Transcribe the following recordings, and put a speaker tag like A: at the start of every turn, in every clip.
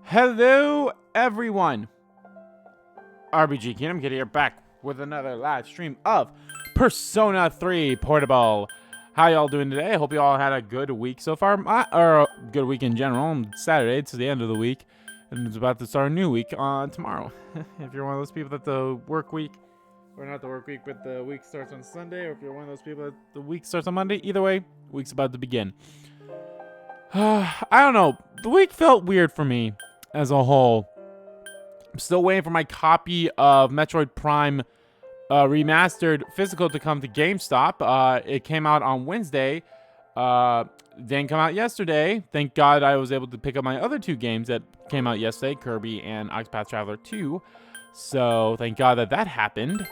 A: Hello, everyone. RBG Kingdom Kid here, back with another live stream of Persona 3 Portable. How y'all doing today? I hope you all had a good week so far, or a good week in general. Saturday, it's the end of the week, and it's about to start a new week tomorrow. If you're one of those people that the work week, or not the work week, but the week starts on Sunday, or if you're one of those people that the week starts on Monday, either way, week's about to begin. I don't know. The week felt weird for me as a whole. I'm still waiting for my copy of Metroid Prime Remastered physical to come to GameStop. It came out on Wednesday. Didn't come out yesterday. Thank God I was able to pick up my other two games that came out yesterday, Kirby and Octopath Traveler 2. So thank God that happened.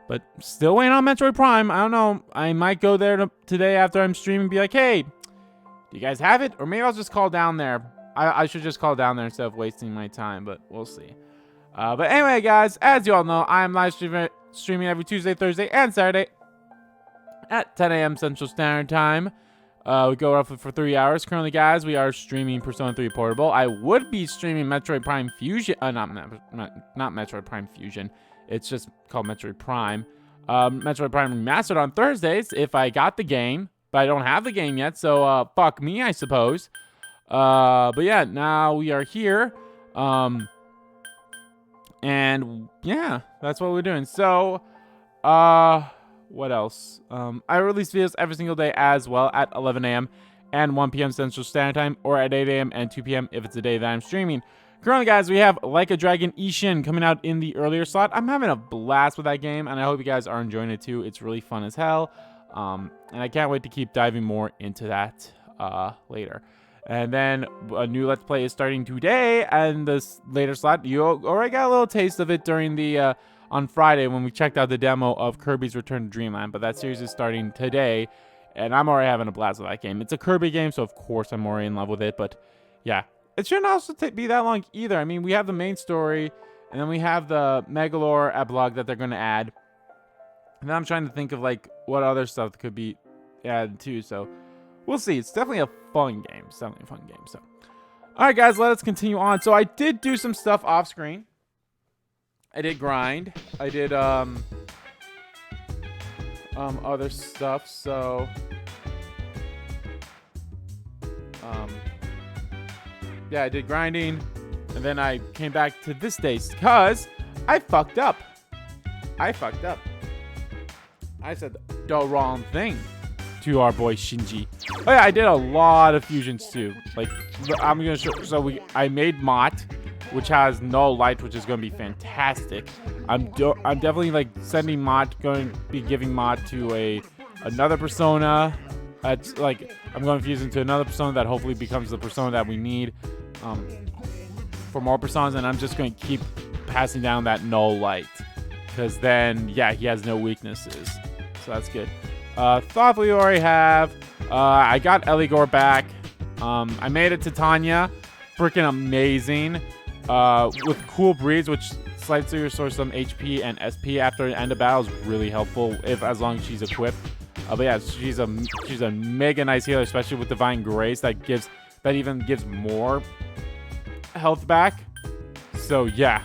A: But still waiting on Metroid Prime. I don't know. I might go there today after I'm streaming and be like, hey, do you guys have it? Or maybe I'll just call down there. I should just call down there instead of wasting my time, but we'll see. But anyway, guys, as you all know, I'm live streaming every Tuesday, Thursday, and Saturday at 10 a.m. Central Standard Time. We go roughly for 3 hours. Currently, guys, we are streaming Persona 3 Portable. I would be streaming Metroid Prime Fusion. Not Metroid Prime Fusion. It's just called Metroid Prime. Metroid Prime Remastered on Thursdays if I got the game. But I don't have the game yet, so fuck me, I suppose. But yeah, now we are here. And yeah, that's what we're doing. So, what else? I release videos every single day as well at 11 a.m. and 1 p.m. Central Standard Time, or at 8 a.m. and 2 p.m. if it's a day that I'm streaming. Currently, guys, we have Like a Dragon Ishin coming out in the earlier slot. I'm having a blast with that game, and I hope you guys are enjoying it too. It's really fun as hell. And I can't wait to keep diving more into that later. And then a new Let's Play is starting today, and this later slot, you already got a little taste of it during the on Friday when we checked out the demo of Kirby's Return to Dreamland. But that series is starting today, and I'm already having a blast with that game. It's a Kirby game, so of course I'm already in love with it. But yeah, it shouldn't also be that long either. I mean, we have the main story, and then we have the Megalore epilogue that they're going to add. And then I'm trying to think of like what other stuff could be added too. So we'll see. It's definitely a fun game. It's definitely a fun game. So, all right, guys, let us continue on. So I did do some stuff off screen. I did grind. I did other stuff. So yeah, I did grinding, and then I came back to this day because I fucked up. I said the wrong thing to our boy Shinji. Oh yeah, I did a lot of fusions too. Like, I'm gonna show. So I made Mott, which has no light, which is gonna be fantastic. I'm definitely like sending Mott, going to be giving Mott to another persona. That's like I'm going to fuse into another persona that hopefully becomes the persona that we need for more personas, and I'm just going to keep passing down that no light, because then yeah, he has no weaknesses. So that's good. Thought we already have. I got Eligor back. I made it to Tanya. Freaking amazing. With cool breeds, which slightly restores some HP and SP after the end of battle, is really helpful as long as she's equipped. But yeah, she's a mega nice healer, especially with Divine Grace that even gives more health back. So yeah.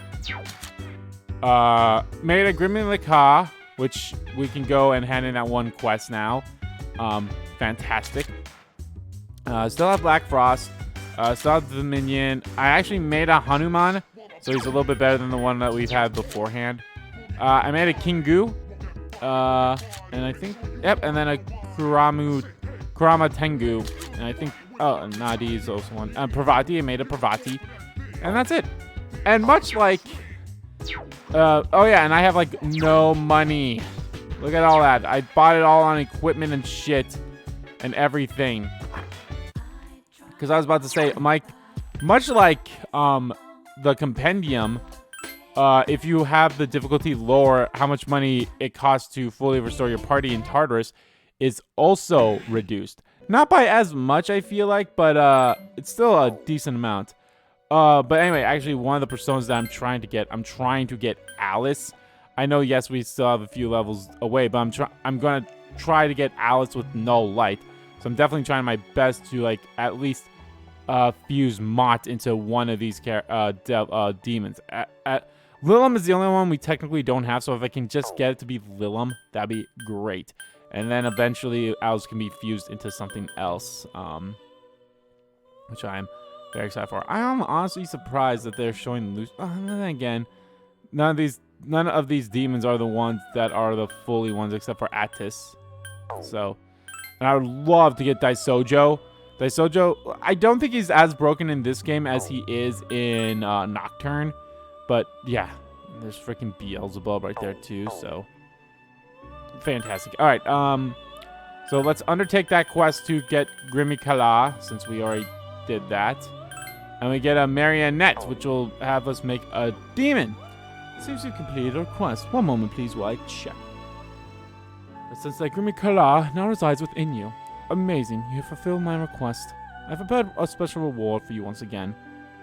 A: Made a Grimmy Laka, which we can go and hand in that one quest now. Fantastic. Still have Black Frost. Still have the minion. I actually made a Hanuman, so he's a little bit better than the one that we've had beforehand. I made a Kingu. And I think, yep, and then a Kurama Tengu. And I think, oh, Nadi is also one. Pravati, I made a Pravati. And that's it. And much like, oh yeah, and I have like no money. Look at all that. I bought it all on equipment and shit and everything. Because I was about to say, Mike, much like the compendium, if you have the difficulty lower, how much money it costs to fully restore your party in Tartarus is also reduced. Not by as much, I feel like, but it's still a decent amount. But anyway, actually, one of the personas that I'm trying to get Alice. I know, yes, we still have a few levels away, but I'm gonna try to get Alice with no light. So I'm definitely trying my best to like at least fuse Mott into one of these demons. Lilim is the only one we technically don't have, so if I can just get it to be Lilim, that'd be great. And then eventually Alice can be fused into something else, which I am very excited for. I am honestly surprised that they're showing loose. Then again, none of these demons are the ones that are the fully ones, except for Attis. So, and I would love to get Daisojo. Daisojo, I don't think he's as broken in this game as he is in Nocturne. But yeah, there's freaking Beelzebub right there too. So fantastic. All right, so let's undertake that quest to get Grimmy-Kala, since we already did that, and we get a Marionette, which will have us make a demon. Seems you completed our quest. One moment, please, while I check. Since that Grimmy-Kala now resides within you. Amazing, you have fulfilled my request. I've prepared a special reward for you once again.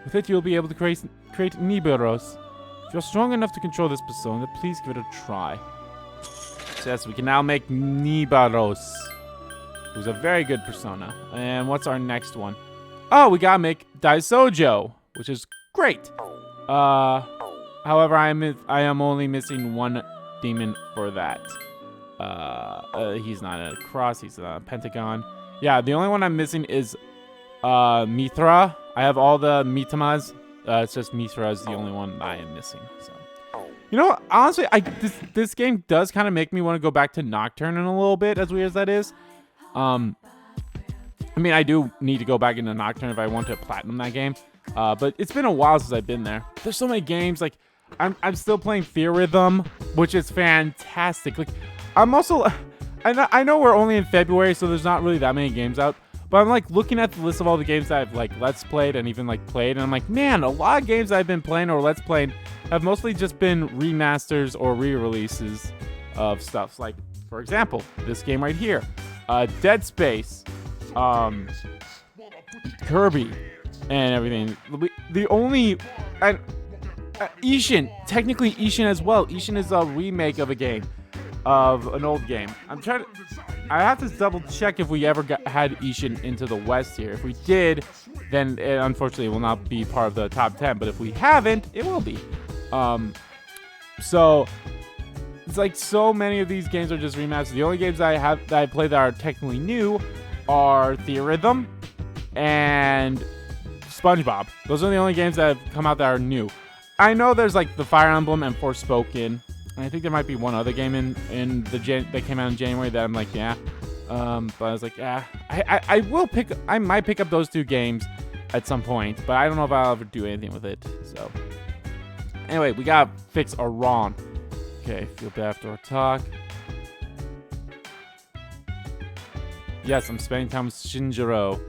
A: With it, you'll be able to create Nibiros. If you're strong enough to control this persona, please give it a try. So yes, we can now make Nibiros, who's a very good persona. And what's our next one? Oh, we gotta make Daisojo, which is great. However, I am only missing one demon for that. He's not a cross, he's a pentagon. Yeah, the only one I'm missing is Mithra. I have all the Mitamas. It's just Mithra is the only one I am missing. So, you know, honestly, this game does kind of make me want to go back to Nocturne in a little bit, as weird as that is. I mean, I do need to go back into Nocturne if I want to platinum that game. But it's been a while since I've been there. There's so many games. Like, I'm still playing Theorhythm, which is fantastic. Like, I'm also, I know we're only in February, so there's not really that many games out. But I'm like looking at the list of all the games that I've like Let's Played and even like played, and I'm like, man, a lot of games I've been playing or Let's Played have mostly just been remasters or re-releases of stuff. Like, for example, this game right here, Dead Space, Kirby, and everything. The only, and Ishin, technically Ishin as well. Ishin is a remake of a game, of an old game. I have to double check if we ever had Ishin into the West here. If we did, then it unfortunately will not be part of the top 10. But if we haven't, it will be. So it's like so many of these games are just remasters. The only games that I played that are technically new are Theorhythm and SpongeBob. Those are the only games that have come out that are new. I know there's like the Fire Emblem and Forspoken. And I think there might be one other game that came out in January that I'm like, yeah. But I was like, yeah. I might pick up those two games at some point, but I don't know if I'll ever do anything with it. So anyway, we gotta fix our ROM. Okay, feel bad after our talk. Yes, I'm spending time with Shinjiro.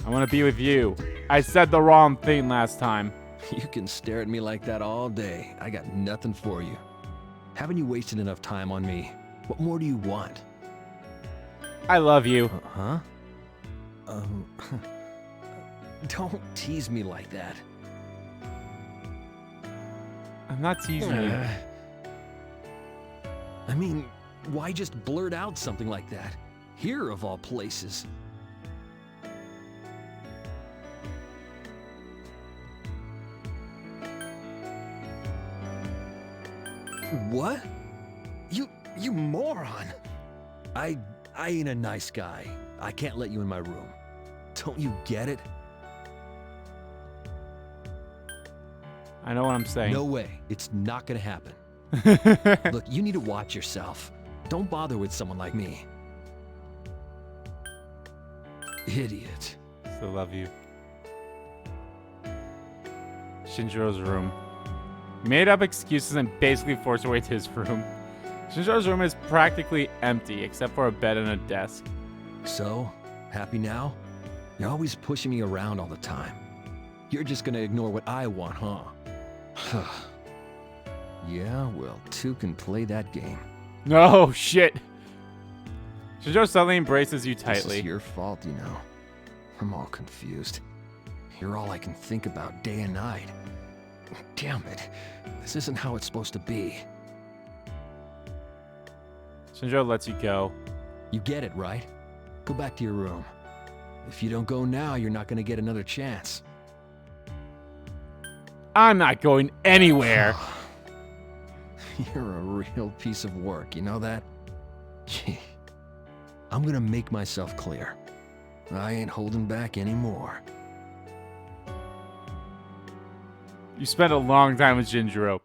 A: I want to be with you. I said the wrong thing last time.
B: You can stare at me like that all day. I got nothing for you. Haven't you wasted enough time on me? What more do you want?
A: I love you.
B: Huh? Don't tease me like that.
A: I'm not teasing you.
B: I mean, why just blurt out something like that? Here, of all places. What? You moron! I ain't a nice guy. I can't let you in my room. Don't you get it?
A: I know what I'm saying.
B: No way. It's not gonna happen. Look, you need to watch yourself. Don't bother with someone like me. Idiot.
A: Still love you. Shinjiro's room. Made up excuses and basically forced her way to his room. Shinjiro's room is practically empty except for a bed and a desk.
B: So, happy now? You're always pushing me around all the time. You're just gonna ignore what I want, huh? Yeah, well, two can play that game.
A: Oh, shit. Shinjiro suddenly embraces you tightly.
B: This is your fault, you know. I'm all confused. You're all I can think about day and night. Damn it. This isn't how it's supposed to be.
A: Shinjiro lets you go.
B: You get it, right? Go back to your room. If you don't go now, you're not gonna get another chance.
A: I'm not going anywhere.
B: You're a real piece of work, you know that? Gee, I'm gonna make myself clear. I ain't holding back anymore.
A: You spent a long time with Shinjiro.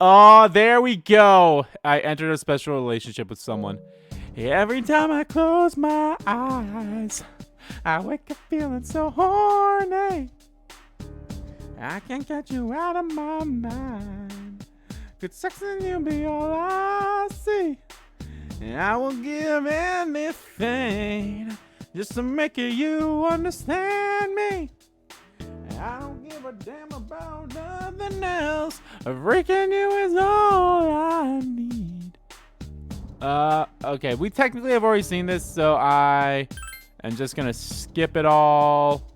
A: Oh, there we go. I entered a special relationship with someone. Every time I close my eyes, I wake up feeling so horny. I can't get you out of my mind. Good sex and you'll be all I see. And I will give anything just to make you understand me. And I don't give a damn about nothing else. Freaking you is all I need. Okay, we technically have already seen this, so I am just gonna skip it all.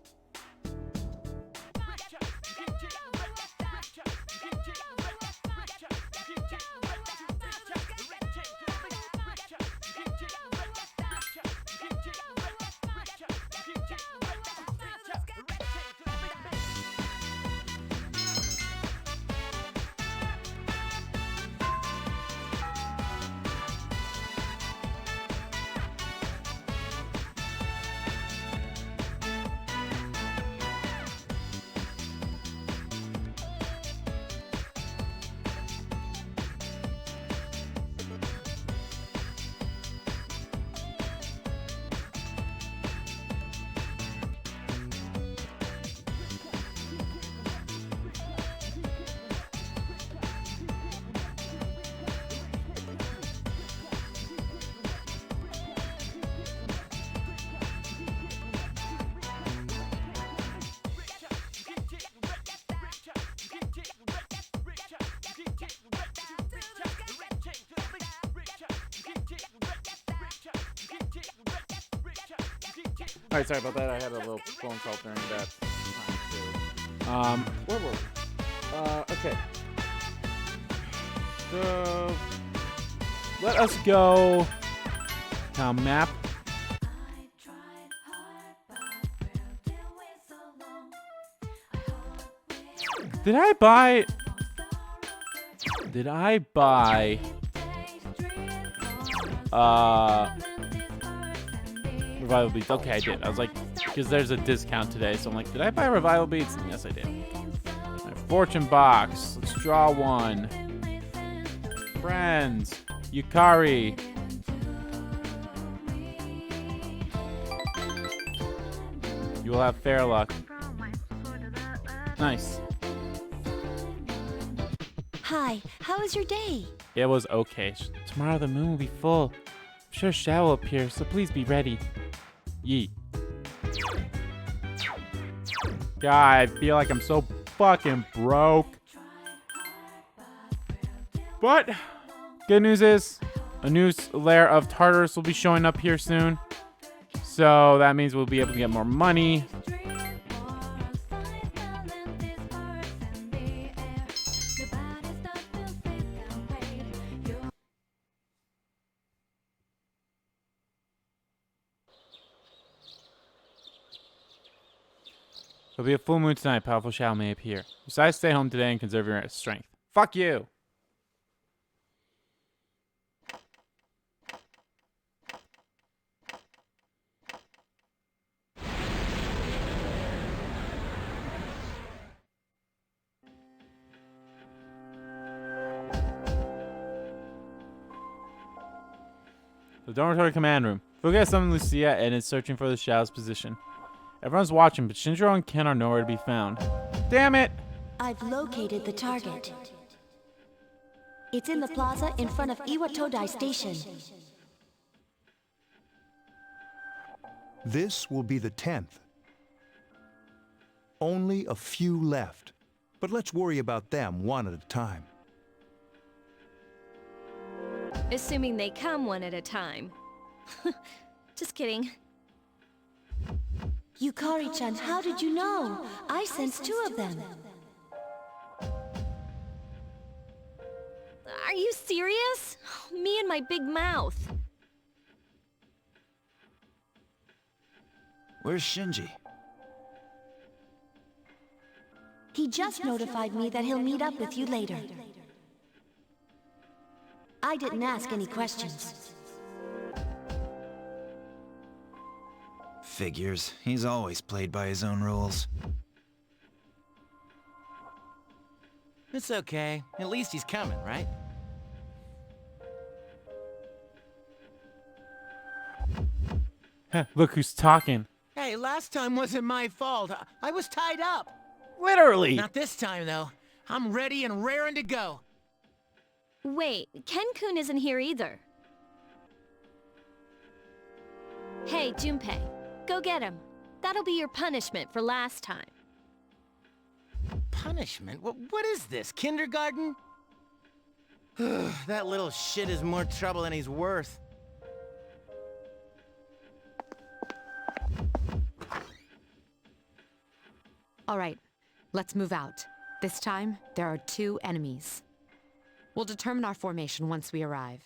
A: All right, sorry about that. I had a little phone call during that time too. Where were we? Okay. So let us go. Map. Did I buy? Revival Beads. Okay, I did. I was like, because there's a discount today, so I'm like, did I buy Revival Beads? Yes, I did. Right, fortune box. Let's draw one. Friends. Yukari. You will have fair luck. Nice.
C: Hi, how was your day?
A: It was okay. Tomorrow the moon will be full. I'm sure Shao will appear, so please be ready. Yeet. God, I feel like I'm so fucking broke. But good news is a new layer of Tartarus will be showing up here soon. So that means we'll be able to get more money. There'll be a full moon tonight. Powerful Shao may appear. Besides, stay home today and conserve your strength. Fuck you. The dormitory command room. Fuga summoned Lucia and is searching for the Shao's position. Everyone's watching, but Shinjiro and Ken are nowhere to be found. Damn it!
C: I've located the target. It's in the plaza in front of Iwatodai Station.
D: This will be the 10th. Only a few left, but let's worry about them one at a time.
E: Assuming they come one at a time. Just kidding.
C: Yukari-chan, how did you know? I sensed 2 of them.
E: Are you serious? Me and my big mouth.
F: Where's Shinji?
C: He just notified me that he'll meet up with you later. I didn't ask any questions.
F: Figures. He's always played by his own rules.
G: It's okay. At least he's coming, right?
A: Look who's talking.
G: Hey, last time wasn't my fault. I was tied up.
A: Literally.
G: Not this time, though. I'm ready and raring to go.
E: Wait, Ken-kun isn't here either. Hey, Junpei, go get him. That'll be your punishment for last time.
G: Punishment? What is this, kindergarten? That little shit is more trouble than he's worth.
H: All right, let's move out. This time, there are 2 enemies. We'll determine our formation once we arrive.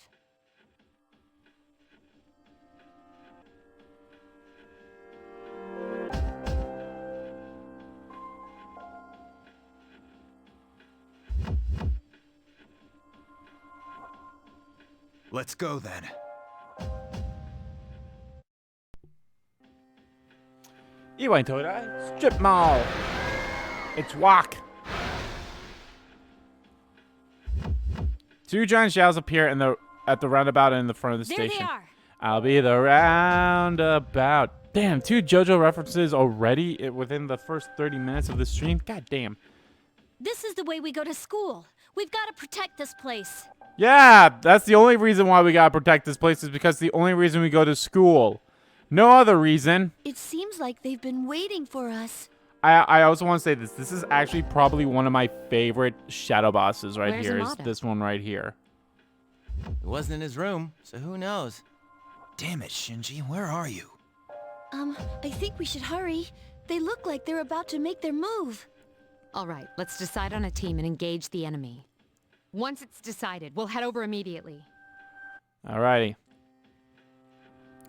F: Let's go then.
A: Iwai Todai Strip Mall. It's walk. 2 giant shells appear at the roundabout in the front of the
E: There
A: station.
E: they are.
A: I'll be the roundabout. Damn, 2 JoJo references already within the first 30 minutes of the stream. God damn.
E: This is the way we go to school. We've got to protect this place.
A: Yeah, that's the only reason why we gotta protect this place is because the only reason we go to school. No other reason.
C: It seems like they've been waiting for us.
A: I also want to say this. This is actually probably one of my favorite shadow bosses right
H: Where's
A: here. Is
H: Amada?
A: this one right here.
G: It wasn't in his room, so who knows?
F: Damn it, Shinji, where are you?
C: I think we should hurry. They look like they're about to make their move.
H: All right, let's decide on a team and engage the enemy. Once it's decided, we'll head over immediately.
A: Alrighty.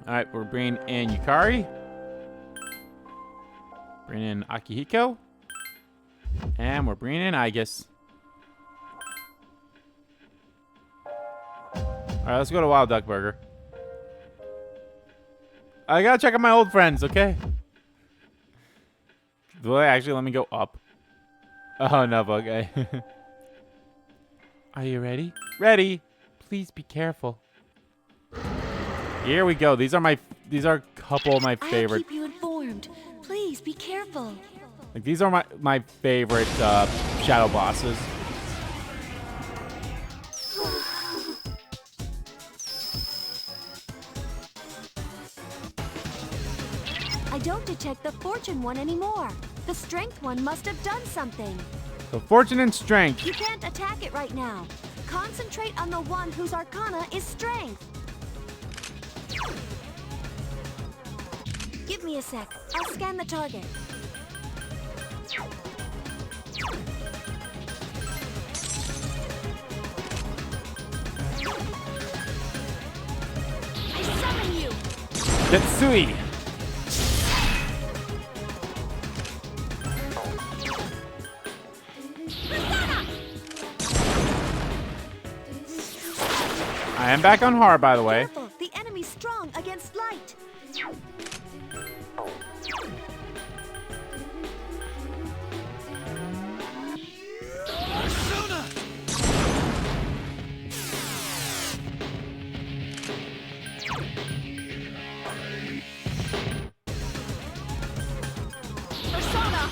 A: Alright, we're bringing in Yukari. Bringing in Akihiko. And we're bringing in Aegis. Alright, let's go to Wild Duck Burger. I gotta check out my old friends, okay? Will they actually let me go up? Oh, no, okay. Are you ready? Ready. Please be careful. Here we go. These are a couple of my favorite.
C: I'll keep you informed. Please be careful.
A: Like these are my favorite shadow bosses.
C: I don't detect the fortune one anymore. The strength one must have done something.
A: So fortune and strength.
C: You can't attack it right now. Concentrate on the one whose arcana is strength. Give me a sec. I'll scan the target. I summon you.
A: Tetsui. I am back on hard, by the way.
C: Careful. The enemy's strong against light.
E: Persona!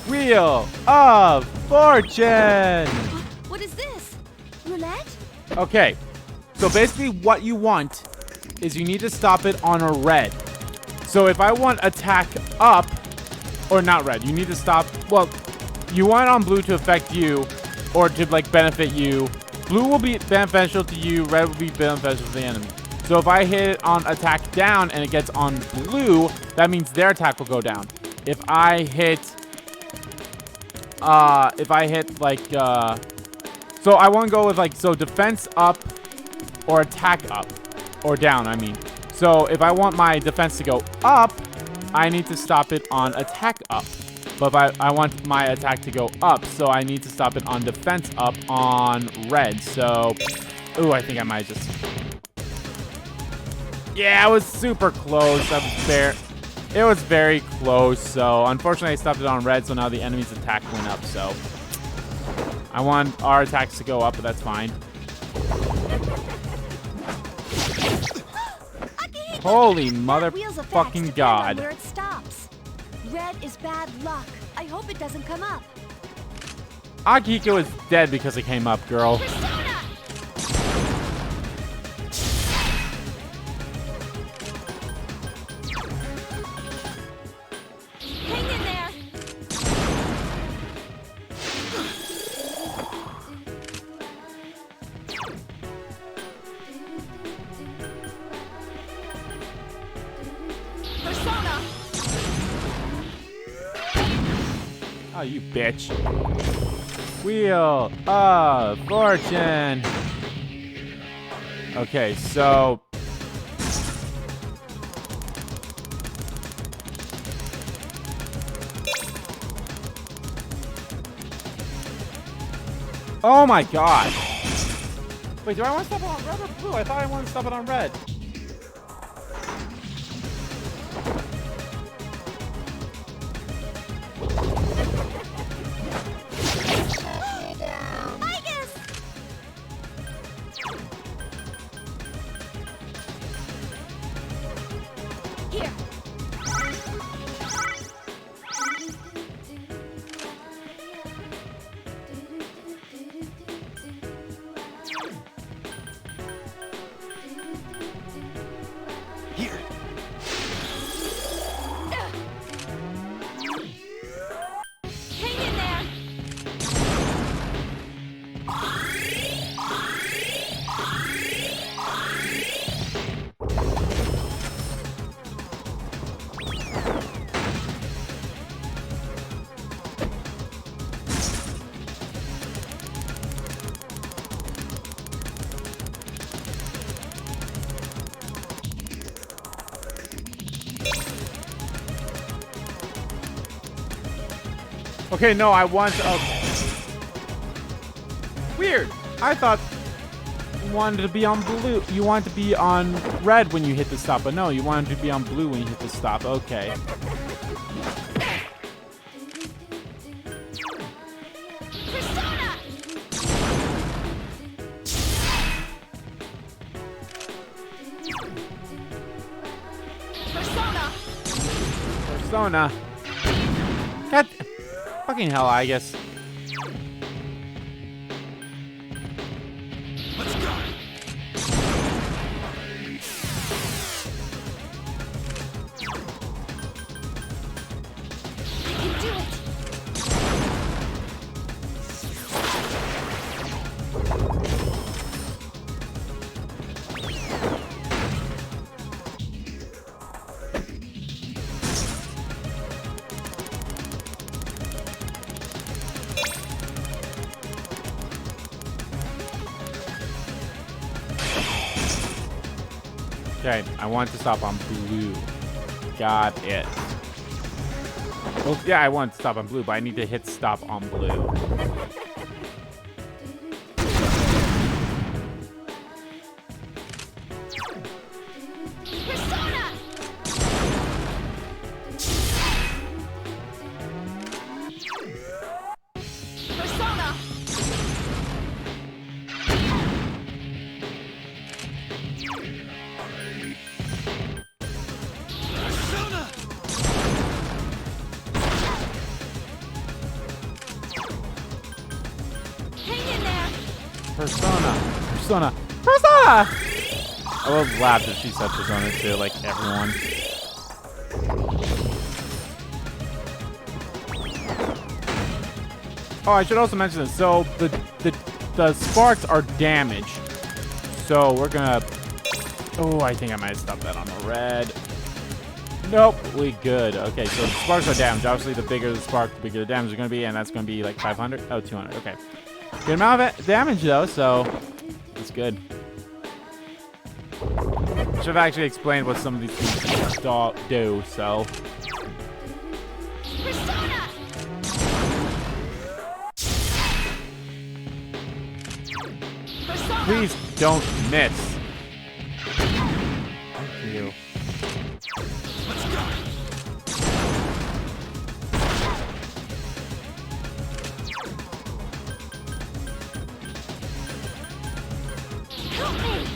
A: Wheel of Fortune.
C: What is this? Roulette?
A: Okay, so basically what you want is you need to stop it on a red. So if I want attack up, or not red, you need to stop, well, you want it on blue to affect you, or to like benefit you. Blue will be beneficial to you, red will be beneficial to the enemy. So if I hit it on attack down and it gets on blue, that means their attack will go down. If I hit like, so I want to go with like, so defense up or attack up. or down, I mean. So if I want my defense to go up, I need to stop it on attack up. But if I want my attack to go up, so I need to stop it on defense up on red. So, ooh, I think I might just... Yeah, it was super close. It was very close. So, unfortunately, I stopped it on red, so now the enemy's attack went up. So, I want our attacks to go up, but that's fine. Holy motherfucking god.
C: Where it stops. Red is bad luck. I hope it doesn't come up.
A: Akihiko is dead because it came up, girl.
E: Persona! Hang in there. Persona!
A: Oh, you bitch. Wheel of Fortune. Okay, so... Oh my god. Wait, do I want to stop it on red or blue? I thought I wanted to stop it on red.
E: Here.
F: Here.
E: Hang in there.
A: Okay, no, I want to... Okay. Weird. I thought you wanted to be on blue. You wanted to be on red when you hit the stop, but no, you wanted to be on blue when you hit the stop. Okay.
E: Persona! Persona!
A: Persona. God, fucking hell, I guess.
F: Let's go.
E: I can do it.
A: Okay, I want to stop on blue. Got it. Well, yeah, I want to stop on blue, but I need to hit stop on blue.
E: Persona! Persona!
F: Persona!
E: Hang in there.
A: Persona. Persona. Persona! I would have laughed if she said Persona too, like everyone. Oh, I should also mention this. So the sparks are damaged. So we're gonna... Oh, I think I might have stopped that on the red. Nope, we good. Okay, so the sparks are damaged. Obviously, the bigger the spark, the bigger the damage is going to be, and that's going to be like 500. Oh, 200. Okay. Good amount of damage, though, so that's good. should have actually explained what some of these things do, so.
E: Persona! Persona!
A: Please don't miss. Thank you.
F: Let's go.
E: Help me!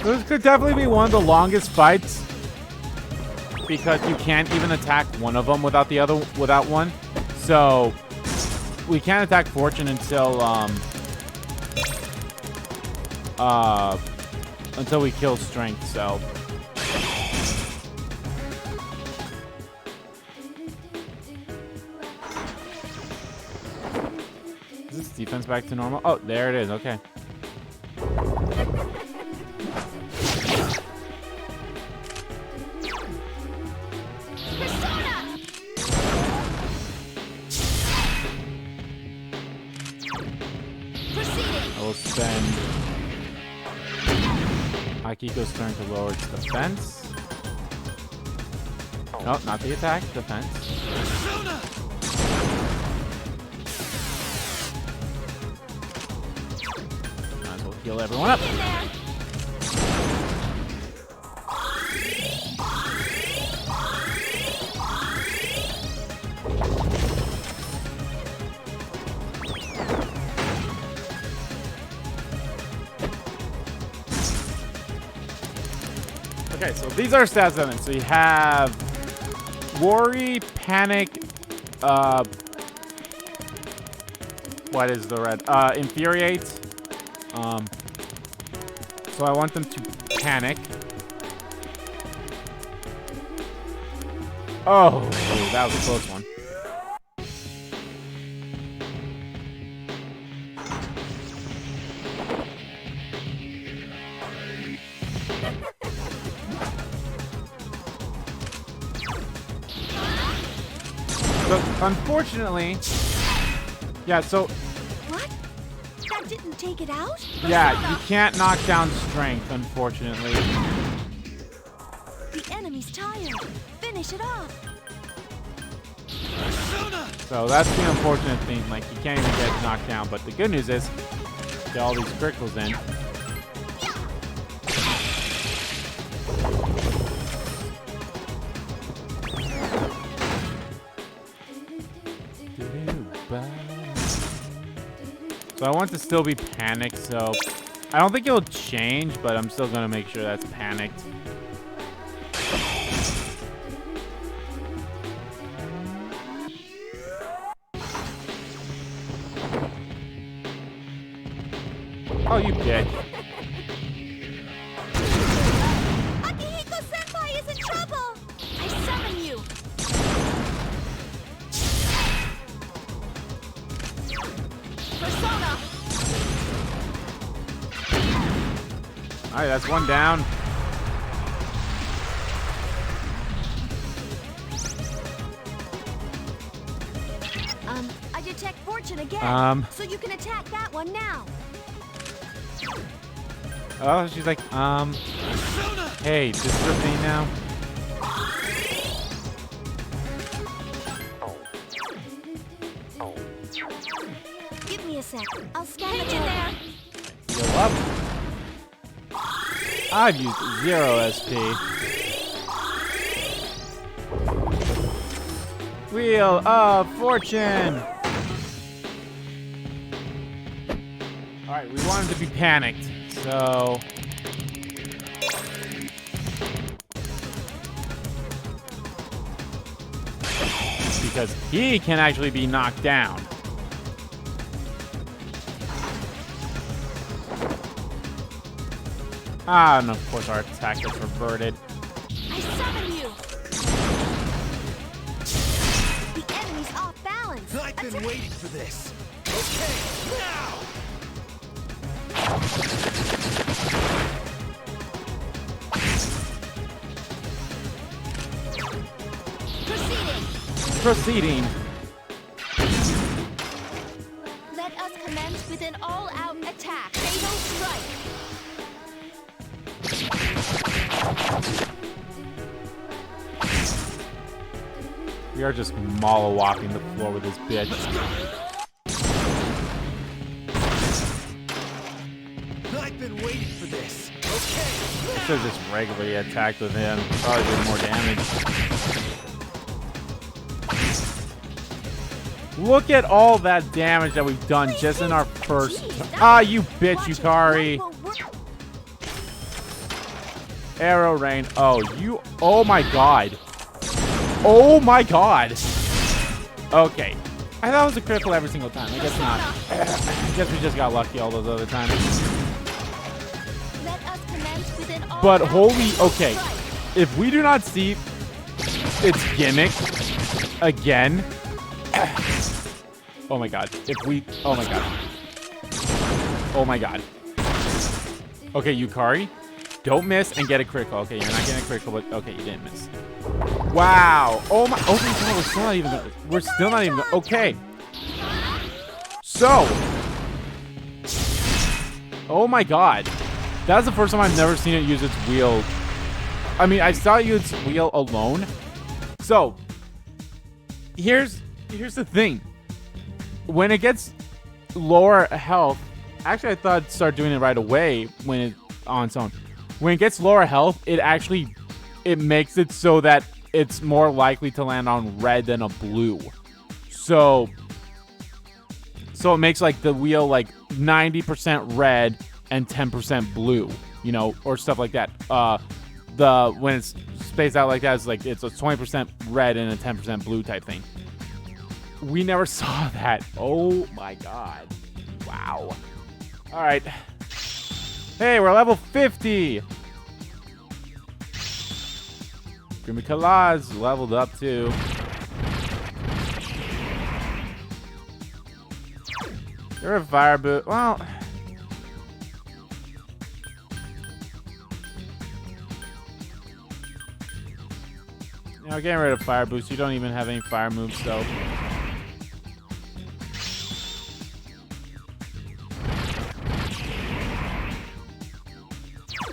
A: This could definitely be one of the longest fights because you can't even attack one of them without one. So we can't attack Fortune until we kill Strength. So is this defense back to normal? Oh, there it is. Okay.
E: Persona! Proceeding!
A: I will spend Akiko's turn to lower its defense. No, not the attack. Defense.
F: Persona!
A: Might as well heal everyone up.
E: In there!
A: Okay, so these are stats then. So you have Worry, Panic, what is the red? Infuriate. So I want them to panic. Oh, that was a close one. So, unfortunately, yeah, so,
C: What? That didn't take it out?
A: yeah, you can't knock down Strength, unfortunately.
C: The enemy's tired. Finish it off.
F: Persona!
A: So that's the unfortunate thing, like, you can't even get knocked down, but the good news is, get all these criticals in. So I want to still be panicked, so I don't think it'll change, but I'm still gonna make sure that's panicked. Oh, you dick.
C: Akihiko-senpai is in trouble!
E: I summon you! Persona!
A: Alright, that's one down.
C: I detect Fortune again. So you can attack that one now.
A: Oh, she's like, hey, this is the thing now.
C: Give me a sec. I'll scan the
E: Hang in there!
A: Heal up. I've used 0 SP. Wheel of Fortune! Alright, we want him to be panicked, so... Because he can actually be knocked down. Ah, and of course our attack gets reverted.
E: I summon you!
C: The enemy's off balance.
F: I've been waiting for this. Okay, now!
A: Proceeding.
E: Let us commence with an all-out attack. Fatal strike.
A: We are just walking the floor with this bitch.
F: I've been waiting for this. Okay.
A: I should have just regularly attacked with him. Probably did more damage. Look at all that damage that we've done just in our first... Ah, you bitch, Yukari. Arrow rain. Oh, you... Oh, my God. Oh, my God. Okay. I thought it was a critical every single time. I guess not. I guess we just got lucky all those other times. But holy... Okay. If we do not see its gimmick again... Oh my God. If we... Oh my God. Oh my God. Okay, Yukari. Don't miss and get a critical. Okay, you're not getting a critical, but... Okay, you didn't miss. Wow. Oh my... Oh my God, we're still not even... We're still not even... Okay. So... Oh my God. That's the first time I've never seen it use its wheel. I mean, I saw it use its wheel alone. So... Here's the thing. When it gets lower health, actually I thought it'd start doing it right away when it's on its own. When it gets lower health, it makes it so that it's more likely to land on red than a blue. So it makes like the wheel like 90% red and 10% blue, you know, or stuff like that. When it's spaced out like that, it's like it's a 20% red and a 10% blue type thing. We never saw that. Oh my God. Wow. All right. Hey, we're level 50. Grimmy leveled up too. You're a fire boot. Well. You know, getting rid of fire boots. You don't even have any fire moves, so.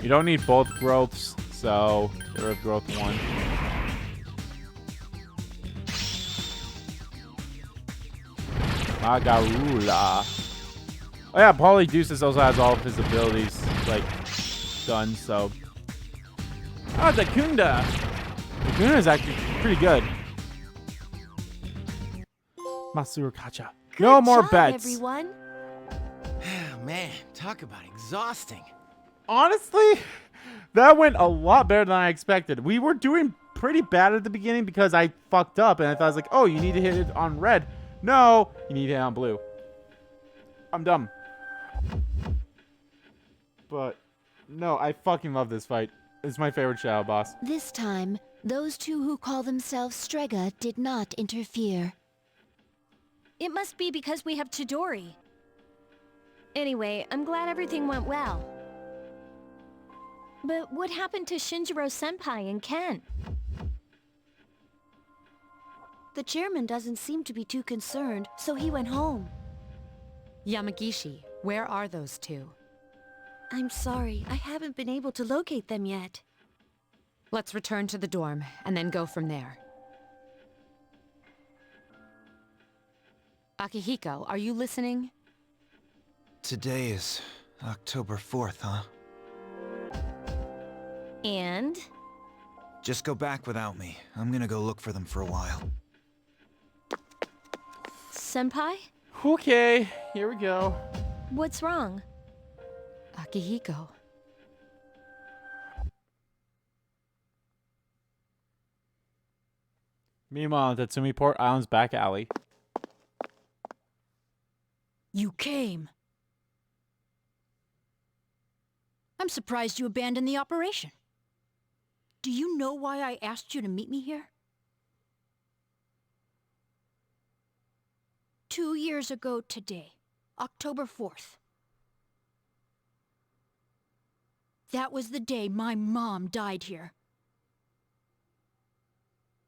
A: You don't need both growths, so get rid of growth 1. Magarula. Oh yeah, Polydeuces also has all of his abilities like done, so. Oh, Dakunda. Dakunda is actually pretty good. Masurakacha. No more bets.
C: Everyone.
G: Man, talk about exhausting.
A: Honestly, that went a lot better than I expected. We were doing pretty bad at the beginning because I fucked up and I thought I was like, oh, you need to hit it on red. No, you need to hit it on blue. I'm dumb. But no, I fucking love this fight. It's my favorite shadow boss.
C: This time, those two who call themselves Strega did not interfere.
E: It must be because we have Chidori. Anyway, I'm glad everything went well. But what happened to Shinjiro-senpai and Ken?
C: The chairman doesn't seem to be too concerned, so he went home.
H: Yamagishi, where are those two?
C: I'm sorry, I haven't been able to locate them yet.
H: Let's return to the dorm, and then go from there. Akihiko, are you listening?
I: Today is October 4th, huh?
E: And?
I: Just go back without me. I'm gonna go look for them for a while.
E: Senpai?
A: Okay, here we go.
E: What's wrong?
H: Akihiko.
A: Meanwhile, Tatsumi Port Island's back alley.
J: You came. I'm surprised you abandoned the operation. Do you know why I asked you to meet me here? 2 years ago today, October 4th. That was the day my mom died here.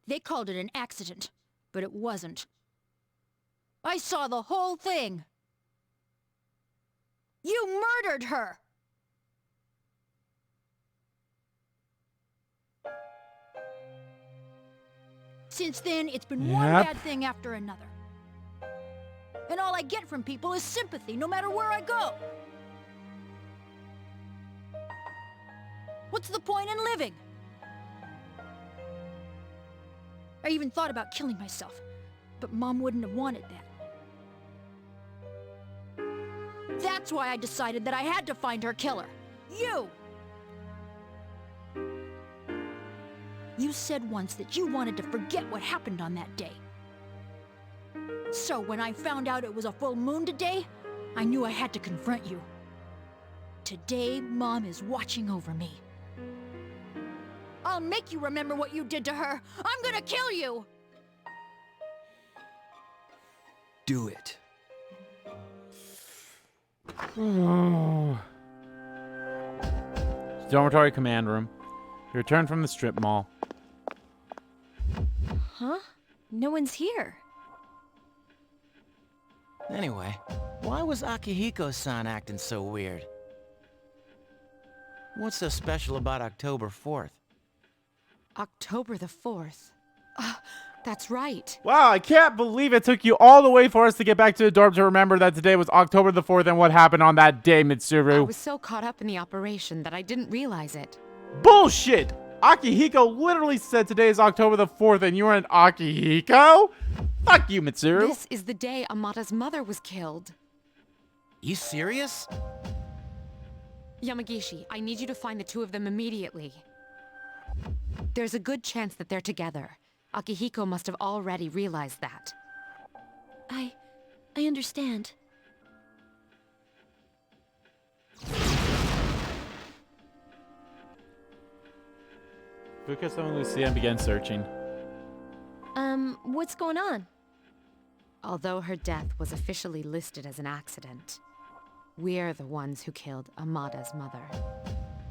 J: They called it an accident, but it wasn't. I saw the whole thing. You murdered her! Since then, it's been one bad thing after another. And all I get from people is sympathy, no matter where I go. What's the point in living? I even thought about killing myself, but Mom wouldn't have wanted that. That's why I decided that I had to find her killer. You! You said once that you wanted to forget what happened on that day. So when I found out it was a full moon today, I knew I had to confront you. Today, Mom is watching over me. I'll make you remember what you did to her. I'm gonna kill you!
I: Do it.
A: Dormitory command room. You return from the strip mall.
E: Huh? No one's here.
G: Anyway, why was Akihiko-san acting so weird? What's so special about October 4th?
H: October the 4th. That's right.
A: Wow, I can't believe it took you all the way for us to get back to the dorm to remember that today was October the 4th and what happened on that day, Mitsuru.
H: I was so caught up in the operation that I didn't realize it.
A: Bullshit! Akihiko literally said today is October the 4th and you were an Akihiko? Fuck you, Mitsuru.
H: This is the day Amata's mother was killed.
G: You serious?
H: Yamagishi, I need you to find the two of them immediately. There's a good chance that they're together. Akihiko must have already realized that.
C: I understand.
A: Fuka and Lucia began searching.
E: What's going on?
H: Although her death was officially listed as an accident, we're the ones who killed Amata's mother.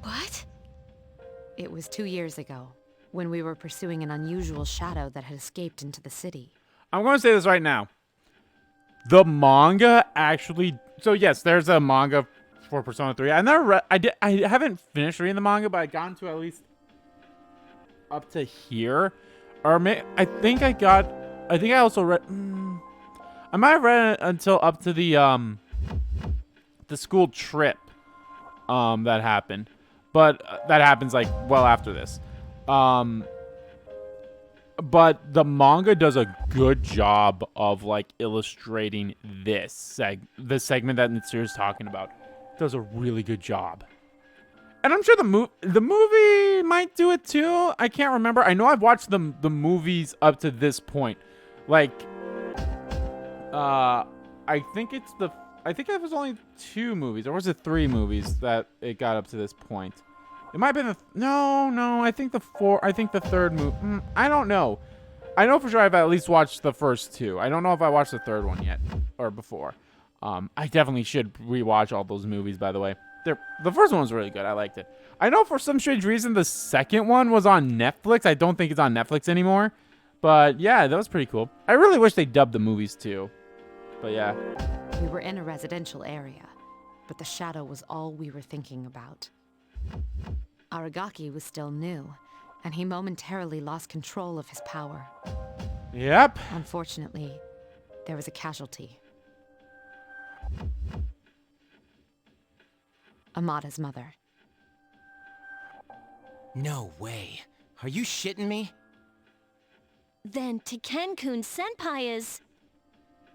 E: What?
H: It was 2 years ago, when we were pursuing an unusual shadow that had escaped into the city.
A: I'm going to say this right now. The manga actually... So yes, there's a manga for Persona 3. I never read... I haven't finished reading the manga, but I got into at least up to here. Or I think I also read... I might have read it until up to the school trip that happened. But that happens like well after this. But the manga does a good job of like illustrating this segment that Mitsuru's talking about. Does a really good job. And I'm sure the movie might do it too. I can't remember. I know I've watched the movies up to this point. Like I think it was only 2 movies, or was it 3 movies that it got up to this point? It might have been no, I think the third movie. I don't know. I know for sure I've at least watched the first 2. I don't know if I watched the third one yet, or before. I definitely should rewatch all those movies, by the way. The first one was really good. I liked it. I know for some strange reason the second one was on Netflix. I don't think it's on Netflix anymore. But yeah, that was pretty cool. I really wish they dubbed the movies too. But yeah.
H: We were in a residential area, but the shadow was all we were thinking about. Aragaki was still new, and he momentarily lost control of his power.
A: Yep.
H: Unfortunately, there was a casualty. Amata's mother.
G: No way. Are you shitting me?
E: Then Tekken-kun Senpai is...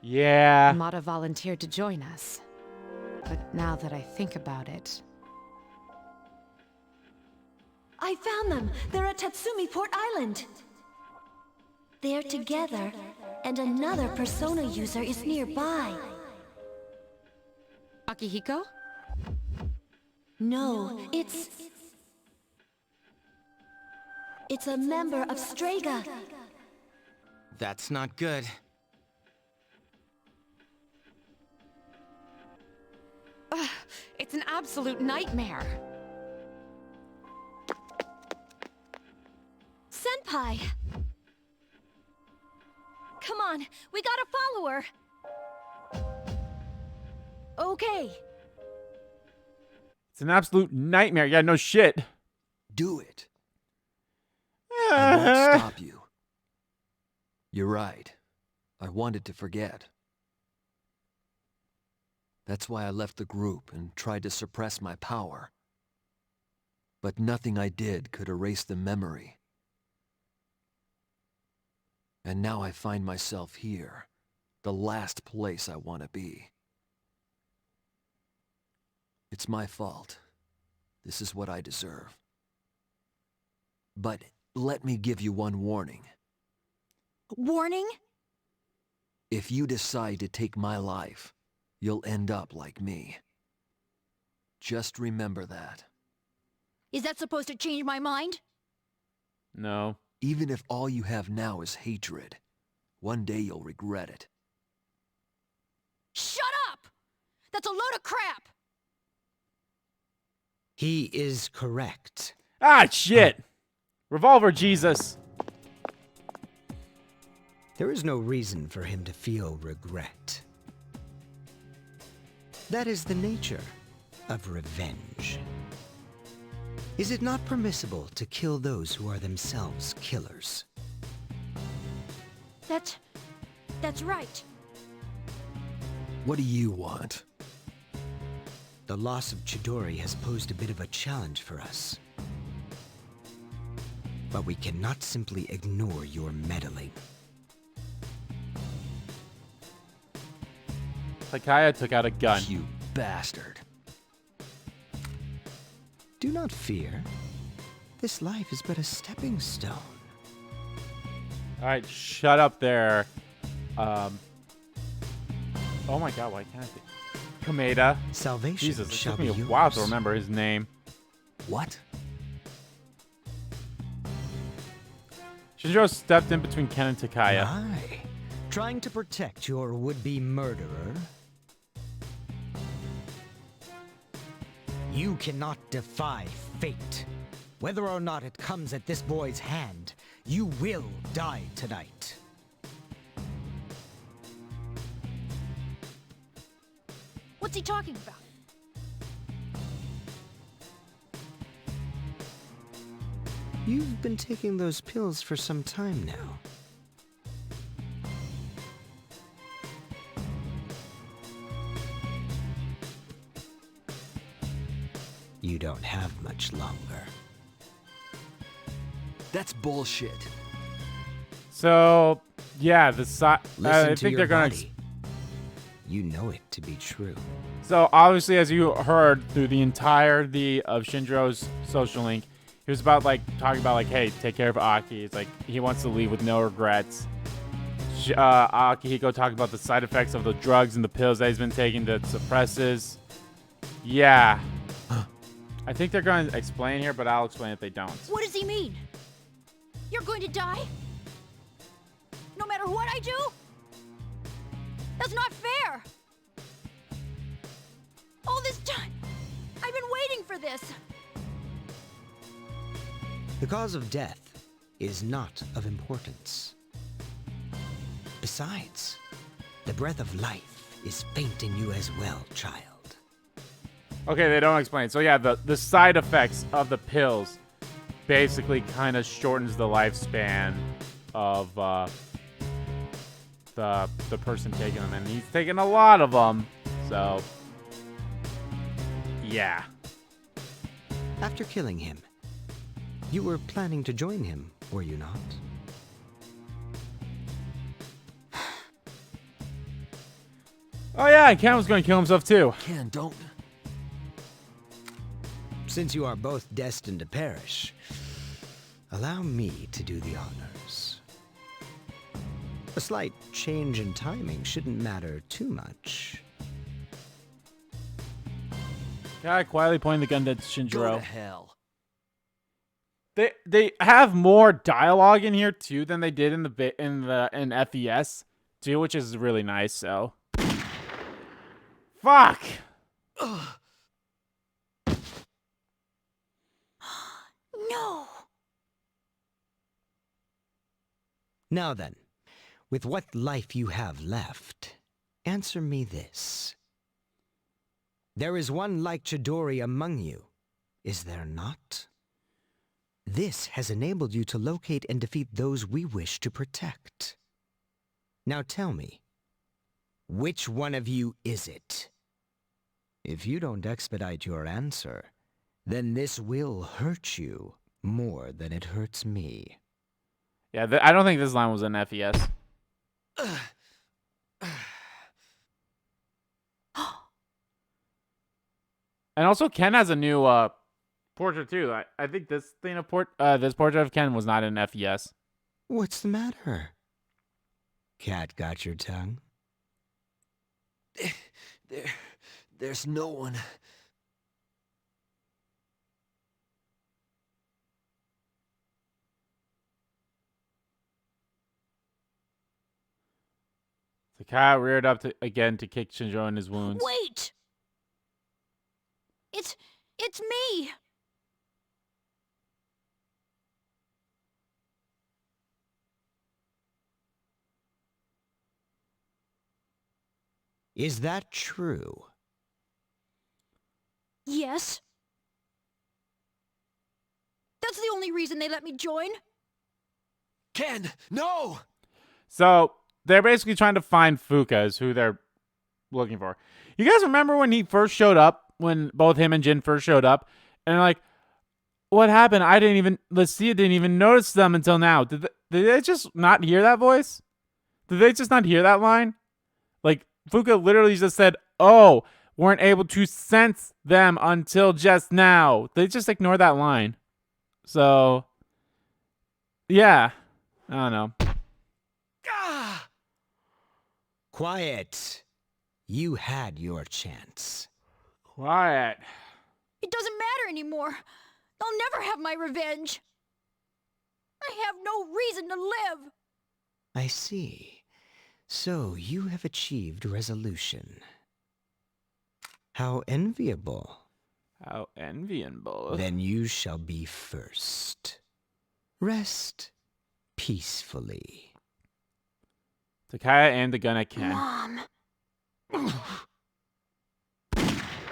A: Yeah.
H: Amata volunteered to join us. But now that I think about it...
C: I found them! They're at Tatsumi Port Island! They're together, and another Persona user is nearby.
H: Akihiko?
C: No, it's a member of Strega.
G: That's not good.
H: It's an absolute nightmare.
E: Senpai! Come on, we gotta follow her!
J: Okay.
A: It's an absolute nightmare. Yeah, no shit.
B: Do it. I won't stop you. You're right. I wanted to forget. That's why I left the group and tried to suppress my power. But nothing I did could erase the memory. And now I find myself here, the last place I want to be. It's my fault. This is what I deserve. But let me give you one warning.
J: Warning?
B: If you decide to take my life, you'll end up like me. Just remember that.
J: Is that supposed to change my mind?
A: No.
B: Even if all you have now is hatred, one day you'll regret it.
J: Shut up! That's a load of crap!
F: He is correct.
A: Ah, shit! Revolver Jesus.
F: There is no reason for him to feel regret. That is the nature of revenge. Is it not permissible to kill those who are themselves killers?
J: That's right.
B: What do you want?
F: The loss of Chidori has posed a bit of a challenge for us. But we cannot simply ignore your meddling.
A: Takaya took out a gun.
B: You bastard.
F: Do not fear. This life is but a stepping stone.
A: Alright, shut up there. Oh my god, why can't I think? Kameda.
F: Salvation
A: Jesus, it
F: shall
A: took me
F: be
A: a while to
F: yours.
A: remember his name.
B: What?
A: Shinjiro stepped in between Ken and Takaya.
F: Aye. Trying to protect your would-be murderer? You cannot defy fate. Whether or not it comes at this boy's hand, you will die tonight.
J: What's he talking about?
F: You've been taking those pills for some time now. You don't have much longer.
B: That's bullshit.
A: So, yeah, the side.
F: Listen
A: I
F: to
A: think
F: your
A: they're gonna.
F: body. You know it to be true.
A: So obviously, as you heard through the entirety of Shinjiro's social link, he was about like talking about like, hey, take care of Aki. It's like he wants to leave with no regrets. Akihiko talking about the side effects of the drugs and the pills that he's been taking that suppresses. Yeah. I think they're going to explain here, but I'll explain if they don't.
J: What does he mean? You're going to die? No matter what I do? That's not fair! All this time, I've been waiting for this!
F: The cause of death is not of importance. Besides, the breath of life is faint in you as well, child.
A: Okay, they don't explain. So yeah, the side effects of the pills basically kind of shortens the lifespan of the person taking them, and he's taking a lot of them. So yeah.
F: After killing him, you were planning to join him, were you not?
A: Oh yeah, and Ken was going to kill himself too.
B: Ken, don't.
F: Since you are both destined to perish, allow me to do the honors. A slight change in timing shouldn't matter too much.
A: Guy quietly pointing the gun at
B: Go
A: Shinjiro.
B: to hell.
A: They have more dialogue in here too than they did in FES too, which is really nice. So, fuck.
J: No!
F: Now then, with what life you have left, answer me this. There is one like Chidori among you, is there not? This has enabled you to locate and defeat those we wish to protect. Now tell me, which one of you is it? If you don't expedite your answer, then this will hurt you more than it hurts me.
A: Yeah, I don't think this line was an FES. And also, Ken has a new portrait too. I think this thing of this portrait of Ken was not an FES.
F: What's the matter? Cat got your tongue?
B: There's no one.
A: The cat reared up again to kick Shinjo in his wounds.
J: Wait! It's me!
F: Is that true?
J: Yes. That's the only reason they let me join.
B: Ken, no!
A: So they're basically trying to find Fuka is who they're looking for. You guys remember when he first showed up, when both him and Jin first showed up, and like, what happened? Lucia didn't even notice them until now. Did they just not hear that voice? Did they just not hear that line? Like, Fuka literally just said, oh, weren't able to sense them until just now. They just ignored that line. So, yeah. I don't know.
B: Ah!
F: Quiet. You had your chance.
A: Quiet.
J: It doesn't matter anymore. I'll never have my revenge. I have no reason to live.
F: I see. So you have achieved resolution. How enviable.
A: How enviable.
F: Then you shall be first. Rest peacefully.
A: Takaya aimed the gun at Ken.
J: Mom.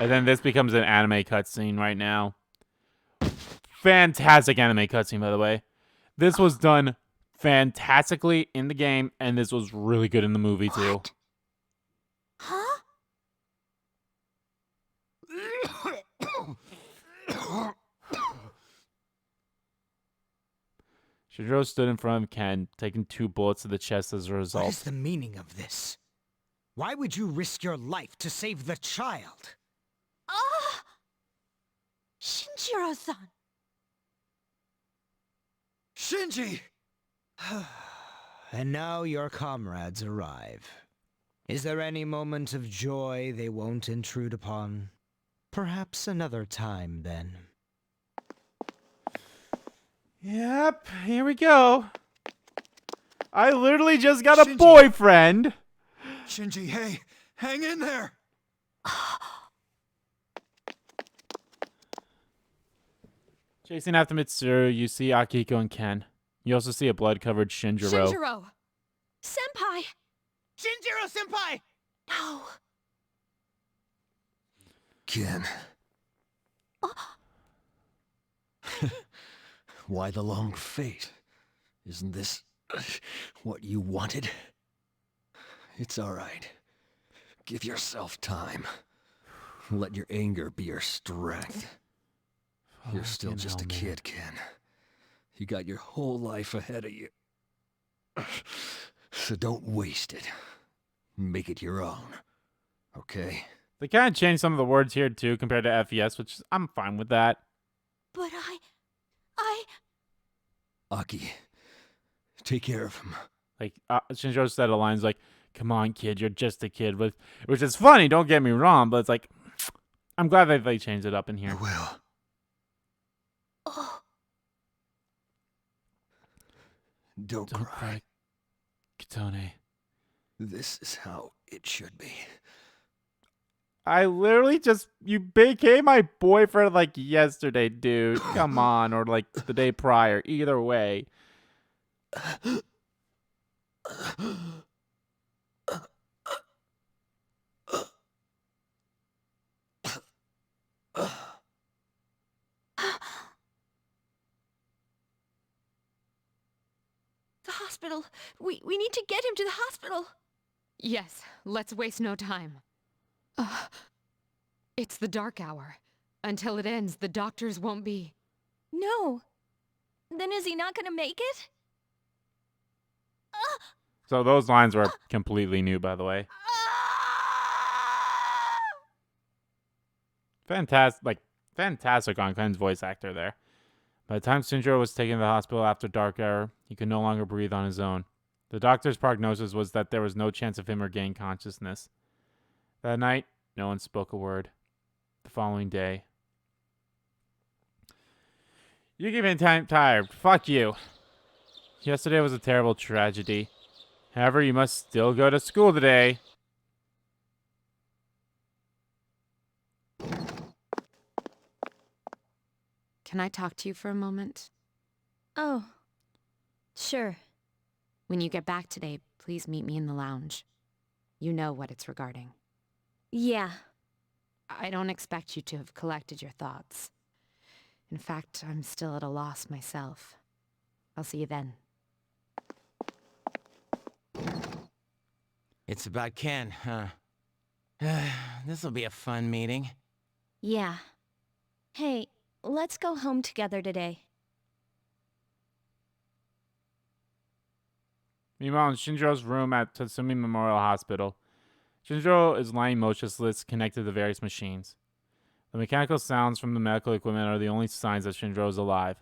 A: And then this becomes an anime cutscene right now. Fantastic anime cutscene, by the way. This was done fantastically in the game, and this was really good in the movie, too.
J: What? Huh?
A: Shinjo stood in front of Ken, taking 2 bullets to the chest as a
F: What
A: result.
F: is the meaning of this? Why would you risk your life to save the child?
J: Ah! Shinjiro-san.
B: Shinji!
F: And now your comrades arrive. Is there any moment of joy they won't intrude upon? Perhaps another time, then.
A: Yep, here we go. I literally just got a
I: Shinji.
A: boyfriend.
I: Shinji, hey, hang in there!
A: Chasing after Mitsuru, you see Akiko and Ken. You also see a blood-covered Shinjiro.
J: Shinjiro. Senpai.
G: Shinjiro-senpai!
J: No.
B: Ken. Why the long fate? Isn't this what you wanted? It's all right. Give yourself time. Let your anger be your strength. You're still just a kid, Ken. You got your whole life ahead of you. So don't waste it. Make it your own. Okay?
A: They kind of changed some of the words here, too, compared to FES, which I'm fine with that.
J: But
B: Aki, take care of him.
A: Like, Shinjo said a line's like, come on, kid, you're just a kid. Which is funny, don't get me wrong, but it's like, I'm glad that they changed it up in
B: I
A: here.
B: will.
J: Oh.
B: Don't
A: Don't
B: cry.
A: cry, Kitone.
B: This is how it should be.
A: I literally just, you became my boyfriend like yesterday, dude. Come on, or like the day prior. Either way.
J: The hospital. We need to get him to the hospital.
H: Yes, let's waste no time. It's the dark hour. Until it ends, the doctors won't be...
E: No. Then is he not gonna make it?
A: So those lines were completely new, by the way. Fantastic on Ken's voice actor there. By the time Shinjiro was taken to the hospital after dark hour, he could no longer breathe on his own. The doctor's prognosis was that there was no chance of him regaining consciousness. That night, no one spoke a word. The following day... You keep me tired. Fuck you. Yesterday was a terrible tragedy. However, you must still go to school today.
H: Can I talk to you for a moment?
E: Oh. Sure.
H: When you get back today, please meet me in the lounge. You know what it's regarding.
E: Yeah.
H: I don't expect you to have collected your thoughts. In fact, I'm still at a loss myself. I'll see you then.
G: It's about Ken, huh? This'll be a fun meeting.
E: Yeah. Hey, let's go home together today.
A: Meanwhile, in Shinjiro's room at Tatsumi Memorial Hospital, Shinjiro is lying motionless, connected to various machines. The mechanical sounds from the medical equipment are the only signs that Shinjiro is alive.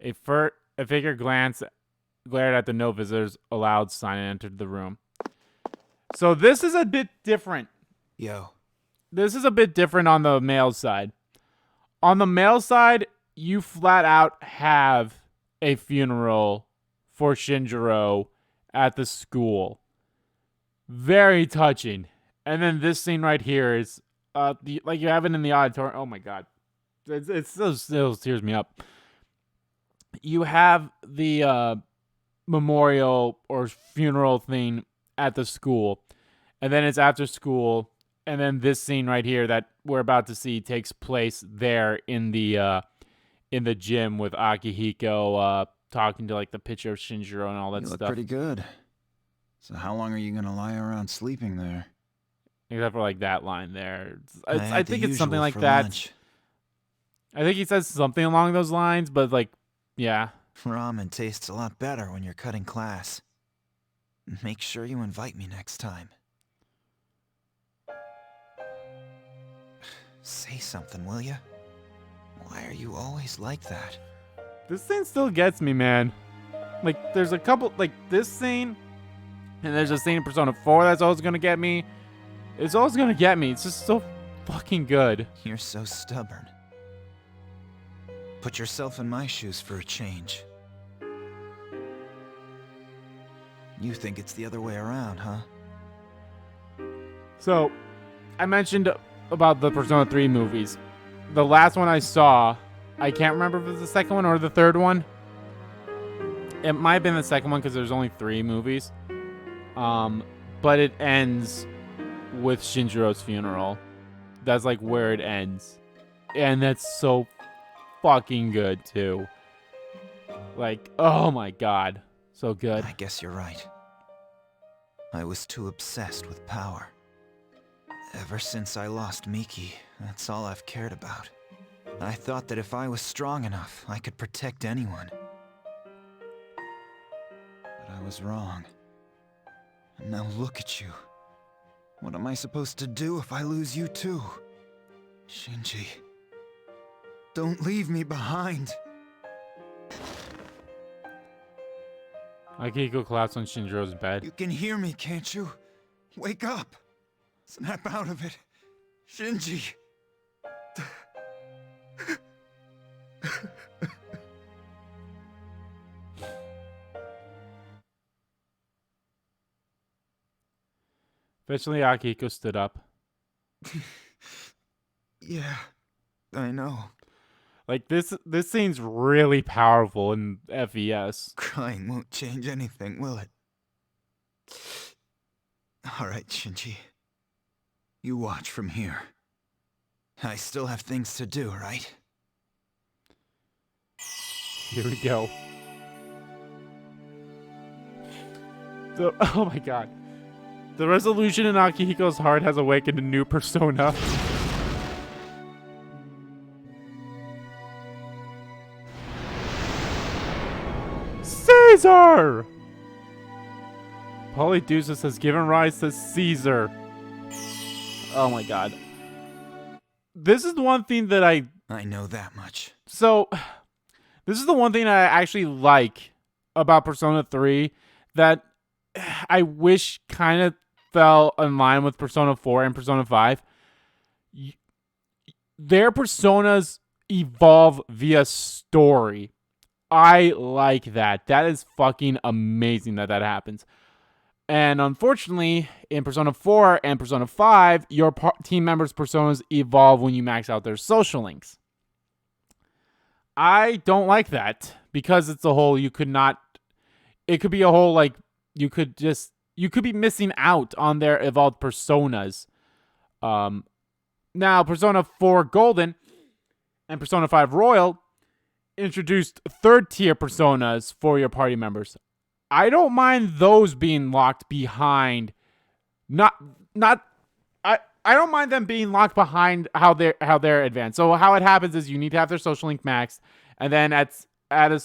A: A figure glared at the no visitors allowed sign and entered the room. So this is a bit different.
I: Yo.
A: This is a bit different on the male side. On the male side, you flat out have a funeral for Shinjiro at the school. Very touching. And then this scene right here is like you have it in the auditorium. Oh my god. It still tears me up. You have the memorial or funeral thing at the school. And then it's after school. And then this scene right here that we're about to see takes place there in the gym with Akihiko talking to like the picture of Shinjiro and all that
I: You
A: stuff.
I: look pretty good. So how long are you gonna lie around sleeping there?
A: Except for like that line there. I think it's something like
I: for
A: that.
I: lunch.
A: I think he says something along those lines, but like, yeah.
I: Ramen tastes a lot better when you're cutting class. Make sure you invite me next time. Say something, will ya? Why are you always like that?
A: This scene still gets me, man. Like, there's a couple, like this scene, and there's a scene in Persona 4 that's always gonna get me. It's always gonna get me. It's just so fucking good.
I: You're so stubborn. Put yourself in my shoes for a change. You think it's the other way around, huh?
A: So, I mentioned about the Persona 3 movies. The last one I saw, I can't remember if it was the second one or the third one. It might have been the second one because there's only 3 movies. But it ends with Shinjiro's funeral. That's like where it ends. And that's so fucking good too. Like, oh my god. So good.
I: I guess you're right. I was too obsessed with power. Ever since I lost Miki, that's all I've cared about. I thought that if I was strong enough, I could protect anyone. But I was wrong. And now look at you. What am I supposed to do if I lose you too? Shinji, don't leave me behind.
A: Akihiko collapsed on Shinjiro's bed.
I: You can hear me, can't you? Wake up! Snap out of it. Shinji!
A: Eventually, Akihiko stood up.
I: Yeah, I know.
A: Like, this scene's really powerful in FES.
I: Crying won't change anything, will it? Alright, Shinji. You watch from here. I still have things to do, right?
A: Here we go. Oh my god. The resolution in Akihiko's heart has awakened a new persona. Caesar! Polydeuces has given rise to Caesar. Oh my god. This is the one thing that I
I: know that much.
A: So, this is the one thing I actually like about Persona 3 that I wish kind of fell in line with Persona 4 and Persona 5. Their personas evolve via story. I like that. That is fucking amazing that happens. And unfortunately, in Persona 4 and Persona 5, your team members' personas evolve when you max out their social links. I don't like that because it's a whole it could be a whole like you could be missing out on their evolved personas. Now Persona 4 Golden and Persona 5 Royal introduced third tier personas for your party members. I don't mind those being locked behind I don't mind them being locked behind how they're advanced. So how it happens is you need to have their social link maxed, and then at a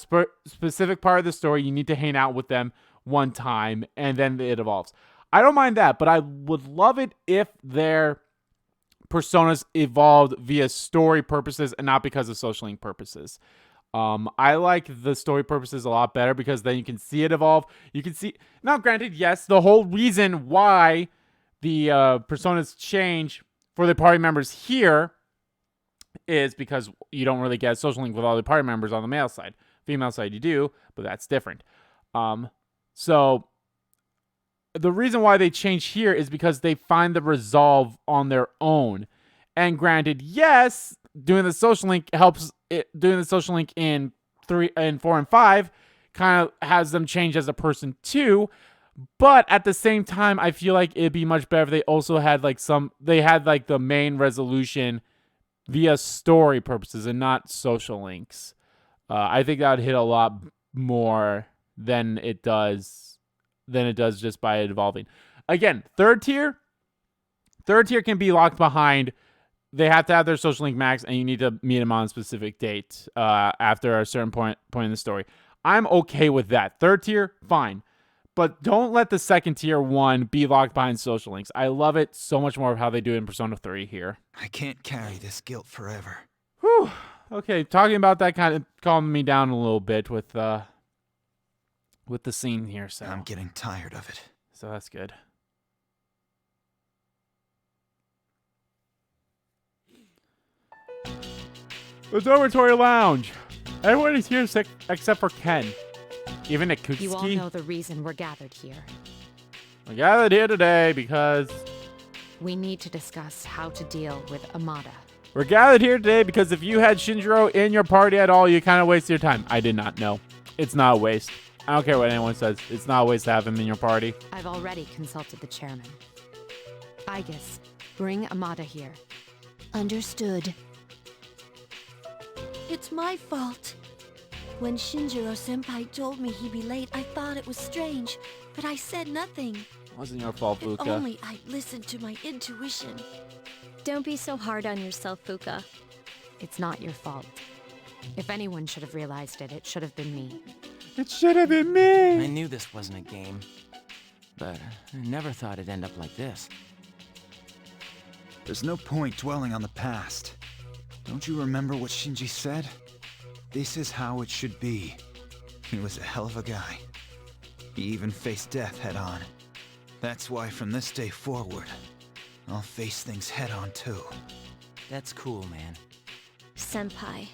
A: specific part of the story, you need to hang out with them one time, and then it evolves. I don't mind that, but I would love it if their personas evolved via story purposes and not because of social link purposes. I like the story purposes a lot better because then you can see it evolve. You can see, now granted, yes, the whole reason why the personas change for the party members here is because you don't really get a social link with all the party members on the male side. Female side you do, but that's different. So the reason why they change here is because they find the resolve on their own. And granted, yes, doing the social link helps. Doing the social link in 3 and 4 and 5 kind of has them change as a person too. But at the same time, I feel like it'd be much better if they also had the main resolution via story purposes and not social links. I think that would hit a lot more than it does just by it evolving. Again, third tier can be locked behind. They have to have their social link max, and you need to meet them on a specific date after a certain point in the story. I'm okay with that. Third tier, fine. But don't let the second tier one be locked behind social links. I love it so much more of how they do it in Persona 3 here.
I: I can't carry this guilt forever.
A: Whew. Okay, talking about that kind of calmed me down a little bit with the scene here. So
I: I'm getting tired of it.
A: So that's good. The dormitory lounge. Everyone is here except for Ken. Even Akutsuki.
H: You all know the reason we're gathered here.
A: We're gathered here today because
H: we need to discuss how to deal with Amada.
A: We're gathered here today because if you had Shinjiro in your party at all, you kind of wasted your time. I did not know. It's not a waste. I don't care what anyone says. It's not a waste to have him in your party.
H: I've already consulted the chairman. Aigis, bring Amada here.
C: Understood. It's my fault. When Shinjiro-senpai told me he'd be late, I thought it was strange, but I said nothing.
A: It wasn't your fault, Fuka.
C: If only I'd listened to my intuition.
E: Don't be so hard on yourself, Fuka.
H: It's not your fault. If anyone should have realized it, it should have been me.
A: It should have been me!
G: I knew this wasn't a game, but I never thought it'd end up like this.
I: There's no point dwelling on the past. Don't you remember what Shinji said? This is how it should be. He was a hell of a guy. He even faced death head-on. That's why from this day forward, I'll face things head-on too.
G: That's cool, man.
E: Senpai.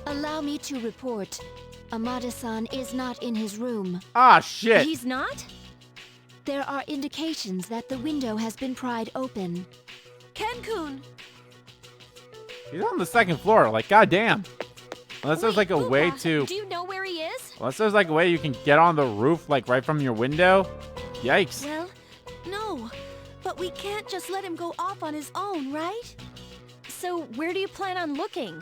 C: Allow me to report. Amada-san is not in his room.
A: Ah, shit!
E: He's not?
C: There are indications that the window has been pried open.
J: Ken-kun!
A: He's on the second floor, like, goddamn. Unless there's like a way to...
E: Do you know where he is?
A: Unless there's like a way you can get on the roof, like right from your window. Yikes.
C: Well, no. But we can't just let him go off on his own, right?
E: So where do you plan on looking?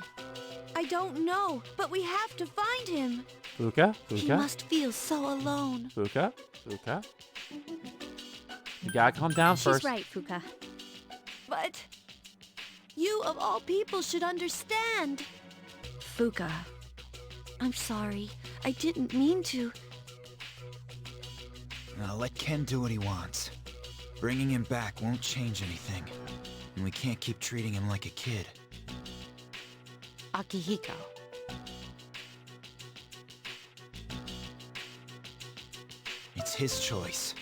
C: I don't know, but we have to find him.
A: Fuka?
C: He
A: Fuka?
C: must feel so alone.
A: Fuka? Fuka? You gotta calm down
E: She's
A: first.
E: right, Fuka.
C: But you of all people should understand. Fuka, I'm sorry. I didn't mean to.
I: Now let Ken do what he wants. Bringing him back won't change anything. And we can't keep treating him like a kid.
H: Akihiko.
I: It's his choice.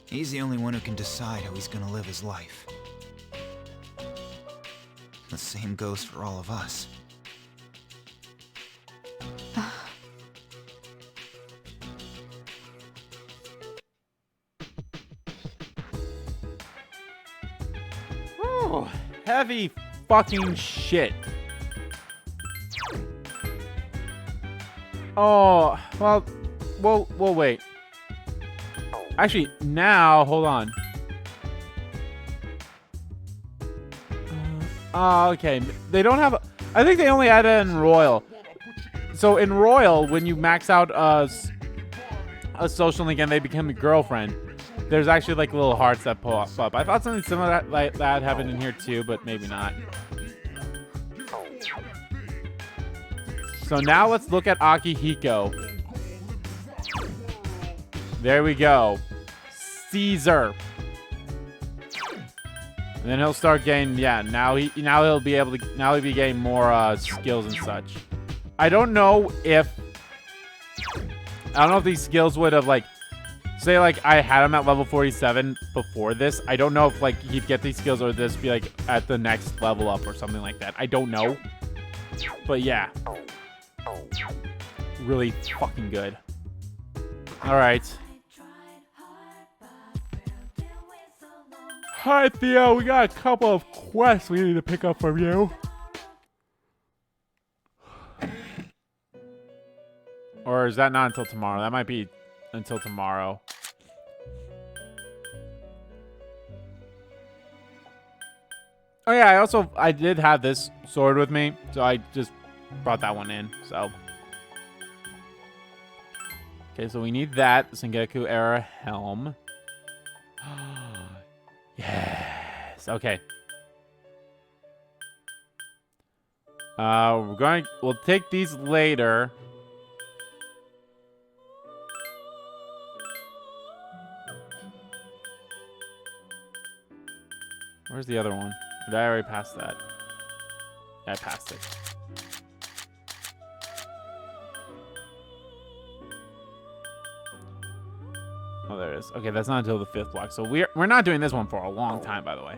I: He's the only one who can decide how he's gonna live his life. The same goes for all of us.
A: Oh, heavy fucking shit. Oh, well, we'll wait. Actually, now, hold on. Okay. They don't have... I think they only added in Royal. So in Royal, when you max out a social link and they become a girlfriend, there's actually like little hearts that pop up. I thought something similar like that happened in here too, but maybe not. So now let's look at Akihiko. There we go. Caesar. And then he'll start getting, yeah, now he'll be able to, now he'll be getting more skills and such. I don't know if these skills would have like, say like I had him at level 47 before this. I don't know if like he'd get these skills or this be like at the next level up or something like that. I don't know. But yeah. Really fucking good. Alright. Hi Theo, we got a couple of quests we need to pick up from you. Or is that not until tomorrow? That might be until tomorrow. Oh yeah, I did have this sword with me, so I just brought that one in, so. Okay, so we need that, the Sengoku era helm. Yes, okay. We'll take these later. Where's the other one? Did I already pass that? Yeah, I passed it. Oh, there it is. Okay, that's not until the 5th block. So we're not doing this one for a long time, by the way.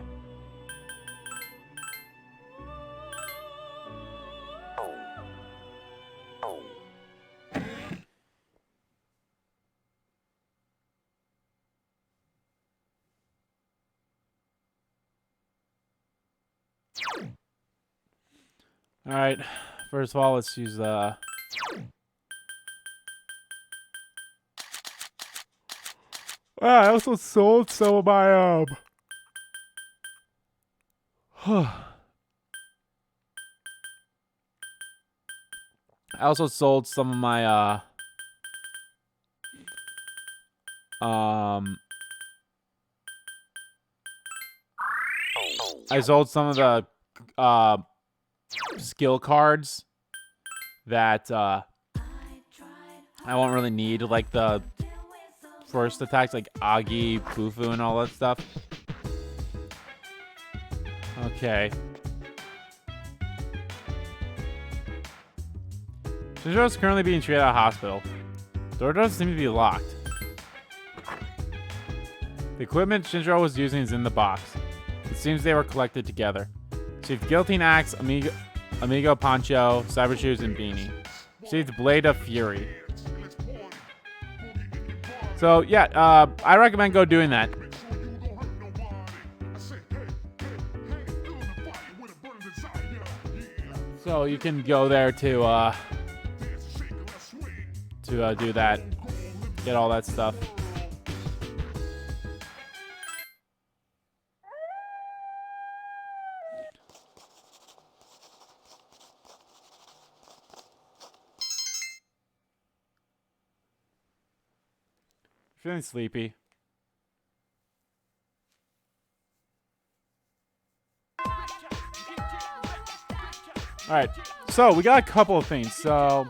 A: All right. First of all, let's use I also sold some of my I also sold some of my I sold some of the skill cards that I won't really need, like the first attacks like Agi, Bufu, and all that stuff. Okay. Shinjiro is currently being treated at a hospital. Door doesn't seem to be locked. The equipment Shinjiro was using is in the box. It seems they were collected together. Received Guillotine Axe, Amigo Poncho, Cyber Shoes, and Beanie. Received Blade of Fury. So, yeah, I recommend go doing that. So you can go there to do that. Get all that stuff. Feeling sleepy. Alright, so we got a couple of things. So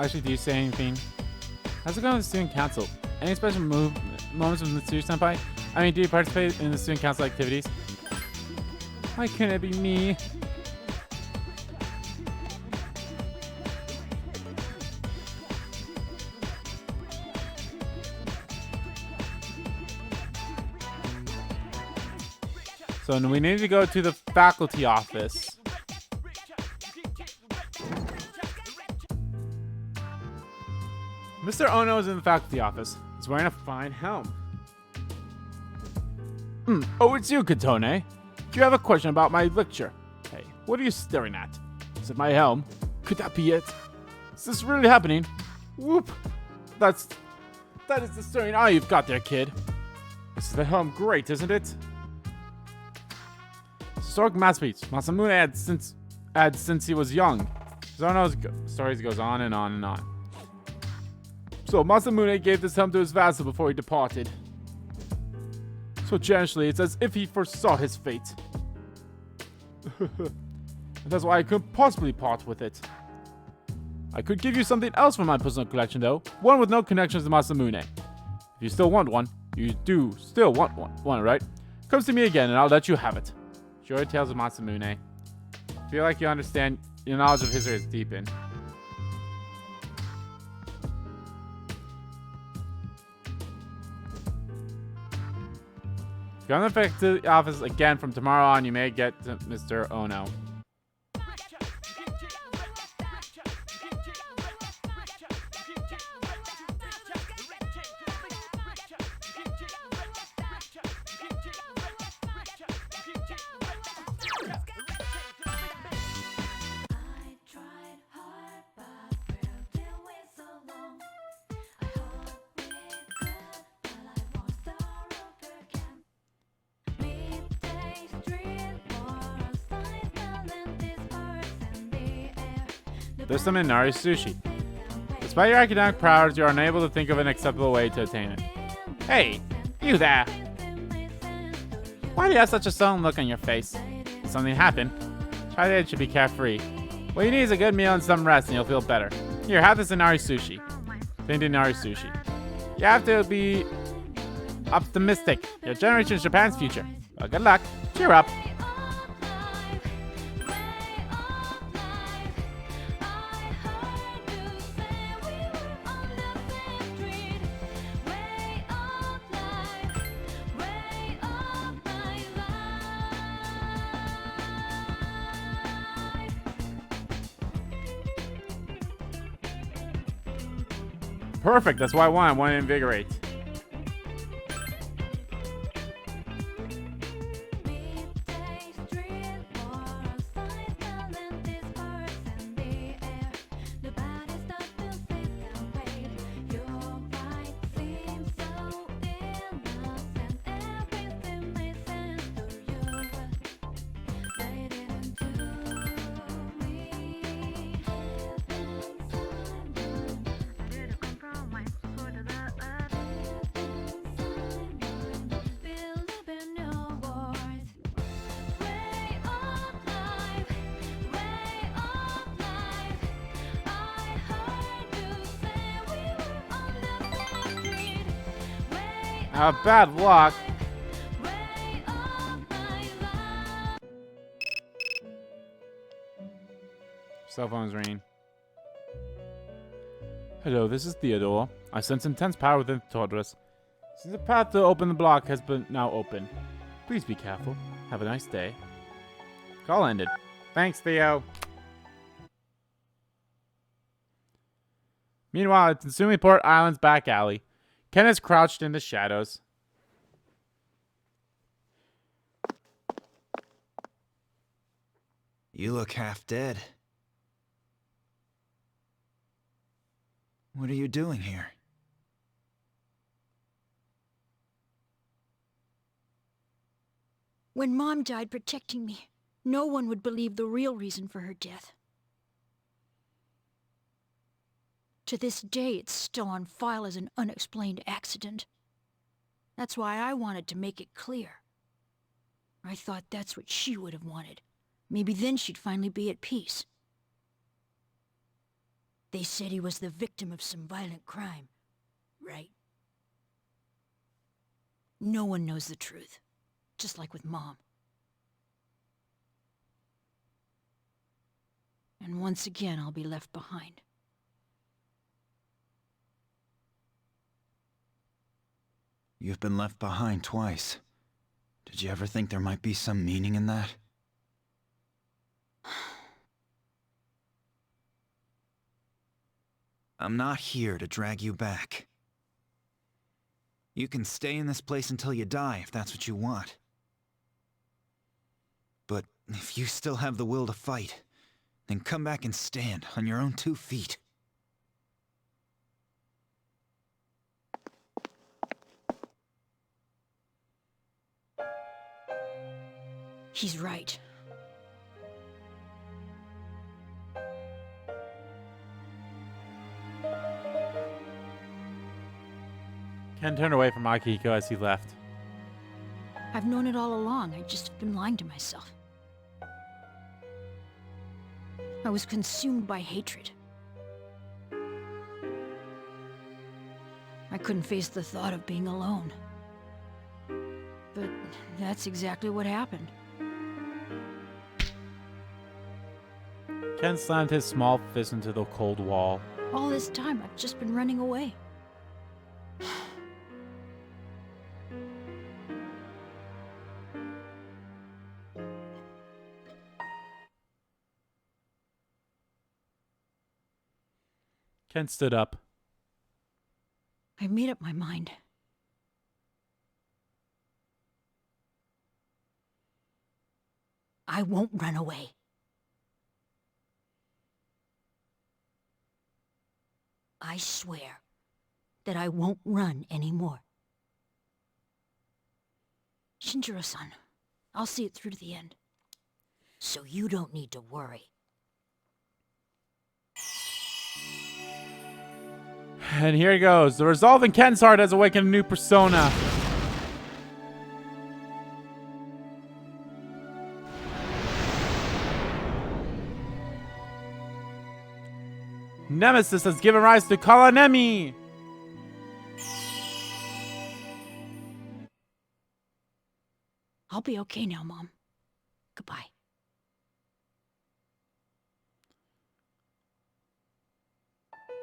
A: actually, do you say anything? How's it going with the student council? Any special moments with Mitsuru Senpai? I mean, do you participate in the student council activities? Why couldn't it be me? So we need to go to the faculty office. Mr. Ono is in the faculty office. He's wearing a fine helm. Oh, it's you, Katone. Do you have a question about my lecture? Hey, what are you staring at? Is it my helm? Could that be it? Is this really happening? Whoop! That is the staring eye you've got there, kid. This is the helm great, isn't it? Historic masterpiece. Masamune had since he was young. Zono's stories goes on and on and on. So Masamune gave this helm to his vassal before he departed. So generously, it's as if he foresaw his fate. And that's why I couldn't possibly part with it. I could give you something else from my personal collection, though. One with no connections to Masamune. If you still want one, you do still want one, right? Come to me again, and I'll let you have it. Joy Tales of Masamune. Feel like you understand. Your knowledge of history is deepened. If you come back to the office again from tomorrow on, you may get to Mr. Ono. There's some Inari sushi. Despite your academic prowess, you are unable to think of an acceptable way to attain it. Hey, you there! Why do you have such a sullen look on your face? Did something happen? Try that it should be carefree. What you need is a good meal and some rest and you'll feel better. Here, have this Inari sushi. Think Inari sushi. You have to be optimistic. Your generation is Japan's future. Well, good luck. Cheer up. Perfect, that's what I want. I want to invigorate. Bad luck. Cell phone's ringing. Hello, this is Theodore. I sense intense power within Tordress. Since the path to open the block has been now open. Please be careful. Have a nice day. Call ended. Thanks, Theo. Meanwhile, at Tsumiport Island's back alley, Ken is crouched in the shadows.
I: You look half dead. What are you doing here?
J: When Mom died protecting me, no one would believe the real reason for her death. To this day, it's still on file as an unexplained accident. That's why I wanted to make it clear. I thought that's what she would have wanted. Maybe then she'd finally be at peace. They said he was the victim of some violent crime, right? No one knows the truth, just like with Mom. And once again, I'll be left behind.
I: You've been left behind twice. Did you ever think there might be some meaning in that? I'm not here to drag you back. You can stay in this place until you die if that's what you want. But if you still have the will to fight, then come back and stand on your own 2 feet.
J: He's right.
A: Ken turned away from Akihiko as he left.
J: I've known it all along. I've just been lying to myself. I was consumed by hatred. I couldn't face the thought of being alone. But that's exactly what happened.
A: Ken slammed his small fist into the cold wall.
J: All this time, I've just been running away.
A: Ken stood up.
J: I've made up my mind. I won't run away. I swear that I won't run anymore. Shinjiro-san, I'll see it through to the end. So you don't need to worry.
A: And here he goes. The resolve in Ken's heart has awakened a new persona. Nemesis has given rise to Kalanemi.
J: I'll be okay now, Mom. Goodbye.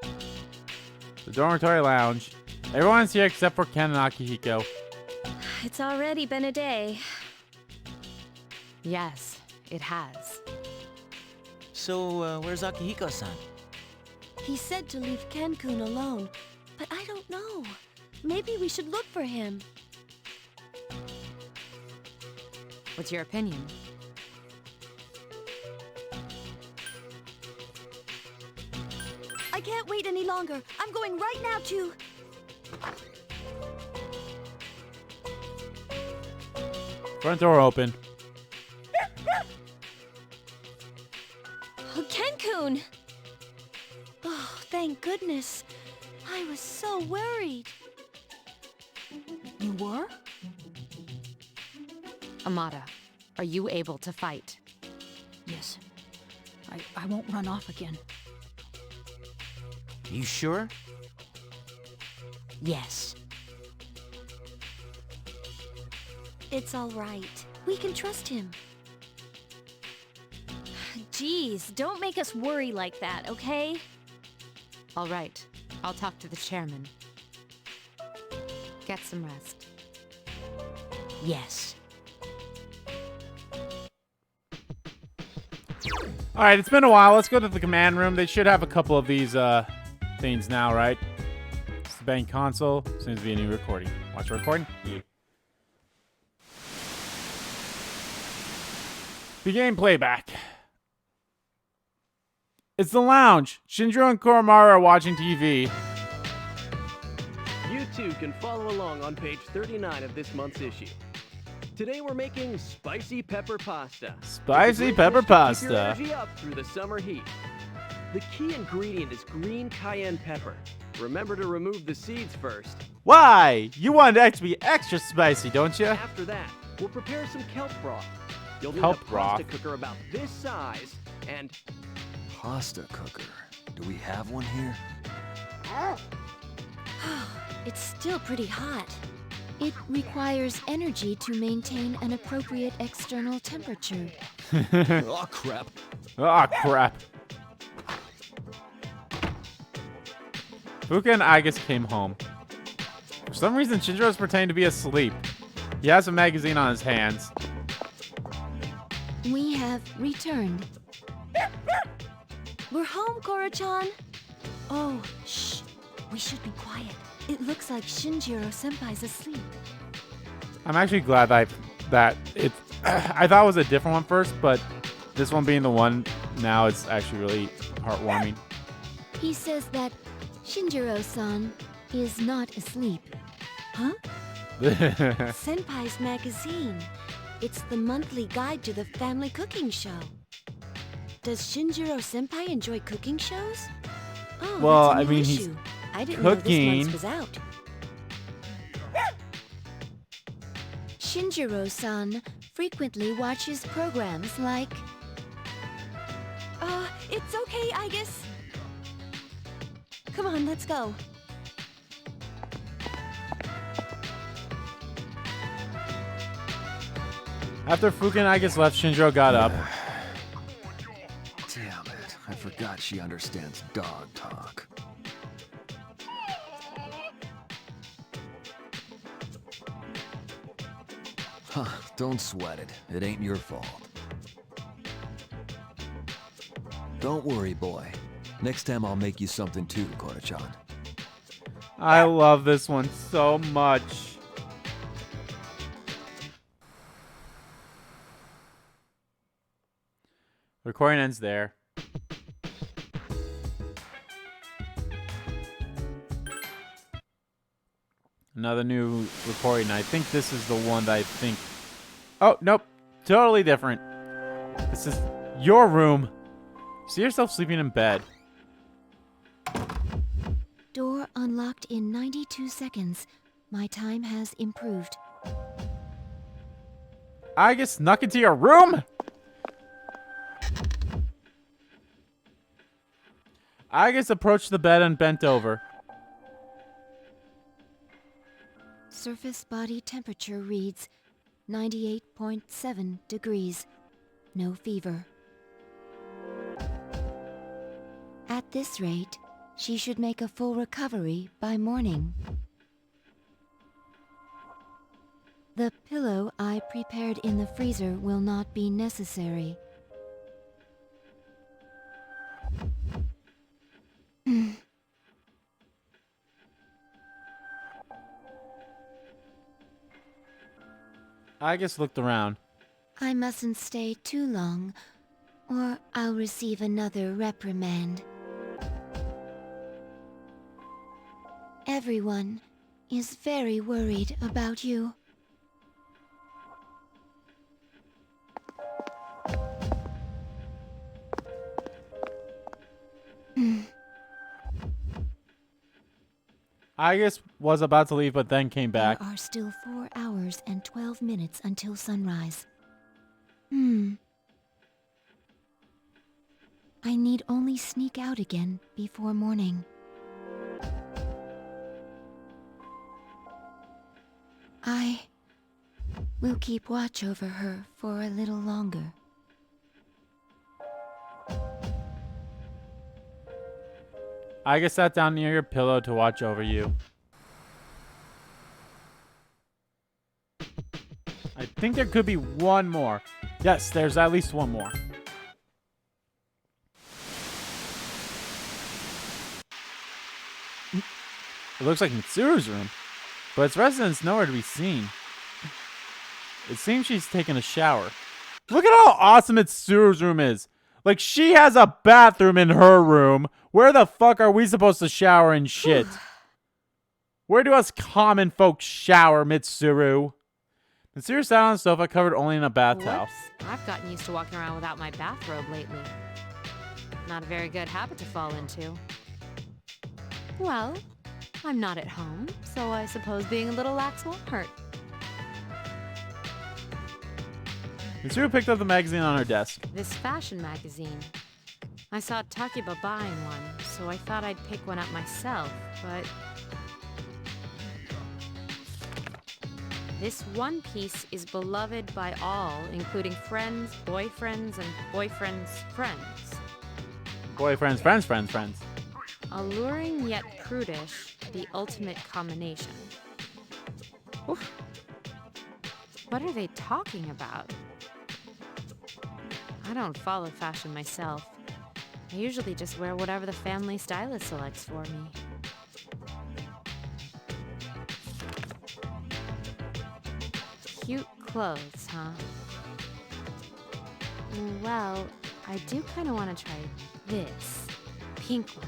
A: The dormitory lounge. Everyone's here except for Ken and Akihiko.
E: It's already been a day.
H: Yes, it has.
G: So, where's Akihiko-san?
C: He said to leave Ken-kun alone, but I don't know. Maybe we should look for him.
H: What's your opinion?
C: I can't wait any longer. I'm going right now to...
A: Front door open.
C: Oh, Ken-kun! Oh, thank goodness. I was so worried.
J: You were?
H: Amada, are you able to fight?
J: Yes. I won't run off again.
G: You sure?
J: Yes.
C: It's all right. We can trust him.
E: Geez, don't make us worry like that, okay?
H: All right, I'll talk to the chairman. Get some rest.
J: Yes.
A: All right, it's been a while. Let's go to the command room. They should have a couple of these things now, right? Bank console. Seems to be a new recording. Watch the recording. Yeah. Begin playback. It's the lounge. Shinjiro and Koromaru are watching TV.
K: You too can follow along on page 39 of this month's issue. Today we're making spicy pepper pasta.
A: Spicy pepper pasta.
K: Keep your energy up through the summer heat. The key ingredient is green cayenne pepper. Remember to remove the seeds first.
A: Why? You want it to be extra spicy, don't you?
K: After that, we'll prepare some kelp broth. You'll need
A: Kelp
K: a pasta
A: broth.
K: cooker about this size and...
B: Pasta cooker. Do we have one here?
C: It's still pretty hot. It requires energy to maintain an appropriate external temperature.
B: Oh, crap.
A: Oh, crap. Fuka and Agus came home. For some reason, Shinjiro is pretending to be asleep. He has a magazine on his hands.
C: We have returned. We're home, Koro-chan. Oh, shh. We should be quiet. It looks like Shinjiro-senpai's asleep.
A: I'm actually glad that it. I thought it was a different one first, but this one being the one now, it's actually really heartwarming.
C: He says that Shinjiro-san is not asleep. Huh? Senpai's magazine. It's the monthly guide to the family cooking show. Does Shinjiro-senpai enjoy cooking shows? Oh,
A: Well,
C: that's a
A: I
C: new
A: mean, he's
C: issue. I didn't know this
A: cooking.
C: month's was out. Shinjiro-san frequently watches programs like... it's okay, I guess. Come on, let's go.
A: After Fuka and Agus left, Shinjiro got up.
B: Damn it. I forgot she understands dog talk. Huh, don't sweat it. It ain't your fault. Don't worry, boy. Next time I'll make you something too, Koro-chan.
A: I love this one so much. Recording ends there. Another new recording. I think this is the one that I think... Oh, nope. Totally different. This is your room. See yourself sleeping in bed.
C: Door unlocked in 92 seconds. My time has improved.
A: Agus snuck into your room? Agus approached the bed and bent over.
C: Surface body temperature reads 98.7 degrees. No fever. At this rate, she should make a full recovery by morning. The pillow I prepared in the freezer will not be necessary.
A: Agus looked around.
C: I mustn't stay too long, or I'll receive another reprimand. Everyone is very worried about you.
A: Agus was about to leave, but then came back.
C: There are still 4 hours and 12 minutes until sunrise. I need only sneak out again before morning. I will keep watch over her for a little longer.
A: Agus sat down near your pillow to watch over you. I think there could be one more. Yes, there's at least one more. It looks like Mitsuru's room, but its residence nowhere to be seen. It seems she's taking a shower. Look at how awesome Mitsuru's room is. Like, she has a bathroom in her room. Where the fuck are we supposed to shower and shit? Where do us common folks shower, Mitsuru? Mitsuru sat on the sofa, covered only in a bath towel.
H: Whoops. I've gotten used to walking around without my bathrobe lately. Not a very good habit to fall into. Well, I'm not at home, so I suppose being a little lax won't hurt.
A: Mitsuru picked up the magazine on her desk.
H: This fashion magazine. I saw Takiba buying one, so I thought I'd pick one up myself, but... This one piece is beloved by all, including friends, boyfriends, and boyfriends' friends.
A: Boyfriends, friends.
H: Alluring yet prudish, the ultimate combination. Oof. What are they talking about? I don't follow fashion myself. I usually just wear whatever the family stylist selects for me. Cute clothes, huh? Well, I do kind of want to try this pink one.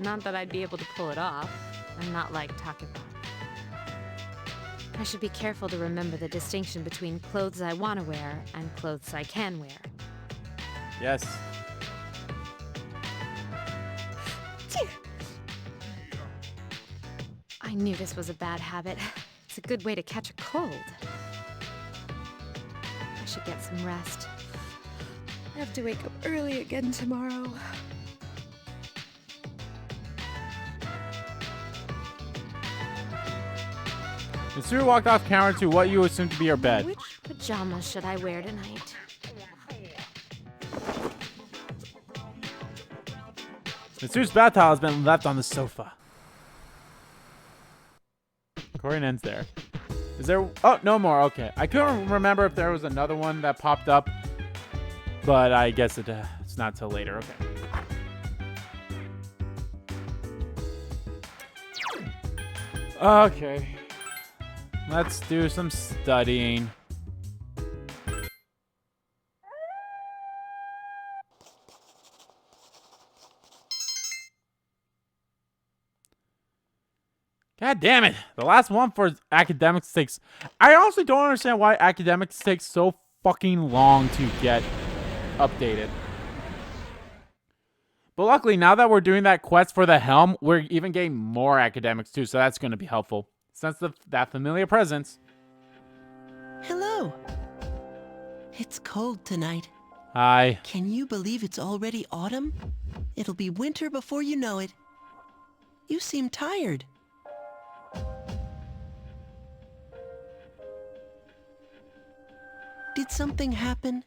H: Not that I'd be able to pull it off. I'm not like Takiba. I should be careful to remember the distinction between clothes I want to wear and clothes I can wear.
A: Yes.
H: I knew this was a bad habit. It's a good way to catch a cold. I should get some rest. I have to wake up early again tomorrow.
A: Mitsuru walked off camera to what you assume to be her bed.
H: Which pajamas should I wear tonight?
A: Mitsuru's bath towel has been left on the sofa. Corey ends there. Is there... Oh, no more. Okay. I couldn't remember if there was another one that popped up, but I guess it's not till later. Okay. Okay. Let's do some studying. God damn it. The last one for academics takes... I honestly don't understand why academics takes so fucking long to get updated. But luckily, now that we're doing that quest for the helm, we're even getting more academics too, so that's going to be helpful. Sense that familiar presence.
L: Hello. It's cold tonight.
A: Hi.
L: Can you believe it's already autumn? It'll be winter before you know it. You seem tired. Did something happen?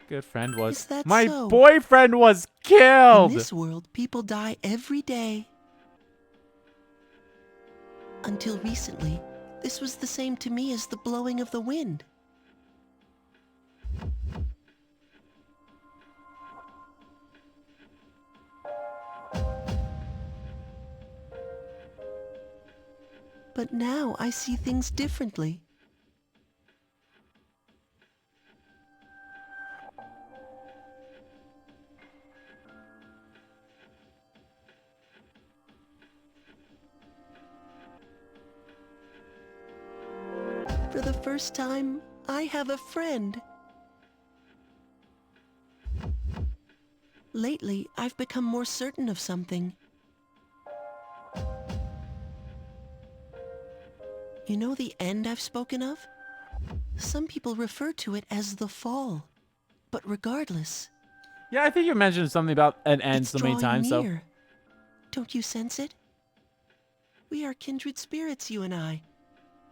A: Good friend was...
L: Is that
A: My
L: so?
A: boyfriend was killed!
L: In this world, people die every day. Until recently, this was the same to me as the blowing of the wind. But now I see things differently. For the first time, I have a friend. Lately, I've become more certain of something. You know the end I've spoken of? Some people refer to it as the fall. But regardless...
A: Yeah, I think you mentioned something about an end so many times, so...
L: Don't you sense it? We are kindred spirits, you and I.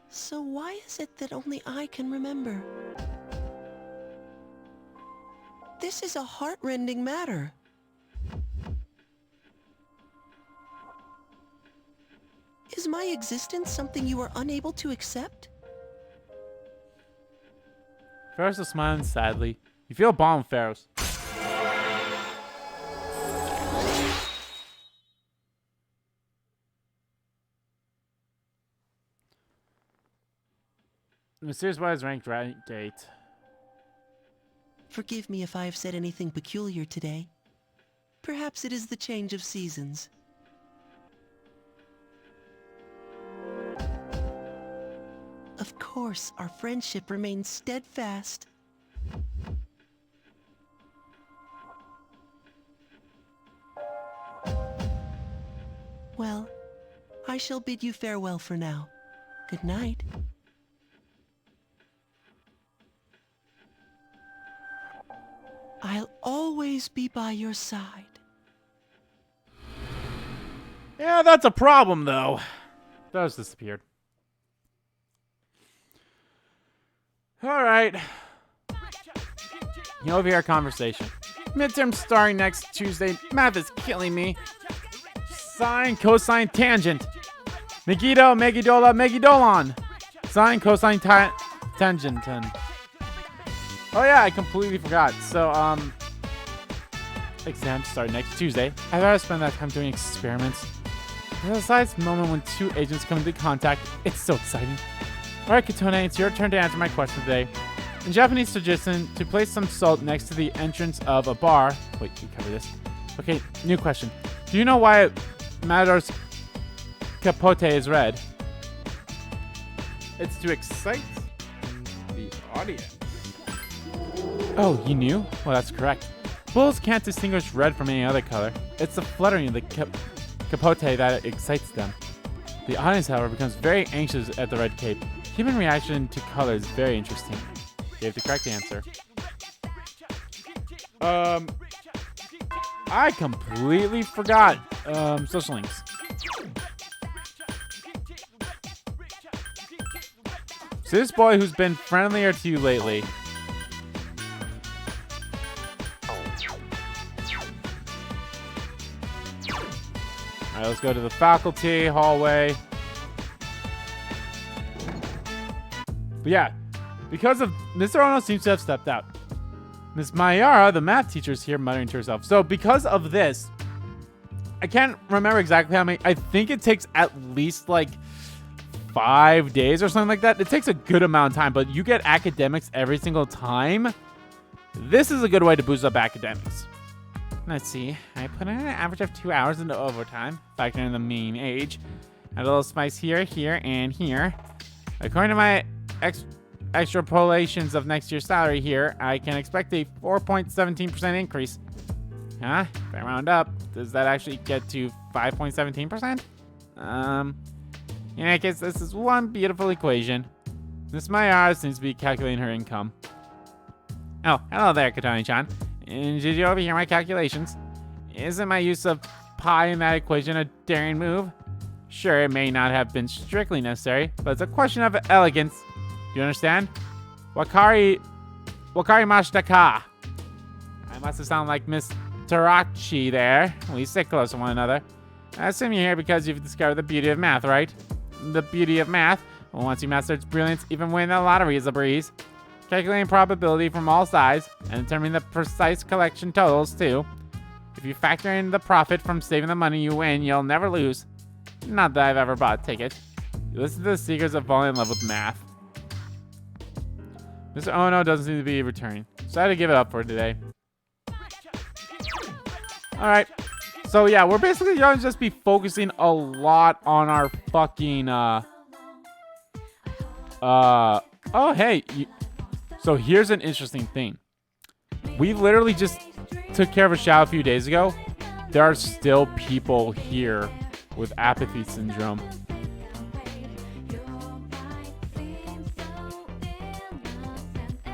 L: So why is it that only I can remember? This is a heart-rending matter. Is my existence something you are unable to accept?
A: Ferris is smiling sadly. You feel a bomb, Ferris. The mysterious boy is ranked right gate.
L: Forgive me if I have said anything peculiar today. Perhaps it is the change of seasons. Of course, our friendship remains steadfast. Well, I shall bid you farewell for now. Good night. I'll always be by your side.
A: Yeah, that's a problem, though. Those disappeared. Alright. You overhear a conversation. Midterm starting next Tuesday. Math is killing me. Sine, cosine, tangent. Megiddo, Megidola, Megidolon. Sine, cosine, tangenton. Oh yeah, I completely forgot. So, exams start next Tuesday. I'd rather spend that time doing experiments. Besides the moment when two agents come into contact, it's so exciting. Alright, Katone, it's your turn to answer my question today. In Japanese tradition, to place some salt next to the entrance of a bar... Wait, we covered this. Okay, new question. Do you know why Matador's capote is red? It's to excite the audience. Oh, you knew? Well, that's correct. Bulls can't distinguish red from any other color. It's the fluttering of the capote that excites them. The audience, however, becomes very anxious at the red cape. Human reaction to color is very interesting. Gave the correct answer. I completely forgot social links. So this boy who's been friendlier to you lately. Alright, let's go to the faculty hallway. But yeah, because of Mr. Ono seems to have stepped out. Miss Mayara, the math teacher, is here muttering to herself. So because of this, I can't remember exactly how many. I think it takes at least like 5 days or something like that. It takes a good amount of time, but you get academics every single time. This is a good way to boost up academics. Let's see. I put in an average of 2 hours into overtime, factoring in the mean age. Add a little spice here, here, and here. According to my extrapolations of next year's salary here, I can expect a 4.17% increase. Huh? If I round up, does that actually get to 5.17%? In any case, this is one beautiful equation. Miss Mayara seems to be calculating her income. Oh, hello there, Katani-chan. Did you overhear my calculations? Isn't my use of pi in that equation a daring move? Sure, it may not have been strictly necessary, but it's a question of elegance. Do you understand? Wakari mashitaka. I must have sounded like Miss Tarachi there. We sit close to one another. I assume you're here because you've discovered the beauty of math, right? The beauty of math? Well, once you master its brilliance, even winning the lottery is a breeze. Calculating probability from all sides, and determining the precise collection totals, too. If you factor in the profit from saving the money you win, you'll never lose. Not that I've ever bought a ticket. You listen to the secrets of falling in love with math. Mr. Ono doesn't seem to be returning, so I had to give it up for today. Alright. So yeah, we're basically going to just be focusing a lot on our fucking, oh, hey. So here's an interesting thing. We literally just took care of a Shao a few days ago. There are still people here with apathy syndrome.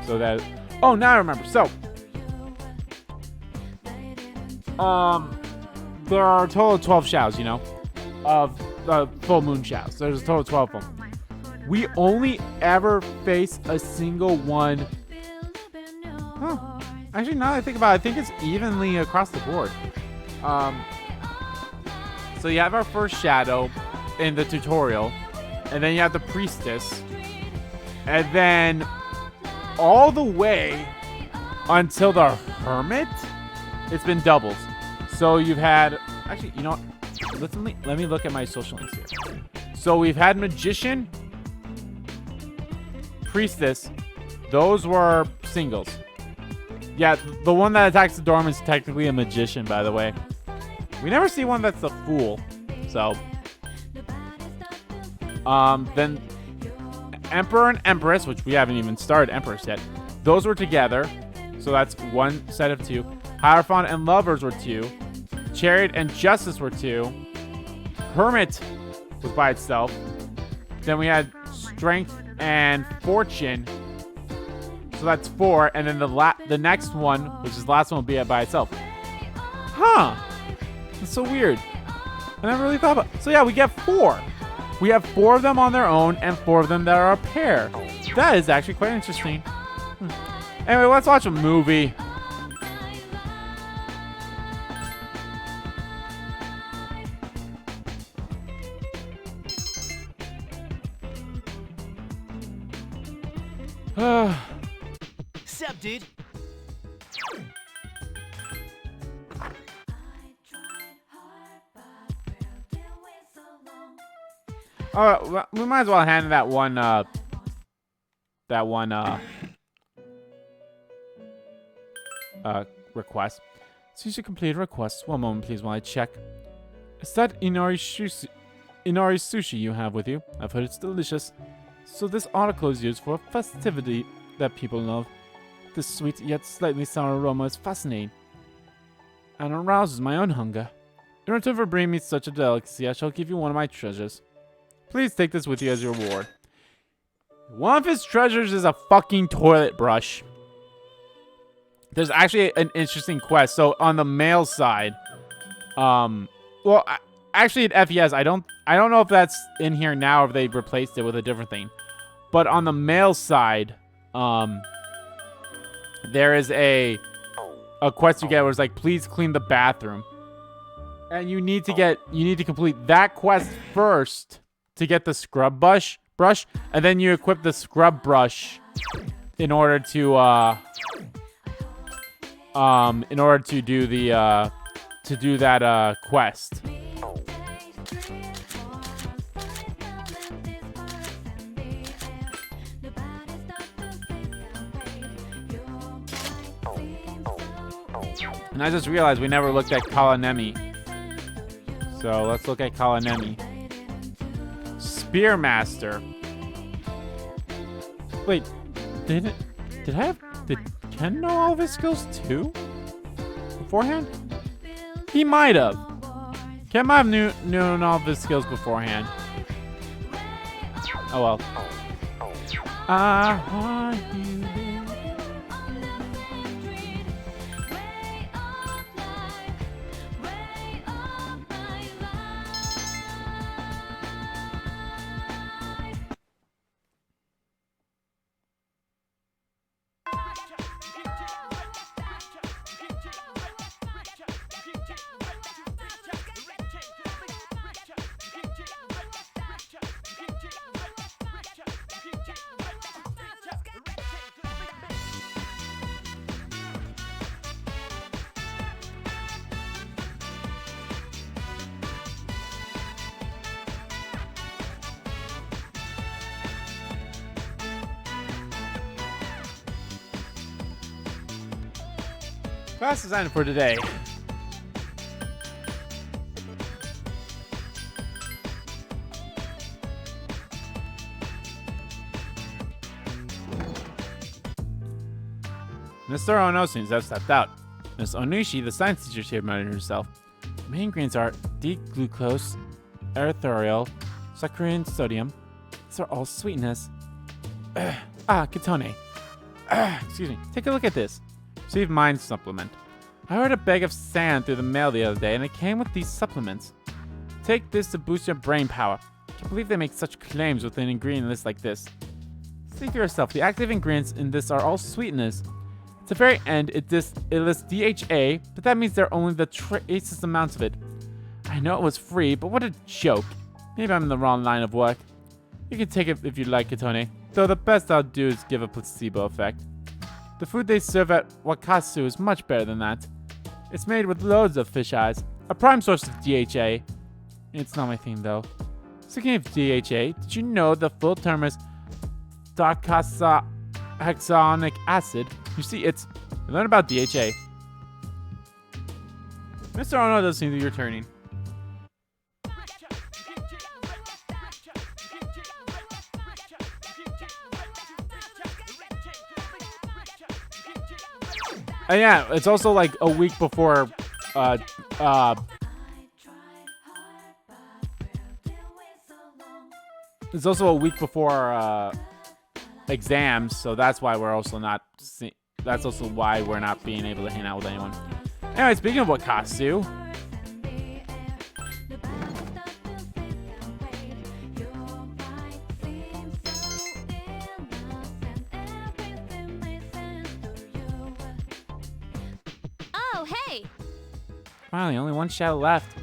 A: So that... Oh, now I remember. So... there are a total of 12 Shaos, you know? Of full moon Shaos. There's a total of 12 of them. We only ever face a single one. Huh. Actually, now that I think about it, I think it's evenly across the board. So you have our first shadow. in the tutorial. And then you have the priestess. And then all the way until the hermit, it's been doubles. So you've had, actually, you know what? Let me look at my social links here. So we've had magician, priestess. Those were singles. Yeah, the one that attacks the dorm is technically a magician, by the way. We never see one that's a fool. So, then Emperor and Empress, which we haven't even started Empress yet. Those were together. So that's one set of 2. Hierophant and Lovers were 2. Chariot and Justice were 2. Hermit was by itself. Then we had Strength and Fortune. So that's 4. And then the next one, which is the last one, will be by itself. Huh. That's so weird. I never really thought about it. So yeah, we get 4. We have 4 of them on their own and 4 of them that are a pair. That is actually quite interesting. Anyway, let's watch a movie.
L: Sup, dude?
A: Well, we might as well hand that one request. Since you completed requests, one moment please while I check. Is that Inari sushi you have with you? I've heard it's delicious. So this article is used for a festivity that people love. This sweet yet slightly sour aroma is fascinating and arouses my own hunger. In return for bringing me such a delicacy, I shall give you one of my treasures. Please take this with you as your reward. One of his treasures is a fucking toilet brush. There's actually an interesting quest. So on the male side, well, actually at FES, I don't know if that's in here now or if they've replaced it with a different thing. But on the male side, there is a quest you get where it's like, please clean the bathroom. And you need to complete that quest first to get the scrub brush, and then you equip the scrub brush in order to do that quest. And I just realized we never looked at Kalanemi. So let's look at Kalanemi. Spearmaster. Wait, did Ken know all of his skills too? Beforehand? He might have. Ken might have known all of his skills beforehand. Oh well. I want you there. Class is ended for today. Mr. Ono seems to have stepped out. Miss Onishi, the science teacher, here muttered herself. The main ingredients are D-glucose, erythritol, saccharine, sodium. These are all sweetness. Ketone. Excuse me. Take a look at this. Receive mind supplement. I ordered a bag of sand through the mail the other day, and it came with these supplements. Take this to boost your brain power. I can't believe they make such claims with an ingredient list like this. See for yourself, the active ingredients in this are all sweeteners. At the very end, it lists DHA, but that means they're only the traces amounts of it. I know it was free, but what a joke. Maybe I'm in the wrong line of work. You can take it if you'd like, Katone. Though the best I'll do is give a placebo effect. The food they serve at Wakasu is much better than that. It's made with loads of fish eyes, a prime source of DHA. It's not my thing though. Speaking of DHA, did you know the full term is docosahexaonic acid? You see, you learn about DHA. Mr. Ono does seem to be returning. And yeah, it's also like a week before it's also a week before exams, so that's why we're also not that's also why we're not being able to hang out with anyone. Anyway, speaking of Wakasu,
E: Oh, hey!
A: finally, only one shadow left.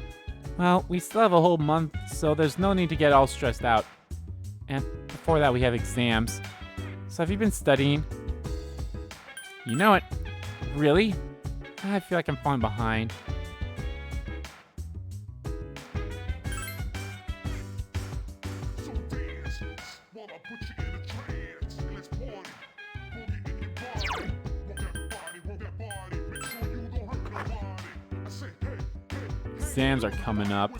A: Well, we still have a whole month, so there's no need to get all stressed out. And before that, we have exams. So have you been studying? You know it. Really? I feel like I'm falling behind. Exams are coming up.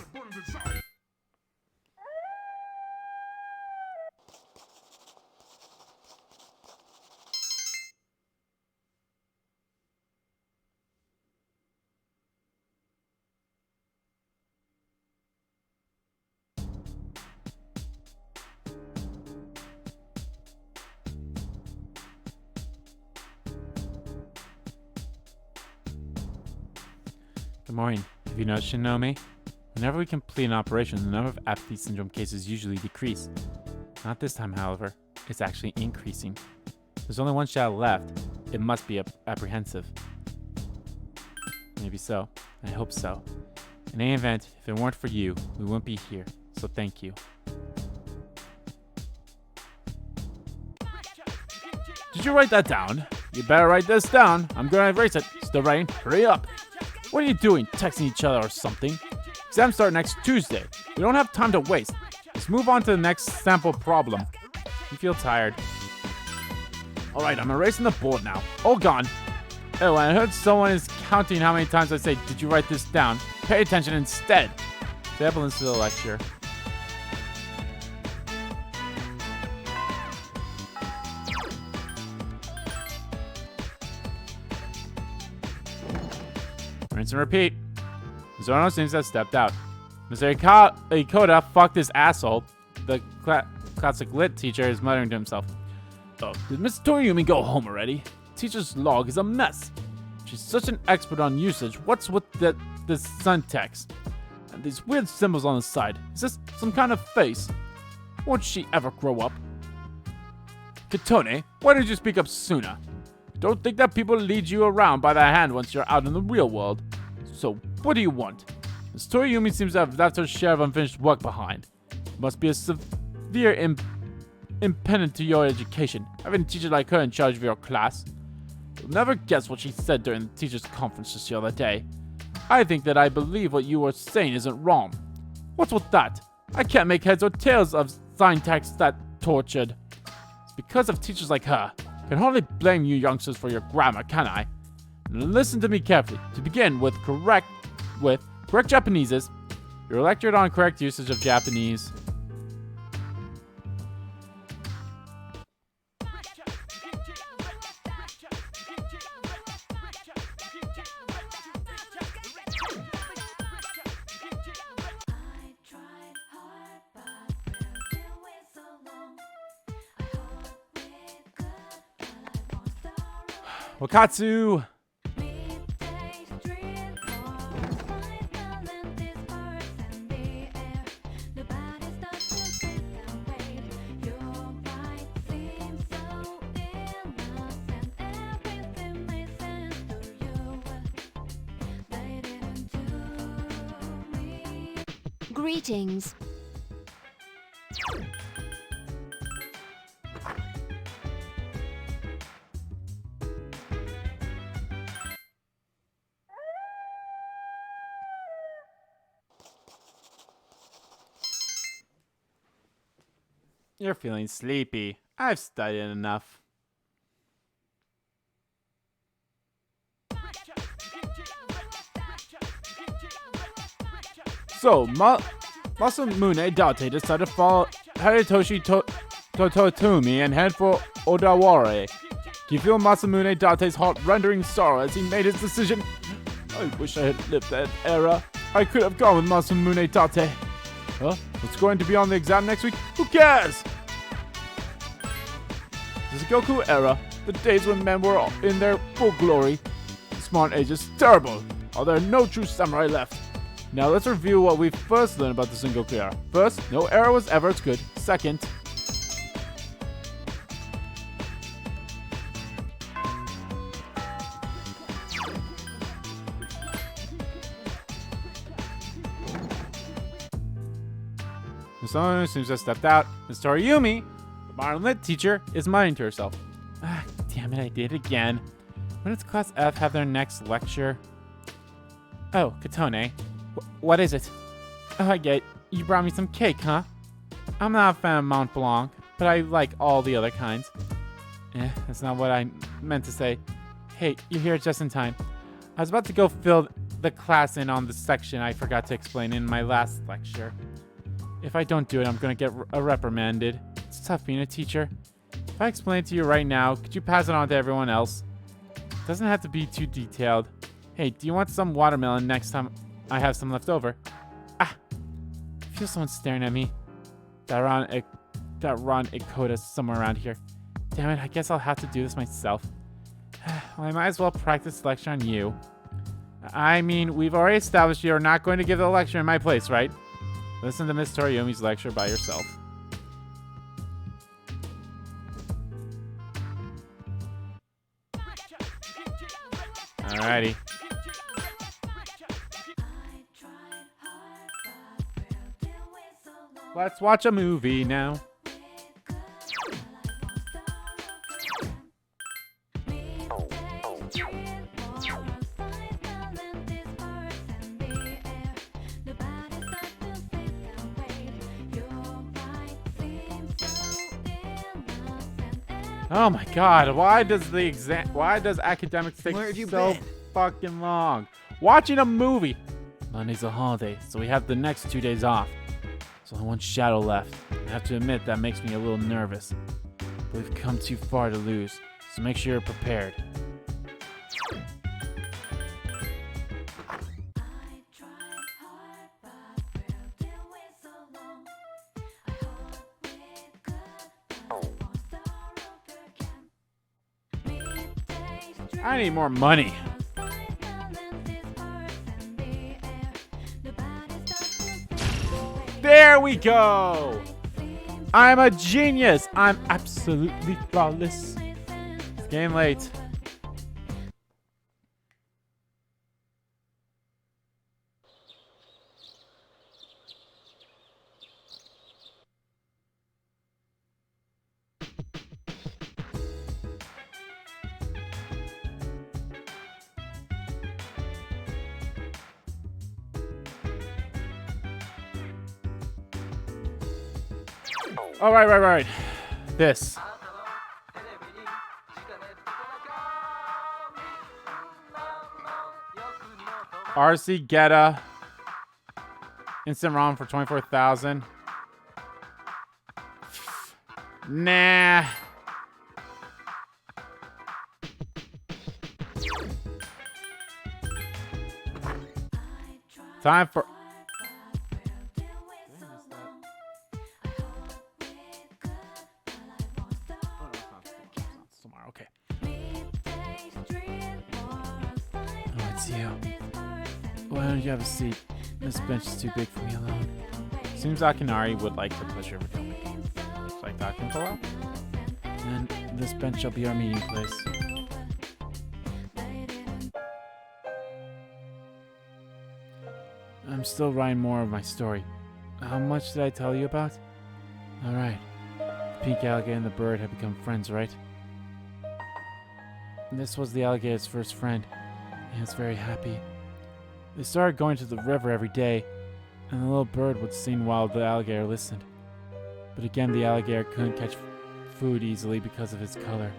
A: Good morning. Have you noticed, Shinomi? Whenever we complete an operation, the number of apathy syndrome cases usually decrease. Not this time, however. It's actually increasing. There's only one shadow left. It must be apprehensive. Maybe so. I hope so. In any event, if it weren't for you, we wouldn't be here. So thank you. Did you write that down? You better write this down. I'm gonna erase it. Still writing? Hurry up. What are you doing? Texting each other or something? Exams start next Tuesday. We don't have time to waste. Let's move on to the next sample problem. You feel tired. Alright, I'm erasing the board now. All gone. Oh, I heard someone is counting how many times I say, did you write this down? Pay attention instead. Sample into the lecture. Rinse and repeat. Zorno seems to have stepped out. Mr. Ikoda fucked this asshole. The classic lit teacher is muttering to himself. Oh, did Miss Toriumi go home already? Teacher's log is a mess. She's such an expert on usage. What's with this syntax? And these weird symbols on the side. Is this some kind of face? Won't she ever grow up? Katone, why didn't you speak up sooner? Don't think that people lead you around by the hand once you're out in the real world. So, what do you want? Miss Toriumi seems to have left her share of unfinished work behind. It must be a severe impediment to your education, having a teacher like her in charge of your class. You'll never guess what she said during the teacher's conference just the other day. I think that I believe what you were saying isn't wrong. What's with that? I can't make heads or tails of syntax that tortured. It's because of teachers like her. I can hardly blame you youngsters for your grammar, can I? And listen to me carefully. To begin with, correct Japanese is. You're lectured on correct usage of Japanese. Wakatsu!
C: Greetings.
A: You're feeling sleepy. I've studied enough. So, Masamune Date decided to follow Haritoshi Tototomi and head for Odawara. Can you feel Masamune Date's heart-rendering sorrow as he made his decision? I wish I had lived that era. I could have gone with Masamune Date. Huh? What's going to be on the exam next week? Who cares? The Goku era, the days when men were in their full glory. The smart age is terrible. Are there no true samurai left? Now let's review what we first learned about the Sengoku era. First, no era was ever as good. Second, someone seems to have stepped out. Miss Toriyumi, the modern lit teacher, is muttering to herself. Ah, damn it, I did it again. When does Class F have their next lecture? Oh, Katone. What is it? Oh, I get it. You brought me some cake, huh? I'm not a fan of Mont Blanc, but I like all the other kinds. That's not what I meant to say. Hey, you're here just in time. I was about to go fill the class in on the section I forgot to explain in my last lecture. If I don't do it, I'm gonna get reprimanded. It's tough being a teacher. If I explain it to you right now, could you pass it on to everyone else? It doesn't have to be too detailed. Hey, do you want some watermelon next time I have some left over? Ah! I feel someone staring at me. That Ron Ikota's somewhere around here. Damn it, I guess I'll have to do this myself. Well, I might as well practice the lecture on you. I mean, we've already established you're not going to give the lecture in my place, right? Listen to Miss Toriyumi's lecture by yourself. Alrighty. Let's watch a movie now. Oh my god, why does academics take so fucking long? Watching a movie! Monday's a holiday, so we have the next 2 days off. There's only one shadow left. I have to admit that makes me a little nervous. But we've come too far to lose, so make sure you're prepared. I need more money. There we go! I'm a genius! I'm absolutely flawless. It's getting late. Oh, right. This. RC Geta. Instant ROM for 24,000. Nah. Time for... Why don't you have a seat? This bench is too big for me alone. Seems Akinari would like the pleasure of filming. So I thought him for a while. And this bench shall be our meeting place. I'm still writing more of my story. How much did I tell you about? Alright. The pink alligator and the bird have become friends, right? And this was the alligator's first friend. And it's very happy. They started going to the river every day, and the little bird would sing while the alligator listened. But again, the alligator couldn't catch food easily because of his color.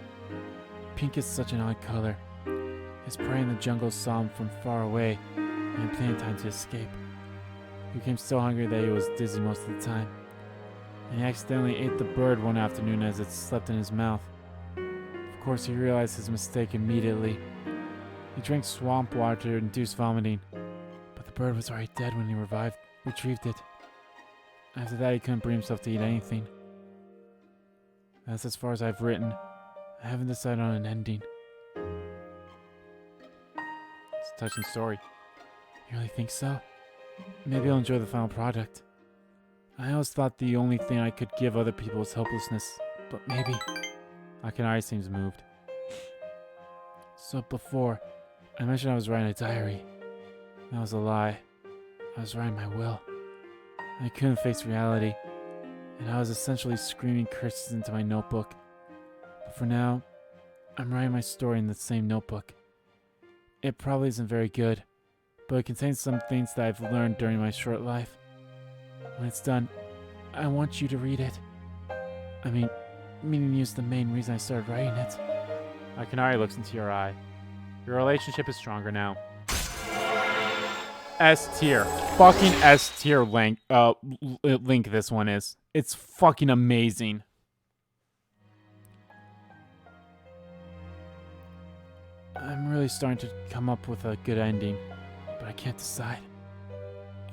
A: Pink is such an odd color. His prey in the jungle saw him from far away and had plenty of time to escape. He became so hungry that he was dizzy most of the time. And he accidentally ate the bird one afternoon as it slept in his mouth. Of course, he realized his mistake immediately. He drank swamp water to induce vomiting, but the bird was already dead when he retrieved it. After that, he couldn't bring himself to eat anything. That's as far as I've written. I haven't decided on an ending. It's a touching story. You really think so? Maybe I'll enjoy the final product. I always thought the only thing I could give other people was helplessness, but maybe. Akinari seems moved. So before, I mentioned I was writing a diary. That was a lie. I was writing my will. I couldn't face reality, and I was essentially screaming curses into my notebook. But for now, I'm writing my story in the same notebook. It probably isn't very good, but it contains some things that I've learned during my short life. When it's done, I want you to read it. I mean, meaning you's the main reason I started writing it. Akinari looks into your eye. Your relationship is stronger now. S tier. Fucking S tier link this one is. It's fucking amazing. I'm really starting to come up with a good ending, but I can't decide.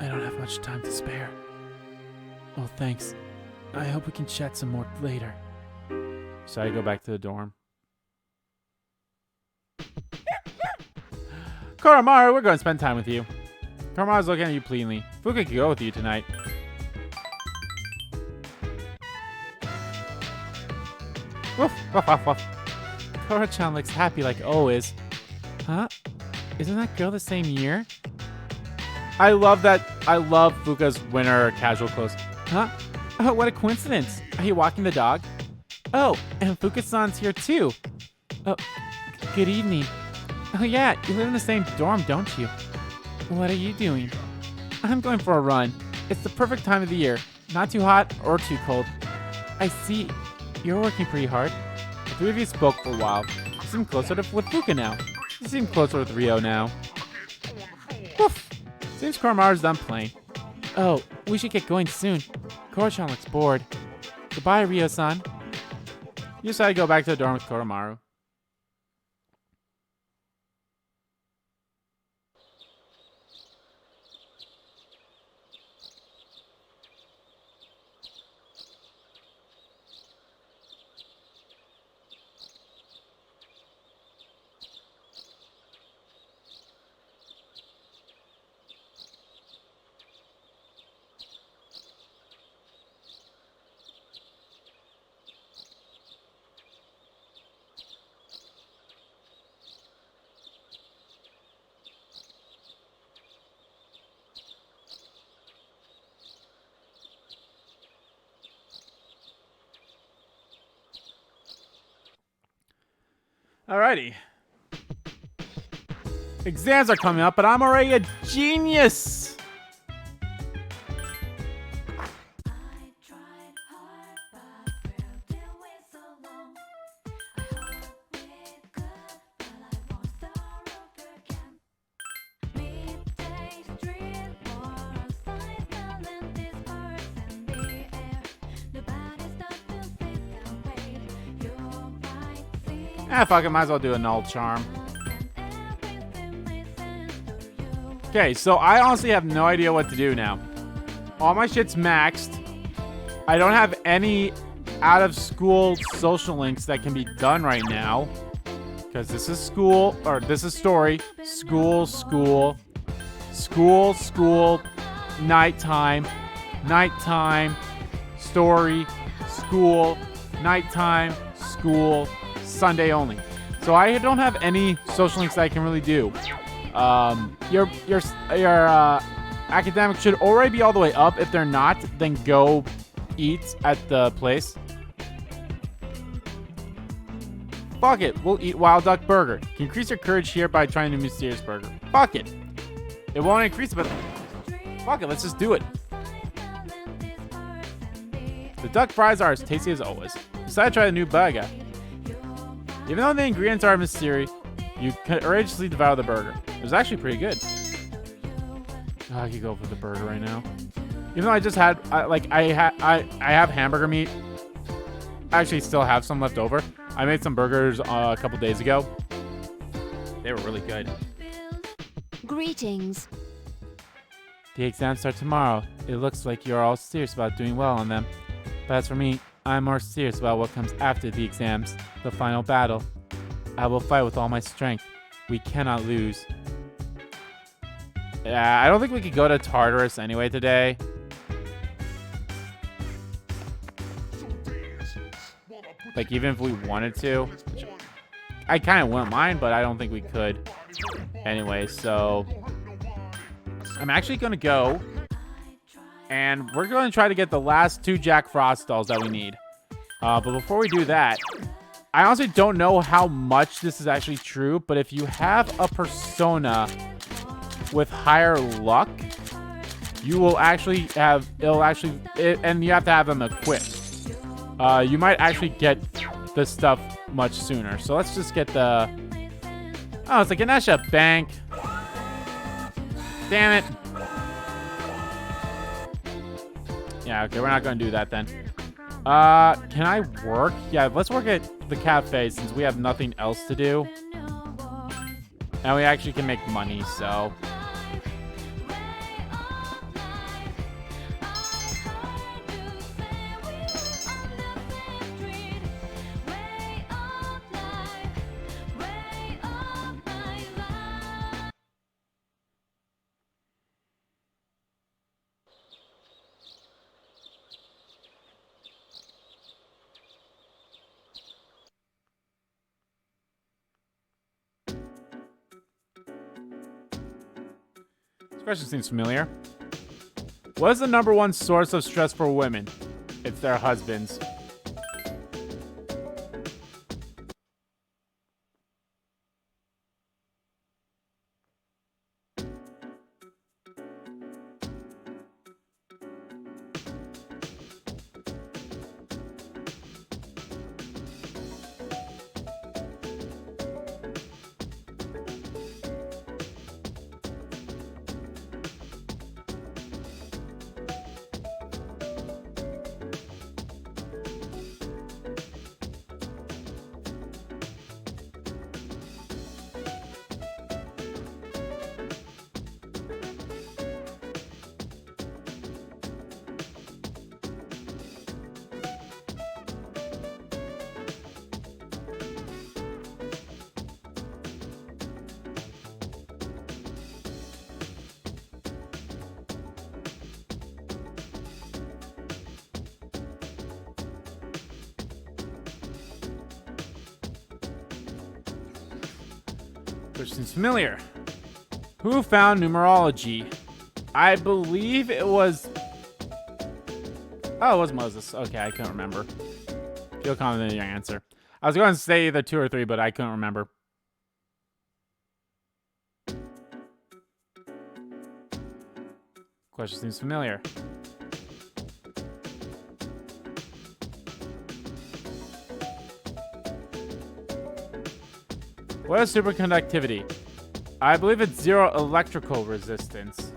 A: I don't have much time to spare. Oh, thanks. I hope we can chat some more later. So I go back to the dorm. Koromaru, we're going to spend time with you. Koromaru's looking at you pleadingly. Fuka could go with you tonight. Woof, woof, woof, woof. Koro-chan looks happy like always. Huh? Isn't that girl the same year? I love that. I love Fuka's winter casual clothes. Huh? Oh, what a coincidence. Are you walking the dog? Oh, and Fuka-san's here too. Oh, good evening. Oh yeah, you live in the same dorm, don't you? What are you doing? I'm going for a run. It's the perfect time of the year. Not too hot or too cold. I see. You're working pretty hard. The three of you spoke for a while. You seem closer with Fuka now. You seem closer with Rio now. Woof. Seems Koromaru's done playing. Oh, we should get going soon. Koro-chan looks bored. Goodbye, Rio-san. You decide to go back to the dorm with Koromaru. Alrighty. Exams are coming up, but I'm already a genius! Ah, fuck it, might as well do a null charm. Okay, so I honestly have no idea what to do now. All my shit's maxed. I don't have any out-of-school social links that can be done right now. Because this is school, or this is story. School, school. School, school. Nighttime. Nighttime. Story. School. Nighttime. School. Sunday only. So I don't have any social links that I can really do. Your academics should already be all the way up. If they're not, then go eat at the place. Fuck it. We'll eat Wild Duck Burger. Can increase your courage here by trying the mysterious burger. Fuck it. It won't increase, but fuck it. Let's just do it. The duck fries are as tasty as always. Decided to try the new burger. Even though the ingredients are a mystery, you courageously devour the burger. It was actually pretty good. Oh, I could go for the burger right now. Even though I just had, I have hamburger meat. I actually still have some left over. I made some burgers a couple days ago. They were really good.
C: Greetings.
A: The exams start tomorrow. It looks like you're all serious about doing well on them. But as for me, I'm more serious about what comes after the exams, the final battle. I will fight with all my strength. We cannot lose. Yeah, I don't think we could go to Tartarus anyway today. Like, even if we wanted to. I kind of wouldn't mind, but I don't think we could. Anyway, so I'm actually going to go. And we're going to try to get the last 2 Jack Frost dolls that we need. But before we do that, I honestly don't know how much this is actually true, but if you have a persona with higher luck, you will actually have, and you have to have them equipped. You might actually get the stuff much sooner. So let's just get the, oh, it's a Ganesha Bank. Damn it. Yeah, okay, we're not going to do that then. Can I work? Yeah, let's work at the cafe since we have nothing else to do. And we actually can make money, so. Question seems familiar. What is the #1 source of stress for women? It's their husbands. Which seems familiar. Who found numerology? I believe it was... Oh, it was Moses. Okay, I couldn't remember. Feel confident in your answer. I was going to say either 2 or 3, but I couldn't remember. Question seems familiar. What is superconductivity? I believe it's 0 electrical resistance.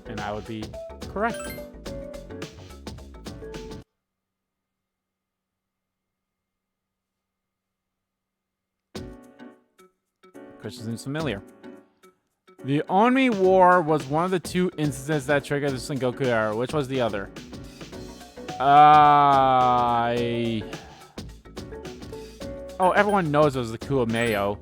A: And I would be correct. Question seems familiar. The Onmi War was one of the 2 instances that triggered the Sengoku era. Which was the other? Oh, everyone knows it was the Kuomeo.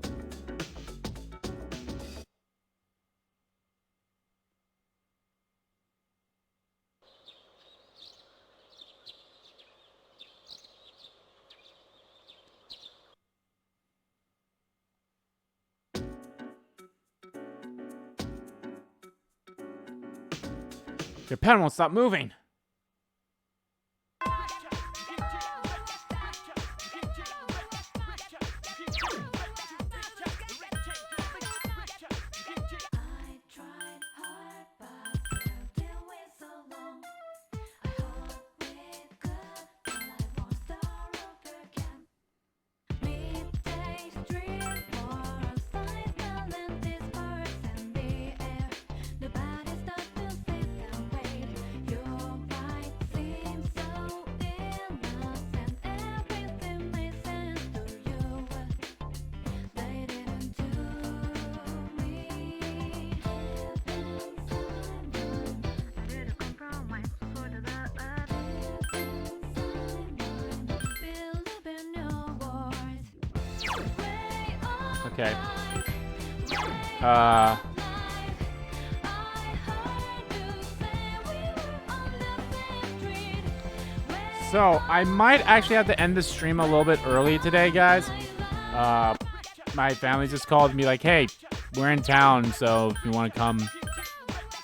A: Your pen won't stop moving. Okay. So, I might actually have to end the stream a little bit early today, guys. My family just called me like, hey, we're in town, so if you want to come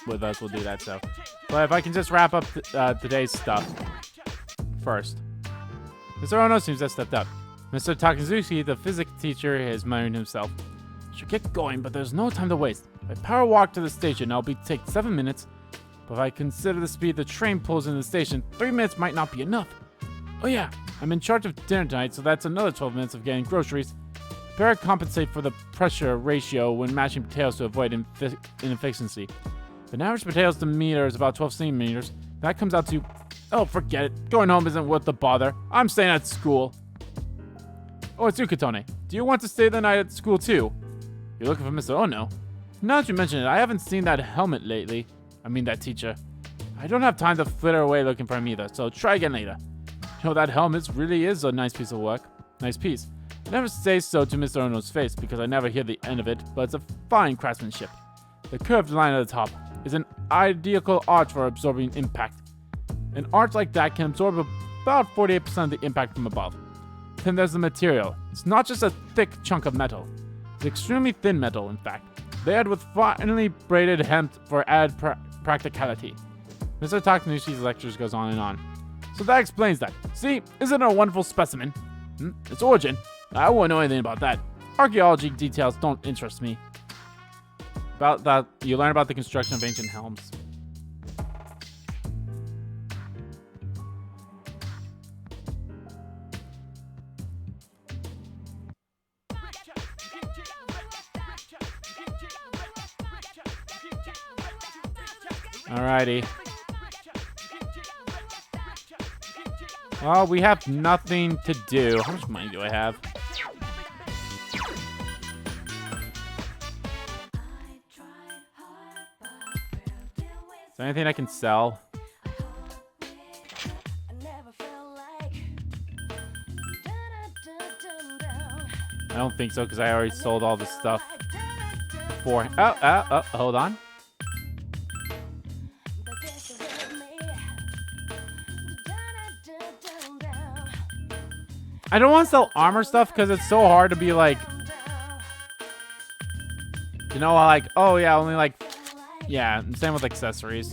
A: with us, we'll do that. So, but if I can just wrap up today's stuff first. Mr. Ono seems to have stepped up. Mr. Takazuki, the physics teacher, is muttering himself. Should get going, but there's no time to waste. If I power walk to the station, I'll take 7 minutes. But if I consider the speed the train pulls in the station, 3 minutes might not be enough. Oh yeah, I'm in charge of dinner tonight, so that's another 12 minutes of getting groceries. Better compensate for the pressure ratio when mashing potatoes to avoid inefficiency. If an average potatoes to meter is about 12 centimeters, that comes out to... Oh, forget it. Going home isn't worth the bother. I'm staying at school. Oh, it's you, Katone. Do you want to stay the night at school, too? You're looking for Mr. Ono. Now that you mention it, I haven't seen that helmet lately. I mean, that teacher. I don't have time to flitter away looking for him either, so try again later. You know, that helmet really is a nice piece of work. Nice piece. I never say so to Mr. Ono's face because I never hear the end of it, but it's a fine craftsmanship. The curved line at the top is an ideal arch for absorbing impact. An arch like that can absorb about 48% of the impact from above. Then there's the material. It's not just a thick chunk of metal. It's extremely thin metal, in fact, layered with finely braided hemp for added practicality. Mr. Takanushi's lectures goes on and on. So that explains that. See, isn't it a wonderful specimen? Its origin? I wouldn't know anything about that. Archaeology details don't interest me. About that, you learn about the construction of ancient helms. Alrighty. Well, we have nothing to do. How much money do I have? Is there anything I can sell? I don't think so, because I already sold all this stuff before. Oh, hold on. I don't want to sell armor stuff because it's so hard to be like, you know, like, oh yeah, only like, yeah, same with accessories.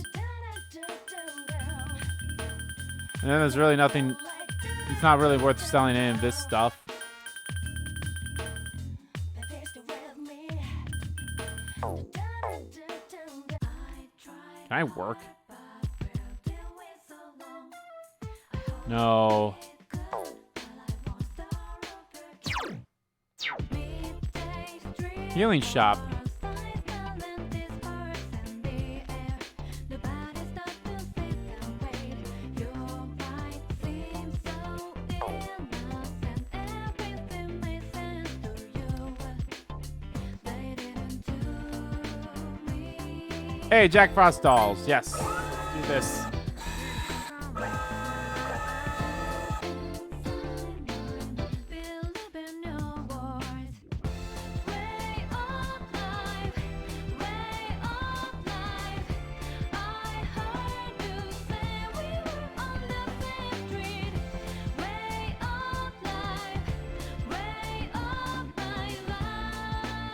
A: And then there's really nothing, it's not really worth selling any of this stuff. Can I work? No. Healing shop. Hey, Jack Frost dolls. Yes. Do this.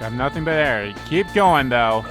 A: Got nothing but air. Keep going, though.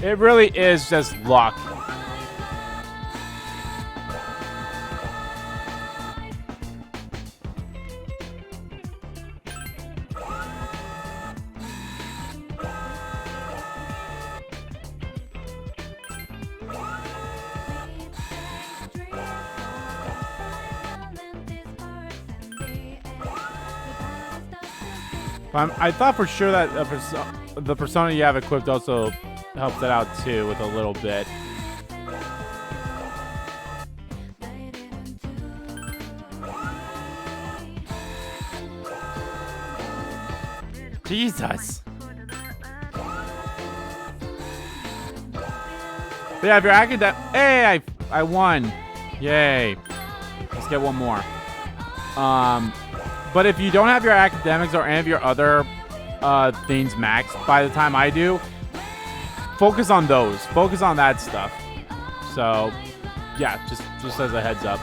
A: It really is just luck. I thought for sure that the persona you have equipped also helps it out too with a little bit. Jesus. But yeah, if you're academic, hey, I won. Yay. Let's get one more. But if you don't have your academics or any of your other things maxed by the time I do, focus on those. Focus on that stuff. So, yeah, just as a heads up.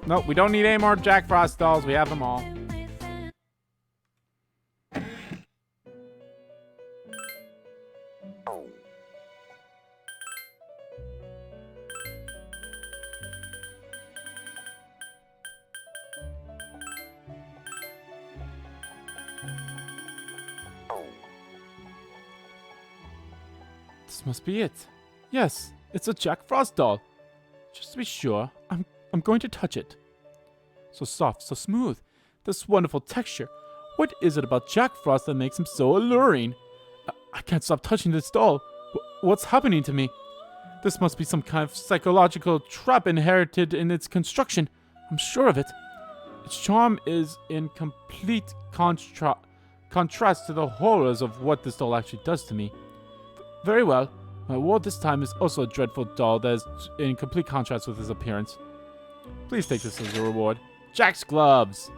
A: Nope, we don't need any more Jack Frost dolls. We have them all. This must be it. Yes, it's a Jack Frost doll. Just to be sure, I'm going to touch it. So soft, so smooth. This wonderful texture. What is it about Jack Frost that makes him so alluring? I can't stop touching this doll. What's happening to me? This must be some kind of psychological trap inherited in its construction. I'm sure of it. Its charm is in complete contrast to the horrors of what this doll actually does to me. Very well. My ward this time is also a dreadful doll that is in complete contrast with his appearance. Please take this as a reward. Jack's gloves.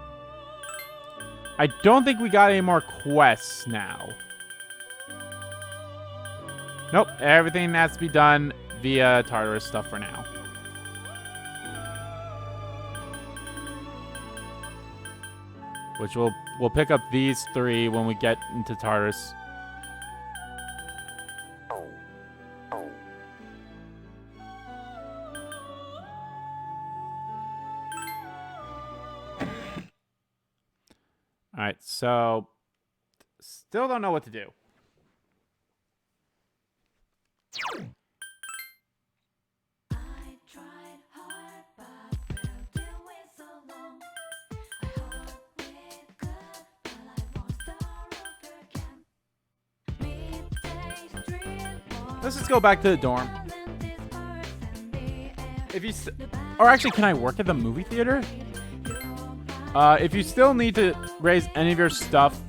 A: I don't think we got any more quests now. Nope, everything has to be done via Tartarus stuff for now. Which we'll pick up these 3 when we get into Tartarus. Alright, so still don't know what to do. Let's just go back to the dorm. If you or actually, can I work at the movie theater? If you still need to raise any of your stuff,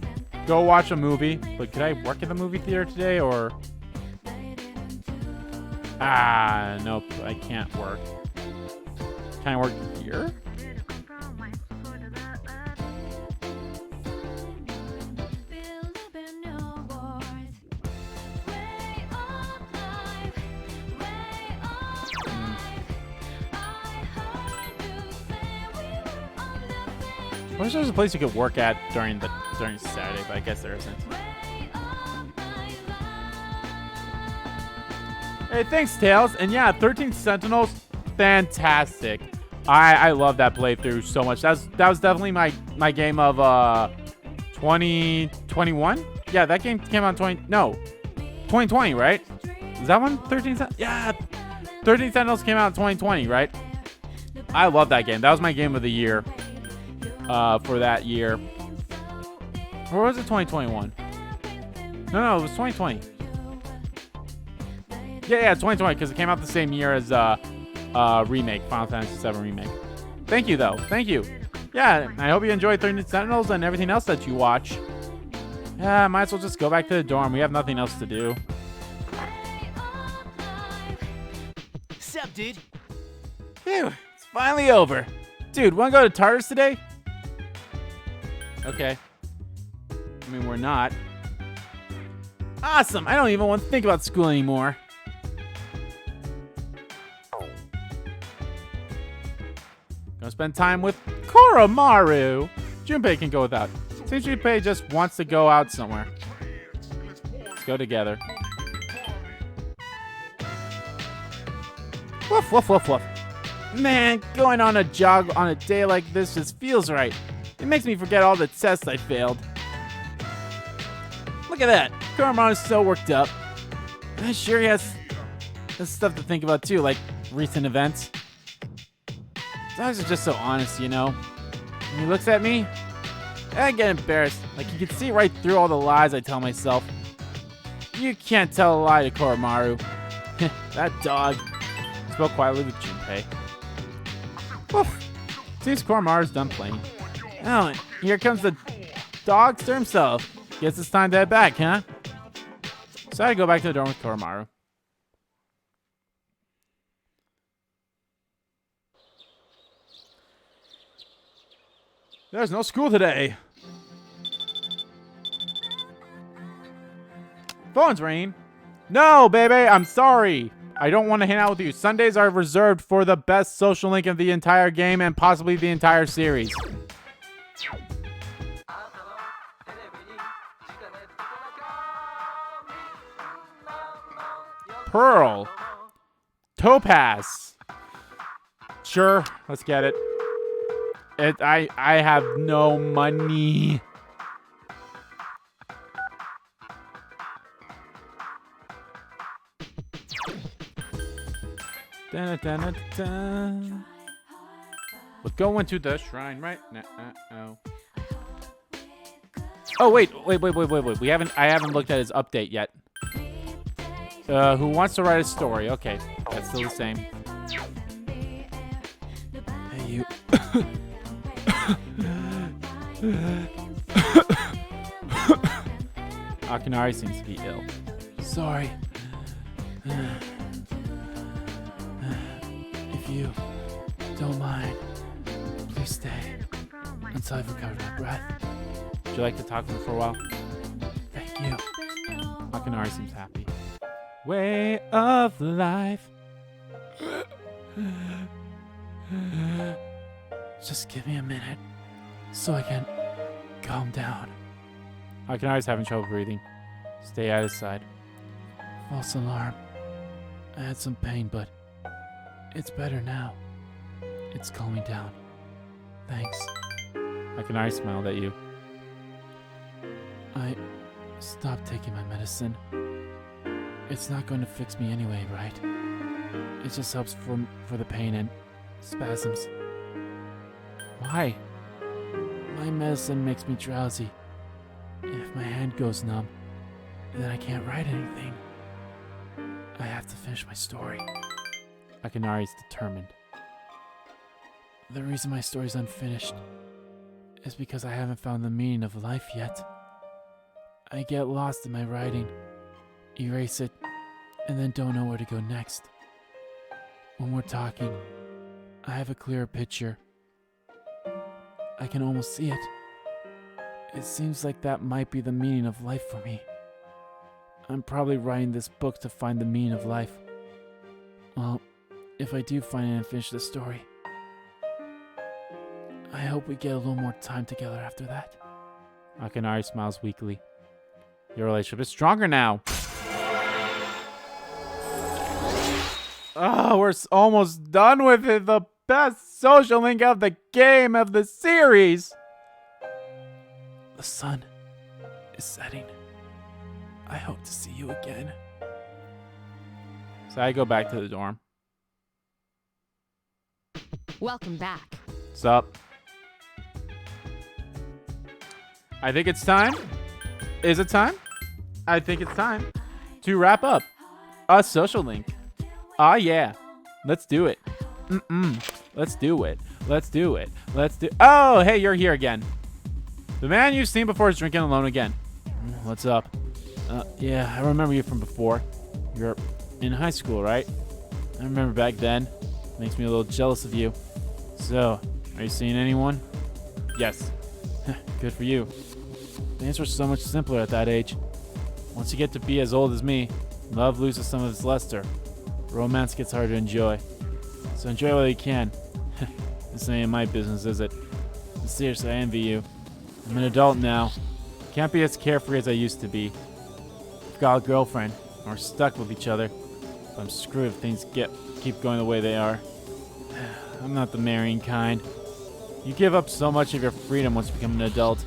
A: go watch a movie. But could I work at the movie theater today, or? Ah, nope, I can't work. Can I work here? I wish there was a place you could work at during Saturday, but I guess there isn't. Hey, thanks, Tails. And yeah, 13 Sentinels, fantastic. I love that playthrough so much. That was definitely my game of 2021. Yeah, that game came out 2020, right? Is that one 13? Yeah, 13 Sentinels came out in 2020, right? I love that game. That was my game of the year. For that year. Or was it 2021? No, it was 2020. Yeah, 2020, because it came out the same year as remake, Final Fantasy VII Remake. Thank you, though. Thank you. Yeah, I hope you enjoyed 13 Sentinels and everything else that you watch. Yeah, might as well just go back to the dorm. We have nothing else to do.
G: Sup, dude?
A: Phew, it's finally over. Dude, wanna go to Tartarus today? Okay. I mean, we're not. Awesome! I don't even want to think about school anymore. Gonna spend time with Koromaru. Junpei can go without. Seems Junpei just wants to go out somewhere. Let's go together. Woof, woof, woof, woof. Man, going on a jog on a day like this just feels right. It makes me forget all the tests I failed. Look at that. Koromaru's so worked up. I'm sure he has stuff to think about too, like recent events. Dogs are just so honest, you know. When he looks at me, I get embarrassed. Like he can see right through all the lies I tell myself. You can't tell a lie to Koromaru. That dog. Spoke quietly with Junpei. Woof. Seems Koromaru's done playing. Oh, and here comes the dogster himself. Guess it's time to head back, huh? So I go back to the dorm with Koromaru. There's no school today. Phone's ringing. No, baby, I'm sorry. I don't want to hang out with you. Sundays are reserved for the best social link of the entire game and possibly the entire series. Pearl. Topaz. Sure, let's get it. I have no money. We're going to the shrine right now. Oh wait. I haven't looked at his update yet. Who wants to write a story? Okay, that's still the same. Hey, you. Akinari seems to be ill. Sorry. If you don't mind, please stay until I've recovered my breath. Would you like to talk to me for a while? Thank you. Akinari seems happy. Way of life. Just give me a minute so I can calm down. Akinari's having trouble breathing. Stay at his side. False alarm. I had some pain, but it's better now. It's calming down. Thanks. Akinari smiled at you. I stopped taking my medicine. It's not going to fix me anyway, right? It just helps for the pain and spasms. Why? My medicine makes me drowsy. If my hand goes numb, then I can't write anything. I have to finish my story. Akinari's determined. The reason my story's unfinished is because I haven't found the meaning of life yet. I get lost in my writing, erase it, and then don't know where to go next. When we're talking, I have a clearer picture. I can almost see it. It seems like that might be the meaning of life for me. I'm probably writing this book to find the meaning of life. Well, if I do find it and finish the story, I hope we get a little more time together after that. Akinari smiles weakly. Your relationship is stronger now. Oh, we're almost done with it. The best social link of the game of the series. The sun is setting. I hope to see you again. So I go back to the dorm.
H: Welcome back.
A: What's up? I think it's time. Is it time? I think it's time to wrap up a social link. Ah, yeah. Let's do it. Let's do it. Let's do it. Let's do. Oh, hey, you're here again. The man you've seen before is drinking alone again. What's up? Yeah, I remember you from before. You're in high school, right? I remember back then. Makes me a little jealous of you. So, are you seeing anyone? Yes. Good for you. Things were so much simpler at that age. Once you get to be as old as me, love loses some of its luster. Romance gets hard to enjoy. So enjoy while you can. This ain't my business, is it? Seriously, I envy you. I'm an adult now. Can't be as carefree as I used to be. I've got a girlfriend. We're stuck with each other. I'm screwed if things keep going the way they are. I'm not the marrying kind. You give up so much of your freedom once you become an adult.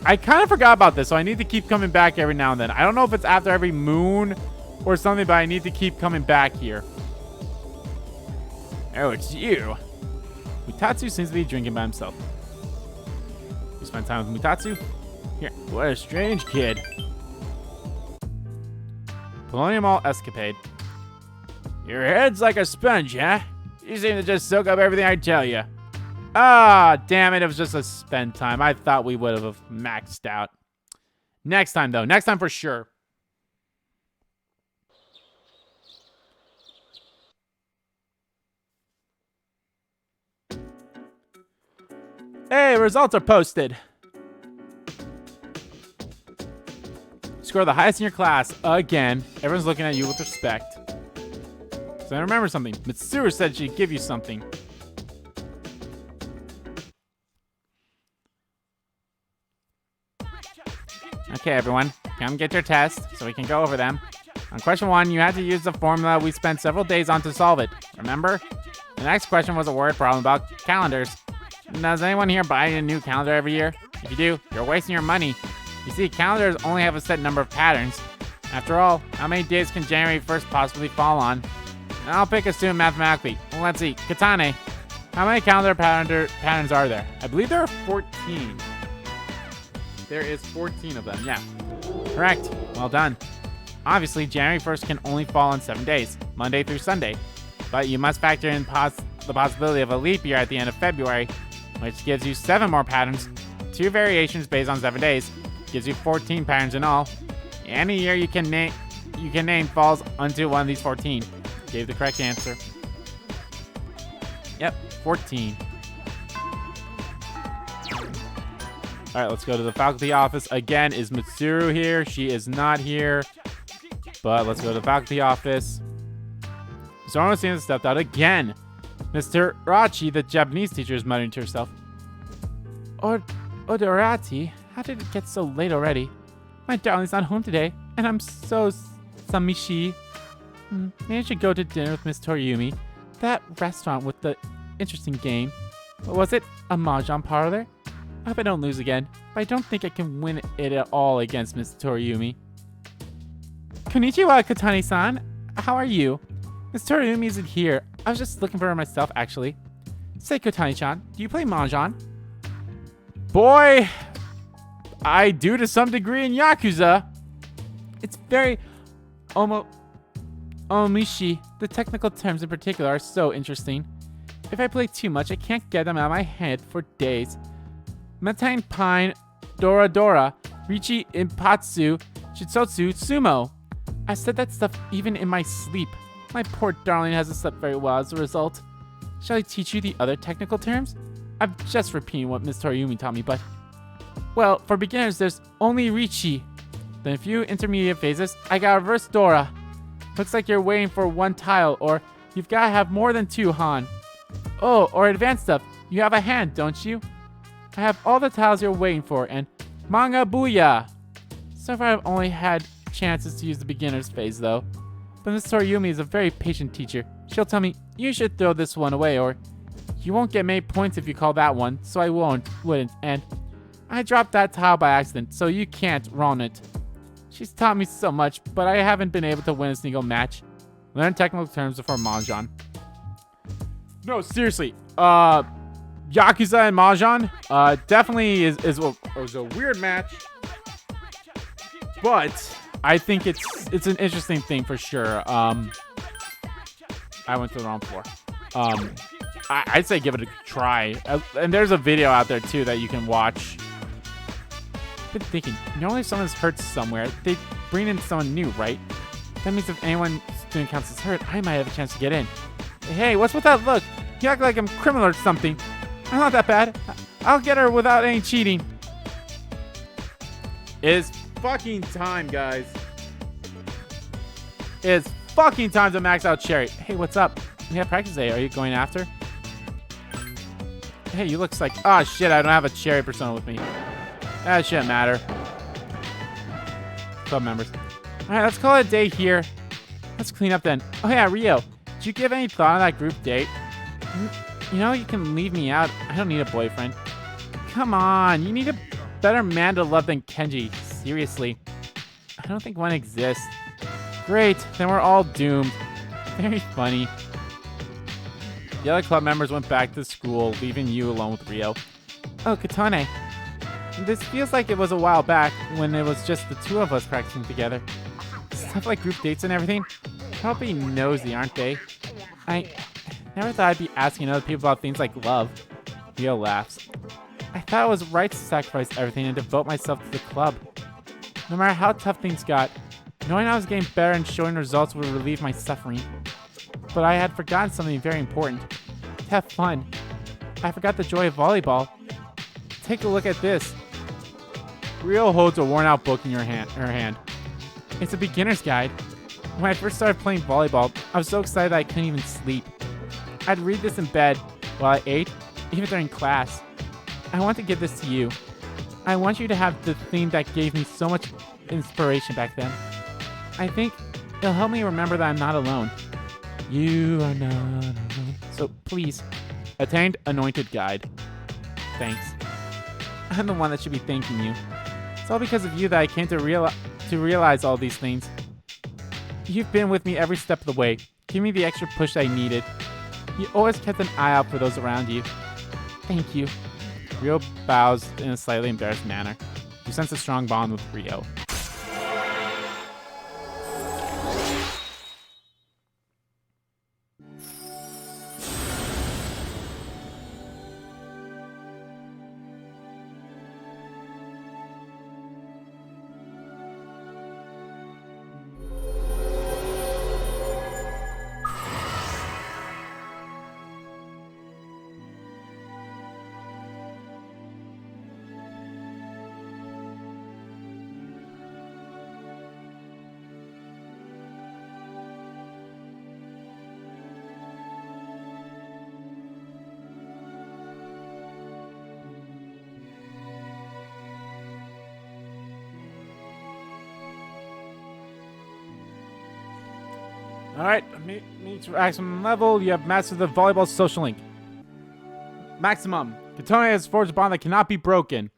A: I kind of forgot about this, so I need to keep coming back every now and then. I don't know if it's after every moon or something, but I need to keep coming back here. Oh, it's you. Mutatsu seems to be drinking by himself. You spend time with Mutatsu? Here, what a strange kid. Polonium Mall escapade. Your head's like a sponge, huh? You seem to just soak up everything I tell you. Ah, damn it. It was just a spend time. I thought we would have maxed out. Next time, though. Next time for sure. Hey, results are posted. Score the highest in your class again. Everyone's looking at you with respect. So I remember something. Mitsuru said she'd give you something. Okay, everyone. Come get your tests so we can go over them. On question 1, you had to use the formula we spent several days on to solve it. Remember? The next question was a word problem about calendars. Does anyone here buy a new calendar every year? If you do, you're wasting your money. You see, calendars only have a set number of patterns. After all, how many days can January 1st possibly fall on? And I'll pick a student mathematically. Well, let's see. Katane, how many calendar patterns are there? I believe there are 14. There is 14 of them, yeah. Correct. Well done. Obviously, January 1st can only fall on 7 days, Monday through Sunday. But you must factor in the possibility of a leap year at the end of February, which gives you 7 more patterns. 2 variations based on 7 days gives you 14 patterns in all. Any year you can name falls onto one of these 14. Gave the correct answer. Yep, 14. All right, let's go to the faculty office. Again, is Mitsuru here? She is not here. But let's go to the faculty office. Someone seems to have stepped out again. Mr. Rachi, the Japanese teacher, is muttering to herself. Odorati, how did it get so late already? My darling's not home today, and I'm so samishi. Maybe I should go to dinner with Miss Toriumi. That restaurant with the interesting game. What was it? A mahjong parlor? I hope I don't lose again, but I don't think I can win it at all against Miss Toriumi. Konnichiwa, Katani-san. How are you? Miss Toriumi isn't here. I was just looking for her myself, actually. Say, Katani-chan, do you play mahjong? Boy, I do to some degree in Yakuza. It's very omishi. The technical terms in particular are so interesting. If I play too much, I can't get them out of my head for days. Metine Pine, Dora Dora, Richi Impatsu, Shitsotsu Sumo. I said that stuff even in my sleep. My poor darling hasn't slept very well as a result. Shall I teach you the other technical terms? I'm just repeating what Miss Toriumi taught me, but... Well, for beginners, there's only Richi. Then a few intermediate phases, I got reverse Dora. Looks like you're waiting for 1 tile, or you've got to have more than 2, Han. Oh, or advanced stuff. You have a hand, don't you? I have all the tiles you're waiting for, and manga booyah! So far I've only had chances to use the beginner's phase, though. But Miss Toriumi is a very patient teacher. She'll tell me, you should throw this one away, or you won't get many points if you call that one, so I wouldn't, and I dropped that tile by accident, so you can't ruin it. She's taught me so much, but I haven't been able to win a single match. Learn technical terms before mahjong. No, seriously. Yakuza and mahjong definitely is a weird match, but I think it's an interesting thing for sure. I went to the wrong floor. I'd say give it a try. And there's a video out there too that you can watch. I've been thinking, normally if someone's hurt somewhere, they bring in someone new, right? That means if anyone student counts as hurt, I might have a chance to get in. Hey, what's with that look? You act like I'm a criminal or something. I'm not that bad. I'll get her without any cheating. It's fucking time, guys. It's fucking time to max out Cherry. Hey, what's up? We have practice today. Are you going after? Hey, you look like... Oh, shit, I don't have a Cherry persona with me. That shouldn't matter. Club members. Alright, let's call it a day here. Let's clean up then. Oh yeah, Rio, did you give any thought on that group date? You know, you can leave me out. I don't need a boyfriend. Come on, you need a better man to love than Kenji. Seriously. I don't think one exists. Great, then we're all doomed. Very funny. The other club members went back to school, leaving you alone with Rio. Oh, Katane. This feels like it was a while back when it was just the two of us practicing together. Stuff like group dates and everything. Probably nosy, aren't they? I never thought I'd be asking other people about things like love. Rio laughs. I thought it was right to sacrifice everything and devote myself to the club. No matter how tough things got, knowing I was getting better and showing results would relieve my suffering. But I had forgotten something very important. To have fun. I forgot the joy of volleyball. Take a look at this. Rio holds a worn-out book in her hand. It's a beginner's guide. When I first started playing volleyball, I was so excited that I couldn't even sleep. I'd read this in bed, while I ate, even during class. I want to give this to you. I want you to have the thing that gave me so much inspiration back then. I think it'll help me remember that I'm not alone. You are not alone. So please, attained anointed guide. Thanks. I'm the one that should be thanking you. It's all because of you that I came to realize all these things. You've been with me every step of the way, giving me the extra push I needed. You always kept an eye out for those around you. Thank you. Rio bows in a slightly embarrassed manner. You sense a strong bond with Rio. Alright, maximum level. You have mastered the volleyball social link. Maximum. Katone has forged a bond that cannot be broken.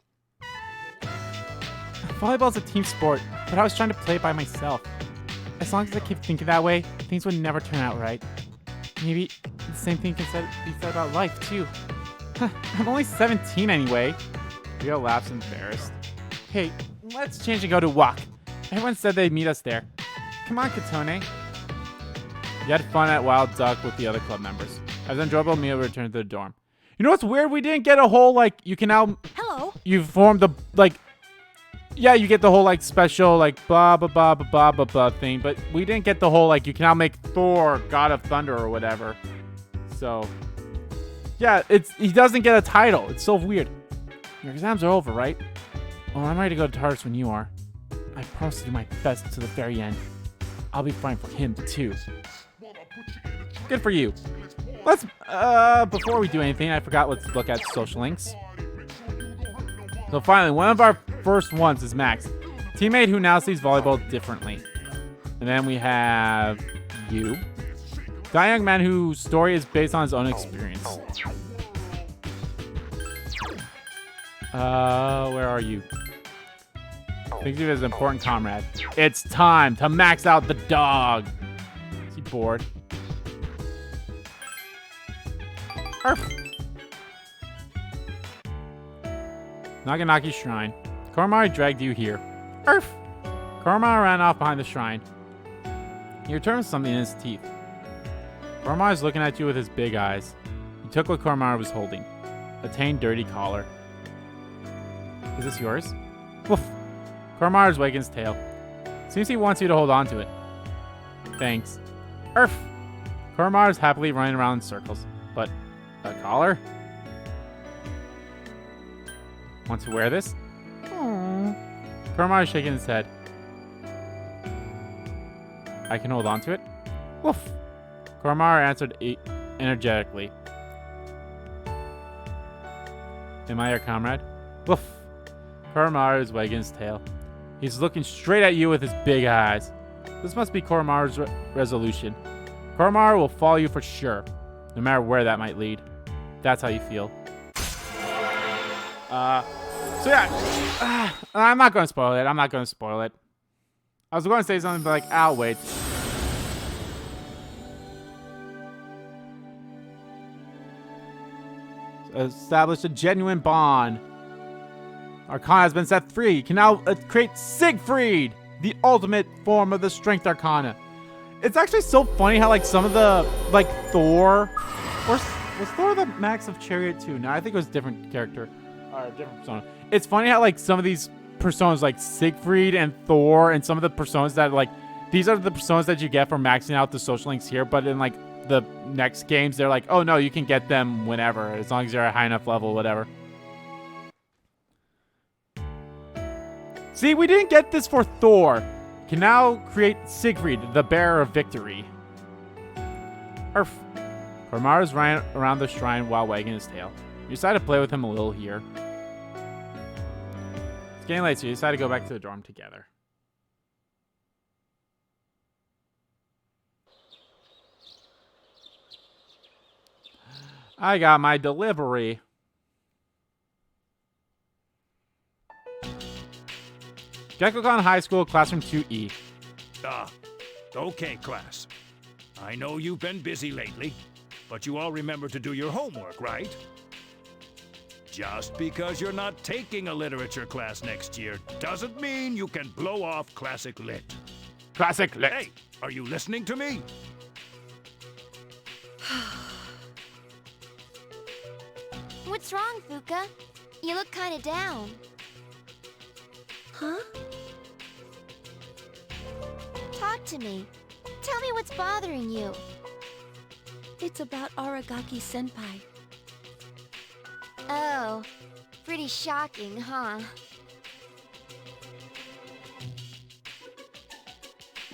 A: Volleyball's a team sport, but I was trying to play it by myself. As long as I keep thinking that way, things would never turn out right. Maybe the same thing can be said about life, too. I'm only 17 anyway. Rio laughs embarrassed. Hey, let's change and go to walk. Everyone said they'd meet us there. Come on, Katone. You had fun at Wild Duck with the other club members. As an enjoyable meal, we returned to the dorm. You know what's weird? We didn't get a whole, like, you can now...
J: Hello?
A: You formed the, like... Yeah, you get the whole, like, special, like, blah, blah, blah, blah, blah, blah, blah thing. But we didn't get the whole, like, you can now make Thor God of Thunder or whatever. So... Yeah, he doesn't get a title. It's so weird. Your exams are over, right? Well, I'm ready to go to Tartarus when you are. I promise to do my best to the very end. I'll be fighting for him, too. Good for you. Let's, before we do anything, I forgot, let's look at social links. So finally, one of our first ones is Max, teammate who now sees volleyball differently. And then we have you, that young man whose story is based on his own experience. Where are you? Thinks of you as an important comrade. It's time to max out the dog. Is he bored? Arf. Naganaki Shrine. Koromari dragged you here. Arf. Koromari ran off behind the shrine. He returned with something in his teeth. Koromari is looking at you with his big eyes. He took what Koromari was holding. A tanned, dirty collar. Is this yours? Woof. Koromari is wagging his tail. Seems he wants you to hold on to it. Thanks. Arf. Koromari is happily running around in circles. But a collar? Want to wear this? Koromari is shaking his head. I can hold on to it? Woof. Koromari answered energetically. Am I your comrade? Woof. Koromari is wagging his tail. He's looking straight at you with his big eyes. This must be Koromaru's resolution. Koromaru will follow you for sure, no matter where that might lead. That's how you feel. So yeah, I'm not going to spoil it. I was going to say something, but like, I'll wait. Establish a genuine bond. Arcana has been set free. You can now create Siegfried, the ultimate form of the Strength Arcana. It's actually so funny how like some of the like Thor, or was Thor the max of Chariot too? No, I think it was a different character or a different persona. It's funny how like some of these personas like Siegfried and Thor and some of the personas that like these are the personas that you get for maxing out the social links here, but in like the next games they're like, oh no, you can get them whenever as long as you're at a high enough level, whatever. See, we didn't get this for Thor. Can now create Siegfried, the bearer of victory. Koromaru's running around the shrine while wagging his tail. You decide to play with him a little here. It's getting late, so you decide to go back to the dorm together. I got my delivery. Gekkoukan High School, Classroom 2E.
M: Okay, class. I know you've been busy lately, but you all remember to do your homework, right? Just because you're not taking a literature class next year doesn't mean you can blow off Classic Lit.
A: Classic Lit.
M: Hey, are you listening to me?
E: What's wrong, Fuka? You look kind of down. Huh? Talk to me. Tell me what's bothering you.
C: It's about Aragaki Senpai.
E: Oh, pretty shocking, huh?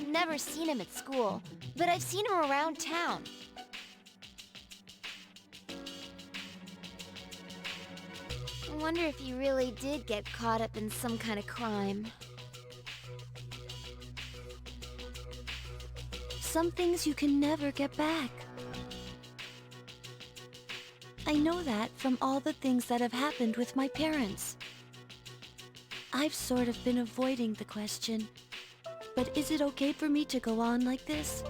E: Never seen him at school, but I've seen him around town. I wonder if he really did get caught up in some kind of crime.
C: Some things you can never get back. I know that from all the things that have happened with my parents. I've sort of been avoiding the question, but is it okay for me to go on like this?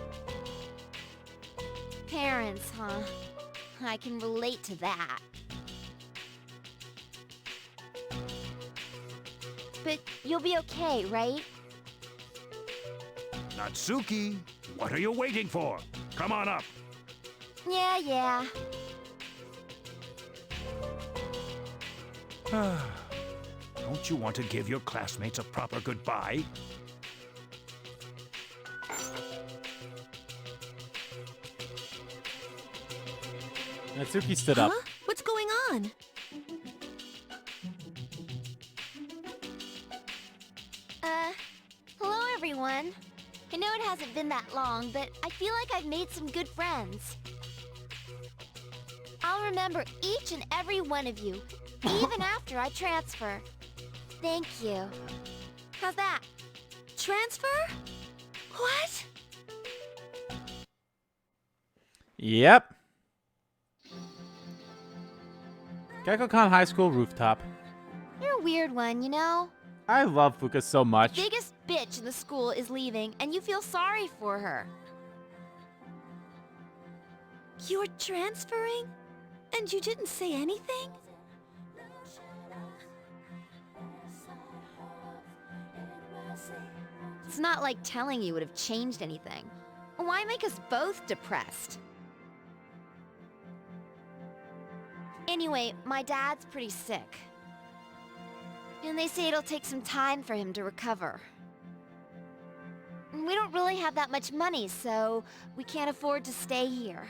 E: Parents, huh? I can relate to that. But you'll be okay, right?
M: Natsuki, what are you waiting for? Come on up.
E: Yeah.
M: Don't you want to give your classmates a proper goodbye?
A: Natsuki stood up.
C: What's going on?
E: Hello everyone. I know it hasn't been that long, but I feel like I've made some good friends. I'll remember each and every one of you, even after I transfer. Thank you. How's that?
C: Transfer? What?
A: Yep. Gekkoukan High School rooftop.
E: You're a weird one, you know?
A: I love Fuka so much.
E: Biggest bitch in the school is leaving, and you feel sorry for her.
C: You're transferring? And you didn't say anything?
E: It's not like telling you would have changed anything. Why make us both depressed? Anyway, my dad's pretty sick. And they say it'll take some time for him to recover. We don't really have that much money, so we can't afford to stay here.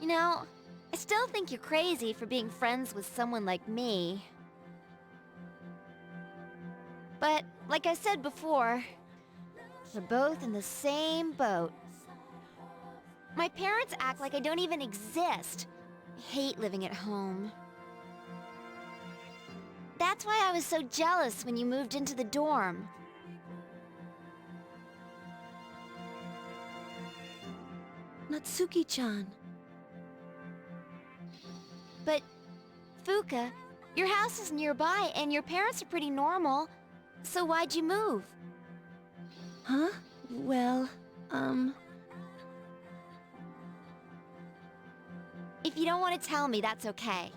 E: You know, I still think you're crazy for being friends with someone like me. But, like I said before, we're both in the same boat. My parents act like I don't even exist. I hate living at home. That's That's why I was so jealous when you moved into the dorm.
C: Natsuki-chan.
E: But, Fuka, your house is nearby and your parents are pretty normal. So why'd you move?
C: Huh? Well,
E: If you don't want to tell me, that's okay.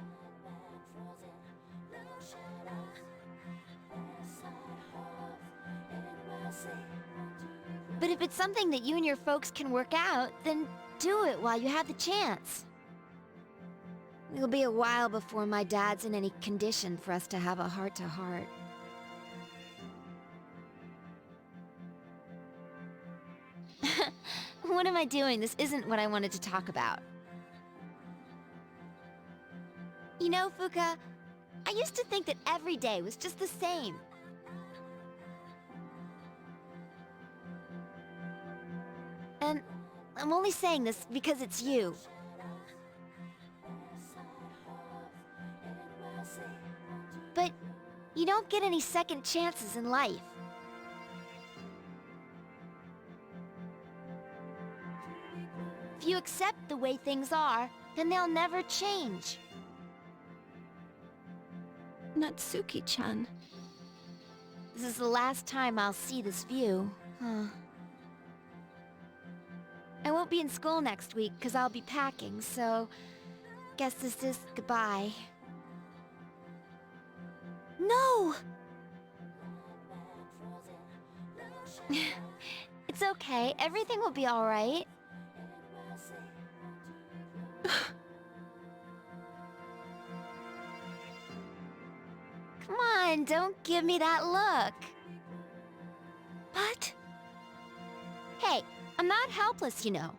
E: But if it's something that you and your folks can work out, then do it while you have the chance. It'll be a while before my dad's in any condition for us to have a heart-to-heart. What am I doing? This isn't what I wanted to talk about. You know, Fuka, I used to think that every day was just the same. And I'm only saying this because it's you. But you don't get any second chances in life. If you accept the way things are, then they'll never change.
C: Natsuki-chan.
E: This is the last time I'll see this view. Huh. I won't be in school next week because I'll be packing, so guess this is goodbye.
C: No!
E: It's okay. Everything will be all right. Come on, don't give me that look.
C: But...
E: Hey, I'm not helpless, you know.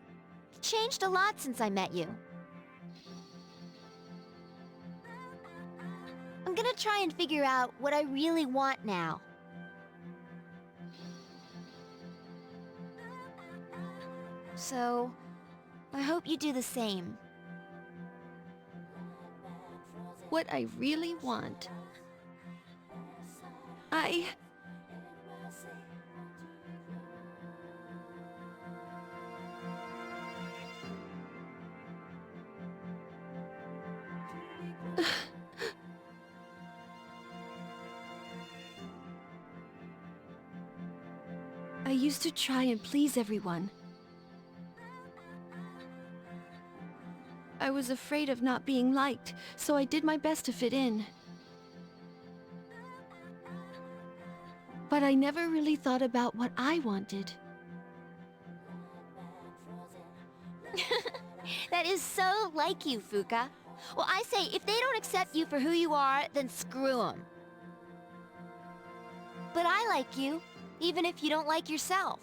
E: You've changed a lot since I met you. I'm gonna try and figure out what I really want now. So, I hope you do the same.
C: what I really want. I used to try and please everyone. I was afraid of not being liked, so I did my best to fit in. But I never really thought about what I wanted.
E: That is so like you, Fuka. Well, I say, if they don't accept you for who you are, then screw them. But I like you, even if you don't like yourself.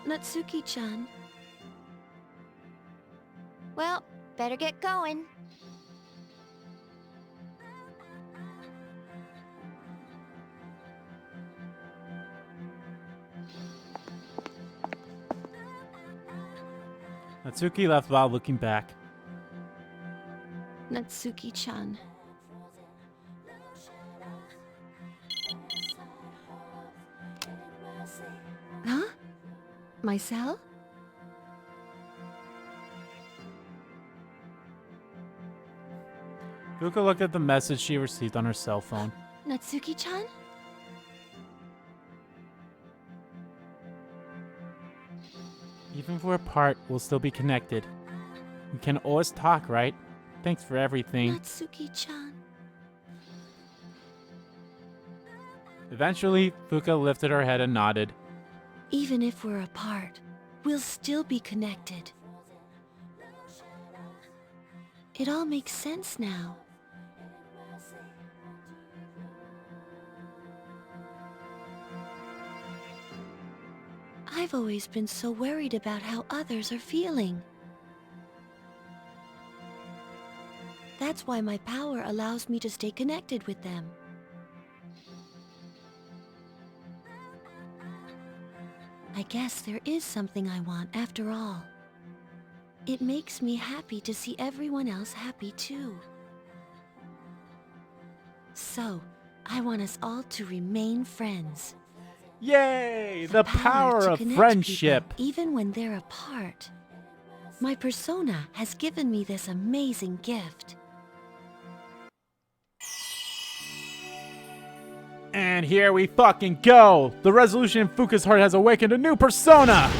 C: Natsuki-chan.
E: Well, better get going.
A: Natsuki left while looking back.
C: Natsuki-chan. Huh? My cell?
A: Fuka looked at the message she received on her cell phone.
C: Natsuki-chan?
A: Even if we're apart, we'll still be connected. We can always talk, right? Thanks for everything.
C: Natsuki-chan.
A: Eventually, Fuka lifted her head and nodded.
C: Even if we're apart, we'll still be connected. It all makes sense now. I've always been so worried about how others are feeling. That's why my power allows me to stay connected with them. I guess there is something I want after all. It makes me happy to see everyone else happy too. So, I want us all to remain friends.
A: Yay! The power
C: to
A: of
C: connect
A: friendship.
C: people, even when they're apart. My persona has given me this amazing gift.
A: And here we fucking go! The resolution in Fuka's heart has awakened a new persona!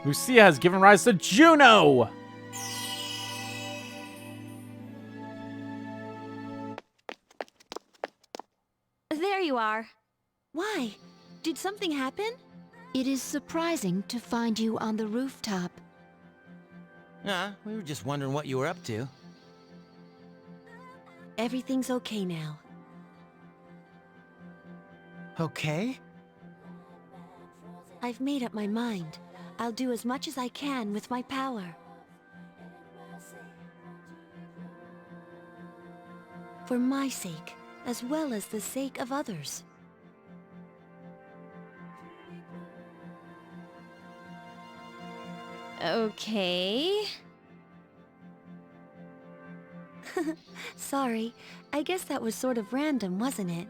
A: Lucia has given rise to Juno!
E: There you are.
C: Why? Did something happen?
E: It is surprising to find you on the rooftop.
G: We were just wondering what you were up to.
C: Everything's okay now.
G: Okay?
C: I've made up my mind. I'll do as much as I can with my power. For my sake, as well as the sake of others.
E: Okay.
C: Sorry, I guess that was sort of random, wasn't it?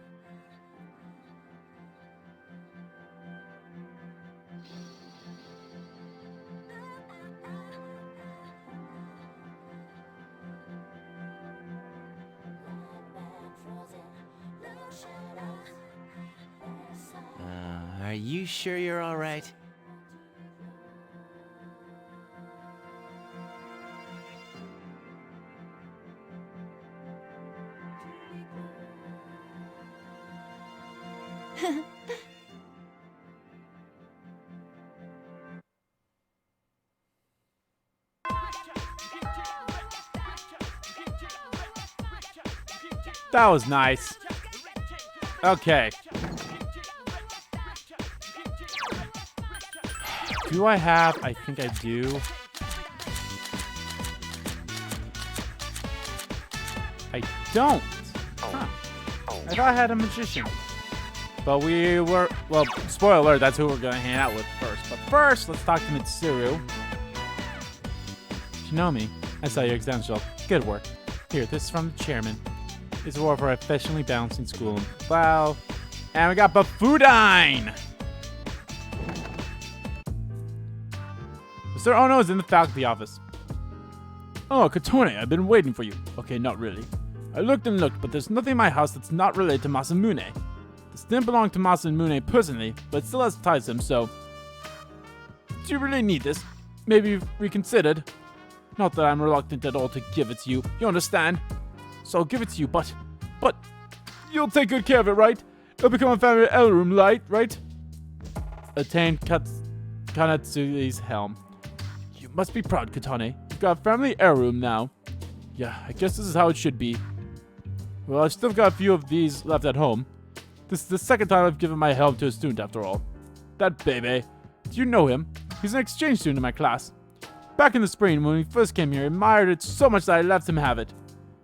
G: Are you sure you're all right?
A: That was nice. Okay. Do I have? I think I do. I don't. Huh. I thought I had a magician. But we were, well, spoiler alert, that's who we're gonna hang out with first. But first, let's talk to Mitsuru. Shinomi, I saw your exam result. Good work. Here, this is from the chairman. It's a reward for efficiently balancing school. Wow. And we got Bafudine! Mr. Ono is in the faculty office. Oh, Katone, I've been waiting for you. Okay, not really. I looked and looked, but there's nothing in my house that's not related to Masamune. This didn't belong to Masamune personally, but it still has ties to him, so... Do you really need this? Maybe you've reconsidered? Not that I'm reluctant at all to give it to you, you understand? So I'll give it to you, but you'll take good care of it, right? It'll become a family heirloom, right? Attained Kanatsui's helm. You must be proud, Katane. You've got a family heirloom now. Yeah, I guess this is how it should be. Well, I've still got a few of these left at home. This is the second time I've given my helm to a student after all. That baby. Do you know him? He's an exchange student in my class. Back in the spring, when we first came here, I admired it so much that I let him have it.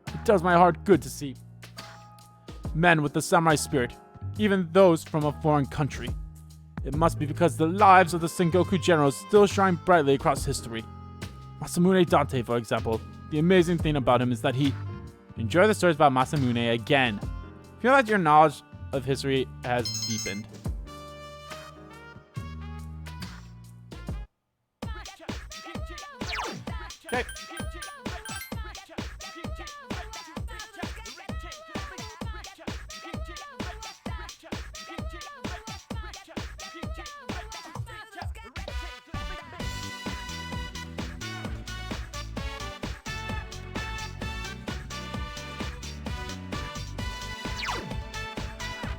A: It does my heart good to see men with the samurai spirit, even those from a foreign country. It must be because the lives of the Sengoku generals still shine brightly across history. Masamune Dante, for example. The amazing thing about him is that he... Enjoy the stories about Masamune again. Feel that your knowledge of history has deepened. Okay.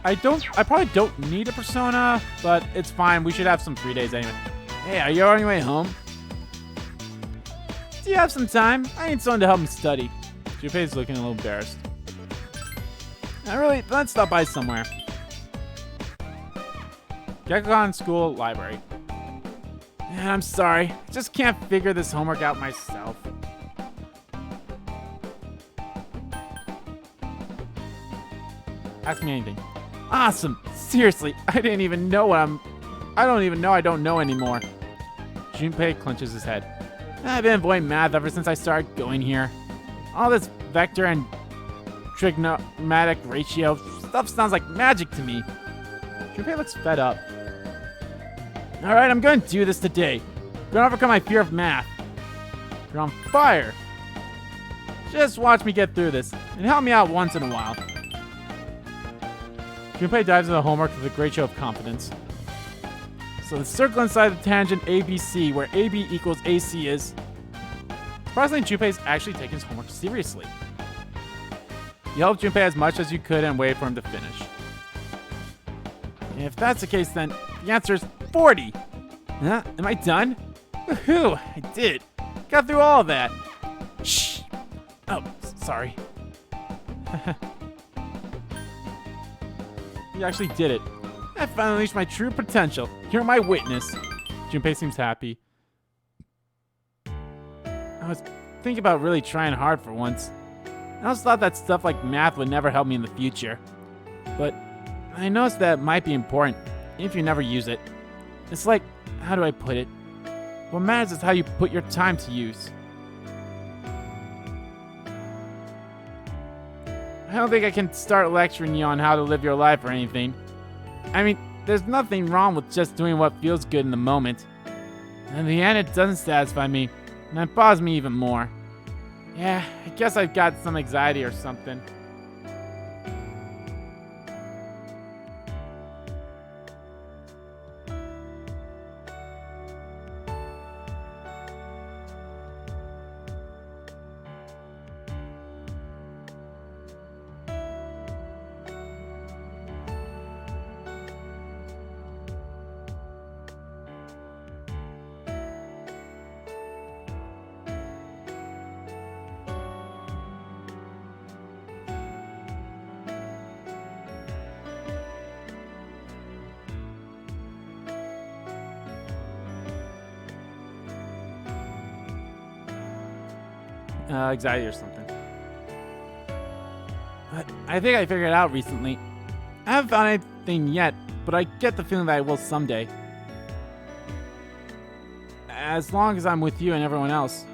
A: I probably don't need a persona, but it's fine. We should have some free days anyway. Hey, are you on your way home? Do you have some time? I need someone to help me study. Junpei's looking a little embarrassed. Not really, but let's stop by somewhere. Gekkan School Library. Man, I'm sorry. I just can't figure this homework out myself. Ask me anything. Awesome. Seriously, I don't even know I don't know anymore. Junpei clenches his head. I've been avoiding math ever since I started going here. All this vector and trigonometric ratio stuff sounds like magic to me. Junpei looks fed up. Alright, I'm going to do this today. I'm going to overcome my fear of math. You're on fire. Just watch me get through this, and help me out once in a while. Junpei dives into homework with a great show of confidence. So the circle inside the tangent ABC, where AB equals AC is... Surprisingly, Junpei's actually taking his homework seriously. You helped Junpei as much as you could and wait for him to finish. If that's the case, then the answer is 40. Huh? Am I done? Woohoo! I did. Got through all of that. Shh. Oh, sorry. You actually did it. I finally reached my true potential. You're my witness. Junpei seems happy. I was thinking about really trying hard for once. I always thought that stuff like math would never help me in the future. But I noticed that it might be important if you never use it. It's like, how do I put it? What matters is how you put your time to use. I don't think I can start lecturing you on how to live your life or anything. I mean, there's nothing wrong with just doing what feels good in the moment. And in the end, it doesn't satisfy me, and that bothers me even more. Yeah, I guess I've got some anxiety or something. Anxiety or something. I think I figured it out recently. I haven't found anything yet, but I get the feeling that I will someday. As long as I'm with you and everyone else.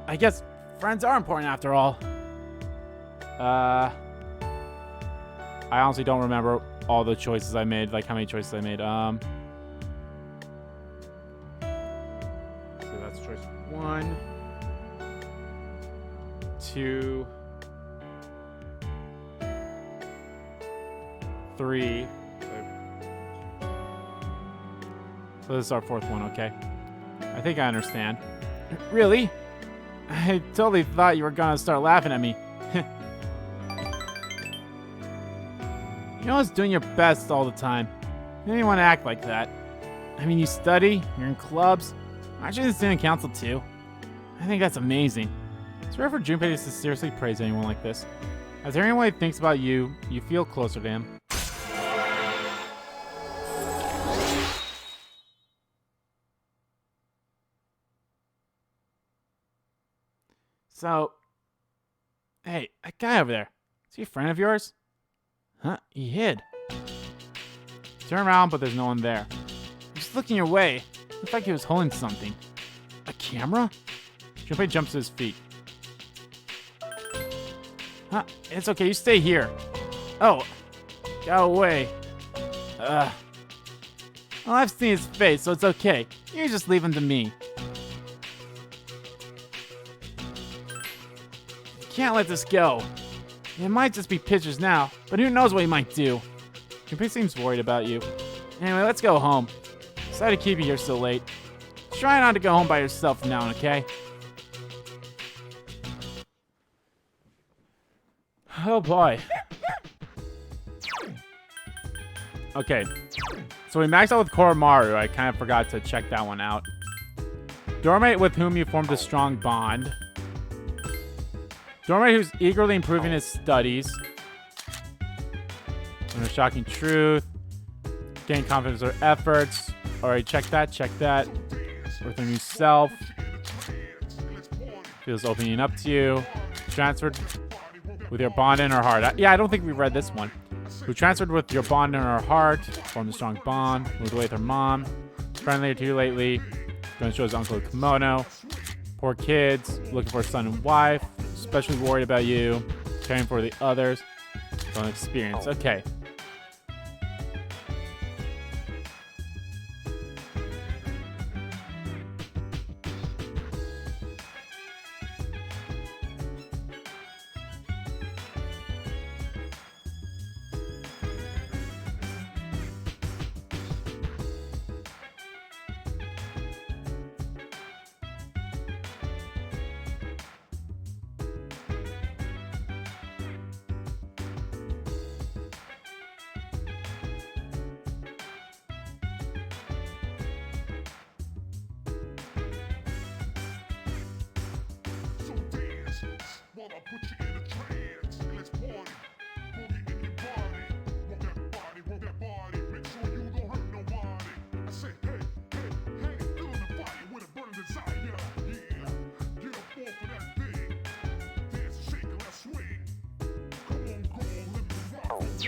A: I guess friends are important after all. I honestly don't remember all the choices I made, like how many choices I made. So that's choice 1, 2, 3. So this is our 4th one, okay? I think I understand. Really? I totally thought you were gonna start laughing at me. You're always doing your best all the time. You don't even want to act like that. I mean, you study, you're in clubs. Aren't you in the student council too? I think that's amazing. It's rare for Junpei to seriously praise anyone like this. As everyone thinks about you, you feel closer to him. So, hey, that guy over there, is he a friend of yours? Huh? He hid. Turn around, but there's no one there. He's just looking your way. Looks like he was holding something. A camera? Junpei jumps to his feet. Huh? It's okay, you stay here. Oh, got away. Well, I've seen his face, so it's okay. You just leave him to me. Can't let this go. It might just be pictures now, but who knows what he might do. Junpei seems worried about you. Anyway, let's go home. Sorry to keep you here so late. Try not to go home by yourself from now on, okay? Oh boy. Okay, so we maxed out with Koromaru. I kind of forgot to check that one out. Doormate with whom you formed a strong bond. Doormate who's eagerly improving his studies. Learn a shocking truth. Gain confidence or efforts. Alright, check that, check that. Worth a new self. Feels opening up to you. Transferred with your bond in her heart. Yeah, I don't think we read this one. Who transferred with your bond in her heart, formed a strong bond, moved away with her mom, friendlier to you lately, going to show his uncle a kimono, poor kids, looking for a son and wife, especially worried about you, caring for the others, don't experience. Okay.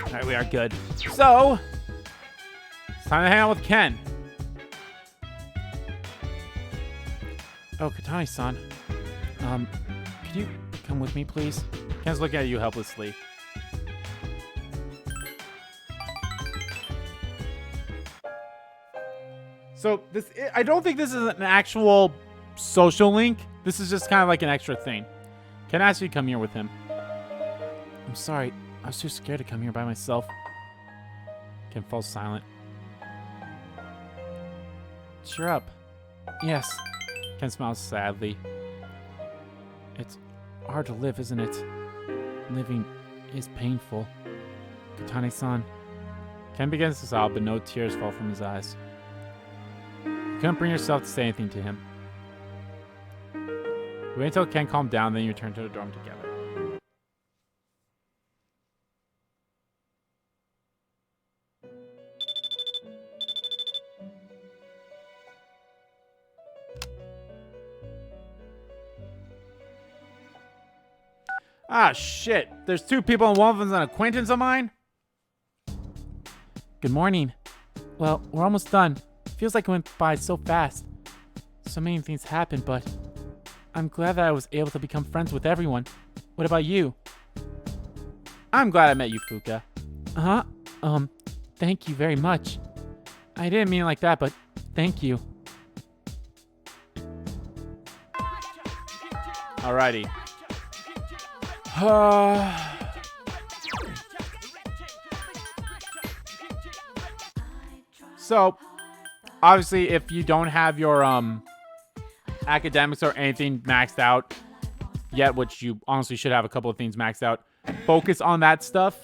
A: Alright, we are good. So, it's time to hang out with Ken. Oh, Katani-san. Could you come with me, please? Ken's looking at you helplessly. So, I don't think this is an actual social link. This is just kind of like an extra thing. Ken asked you to come here with him. I'm sorry. I was too scared to come here by myself. Ken falls silent. Cheer up. Yes. Ken smiles sadly. It's hard to live, isn't it? Living is painful. Katani-san. Ken begins to sob, but no tears fall from his eyes. You couldn't bring yourself to say anything to him. Wait until Ken calmed down, then you return to the dorm together. Ah, shit. There's two people and one of them's an acquaintance of mine? Good morning. Well, we're almost done. Feels like it went by so fast. So many things happened, but I'm glad that I was able to become friends with everyone. What about you? I'm glad I met you, Fuka. Uh-huh. Thank you very much. I didn't mean it like that, but thank you. Alrighty. So, obviously, if you don't have your academics or anything maxed out yet, which you honestly should have a couple of things maxed out, focus on that stuff.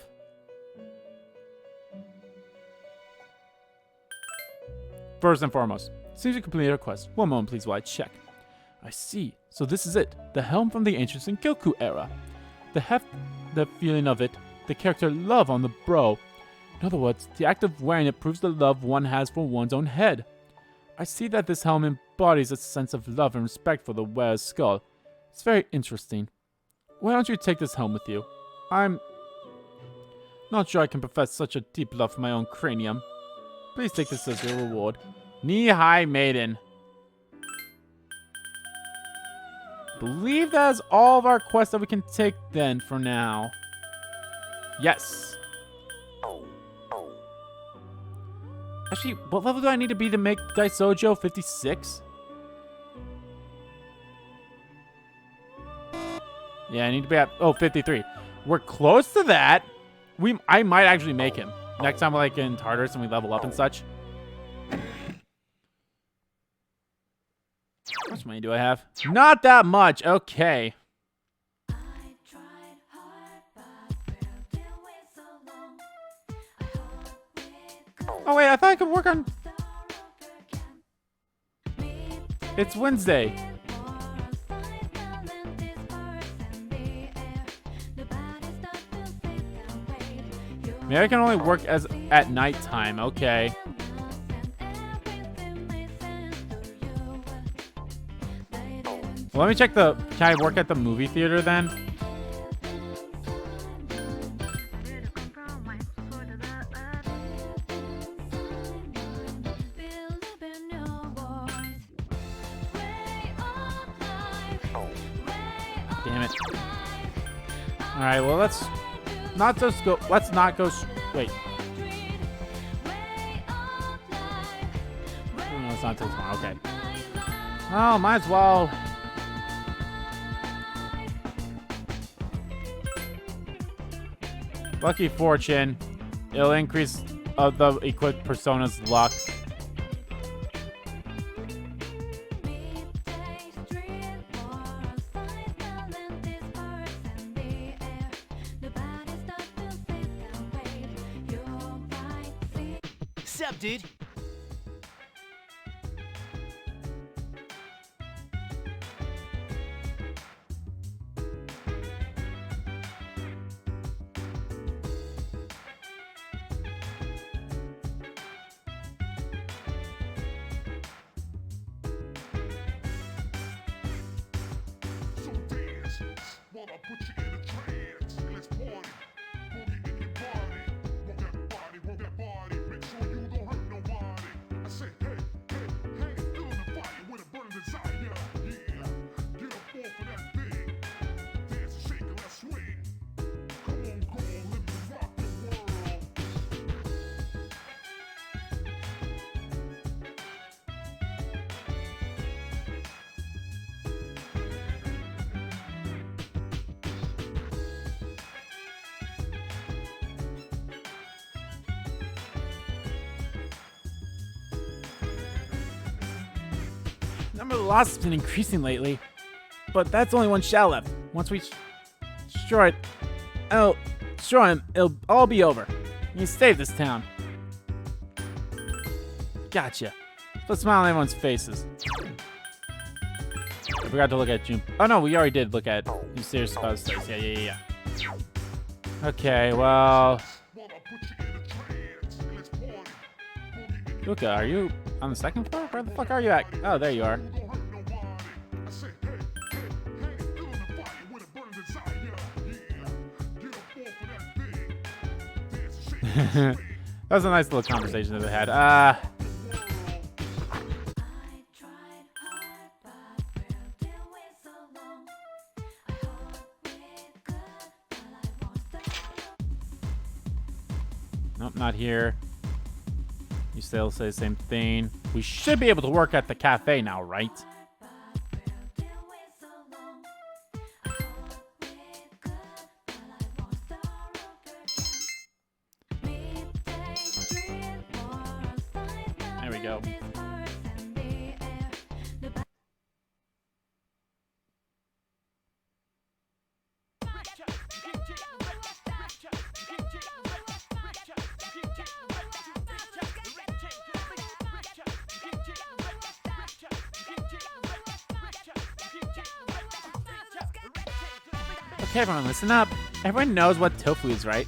A: First and foremost, seems you completed a quest. One moment, please, while I check. I see. So this is it. The helm from the ancient Sengoku era. The heft, the feeling of it, the character love on the brow. In other words, the act of wearing it proves the love one has for one's own head. I see that this helm embodies a sense of love and respect for the wearer's skull. It's very interesting. Why don't you take this helm with you? I'm not sure I can profess such a deep love for my own cranium. Please take this as your reward. Knee-high maiden. Believe that is all of our quests that we can take then for now. Yes. Actually, what level do I need to be to make Daisojo 56? Yeah, I need to be at 53. We're close to that. I might actually make him next time we're like in Tartarus and we level up and such. How much money do I have? Not that much. Okay. Oh wait, I thought I could work on... It's Wednesday. Maybe I can only work at nighttime. Okay. Well, let me check the... Can I work at the movie theater then? Damn it. Alright, well, let's not just go... Let's not go... Wait. No, it's not till tomorrow. Okay. Oh, might as well... Lucky Fortune. It'll increase the equipped persona's luck.
G: Sup, dude?
A: Number of the losses has been increasing lately, but that's only one shell left. Once we destroy it, destroy him, it'll all be over. You save this town. Gotcha. Put a smile on everyone's faces. I forgot to look at June. Oh no, we already did look at you serious about studies. Yeah. Okay, well. Luca, are you on the second floor? Where the fuck are you at? Oh, there you are. That was a nice little conversation that they had. Nope, not here. You still say the same thing. We should be able to work at the cafe now, right? There we go. Okay, everyone, listen up. Everyone knows what tofu is, right?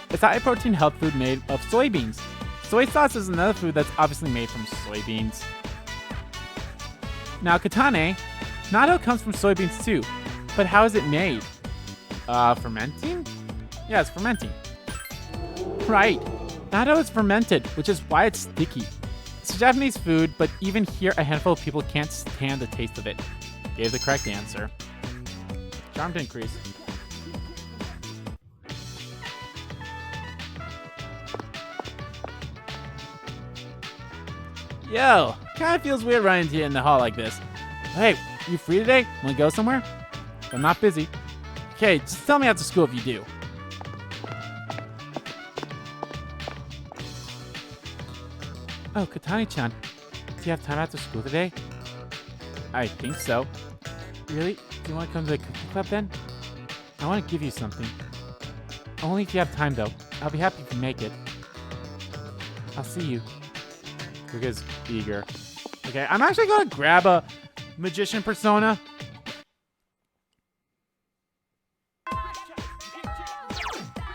A: It's a high-protein health food made of soybeans. Soy sauce is another food that's obviously made from soybeans. Now, katane, natto comes from soybeans too, but how is it made? Fermenting? Yeah, it's fermenting. Right. Natto is fermented, which is why it's sticky. It's a Japanese food, but even here, a handful of people can't stand the taste of it. Gave the correct answer. Charm to increase. Yo, kinda feels weird running into you in the hall like this. Hey, you free today? Wanna go somewhere? I'm not busy. Okay, just tell me after school if you do. Oh, Katani-chan, do you have time after school today? I think so. Really? Do you want to come to the cooking club then? I want to give you something. Only if you have time though. I'll be happy if you make it. I'll see you. Luca's eager. Okay, I'm actually going to grab a magician persona.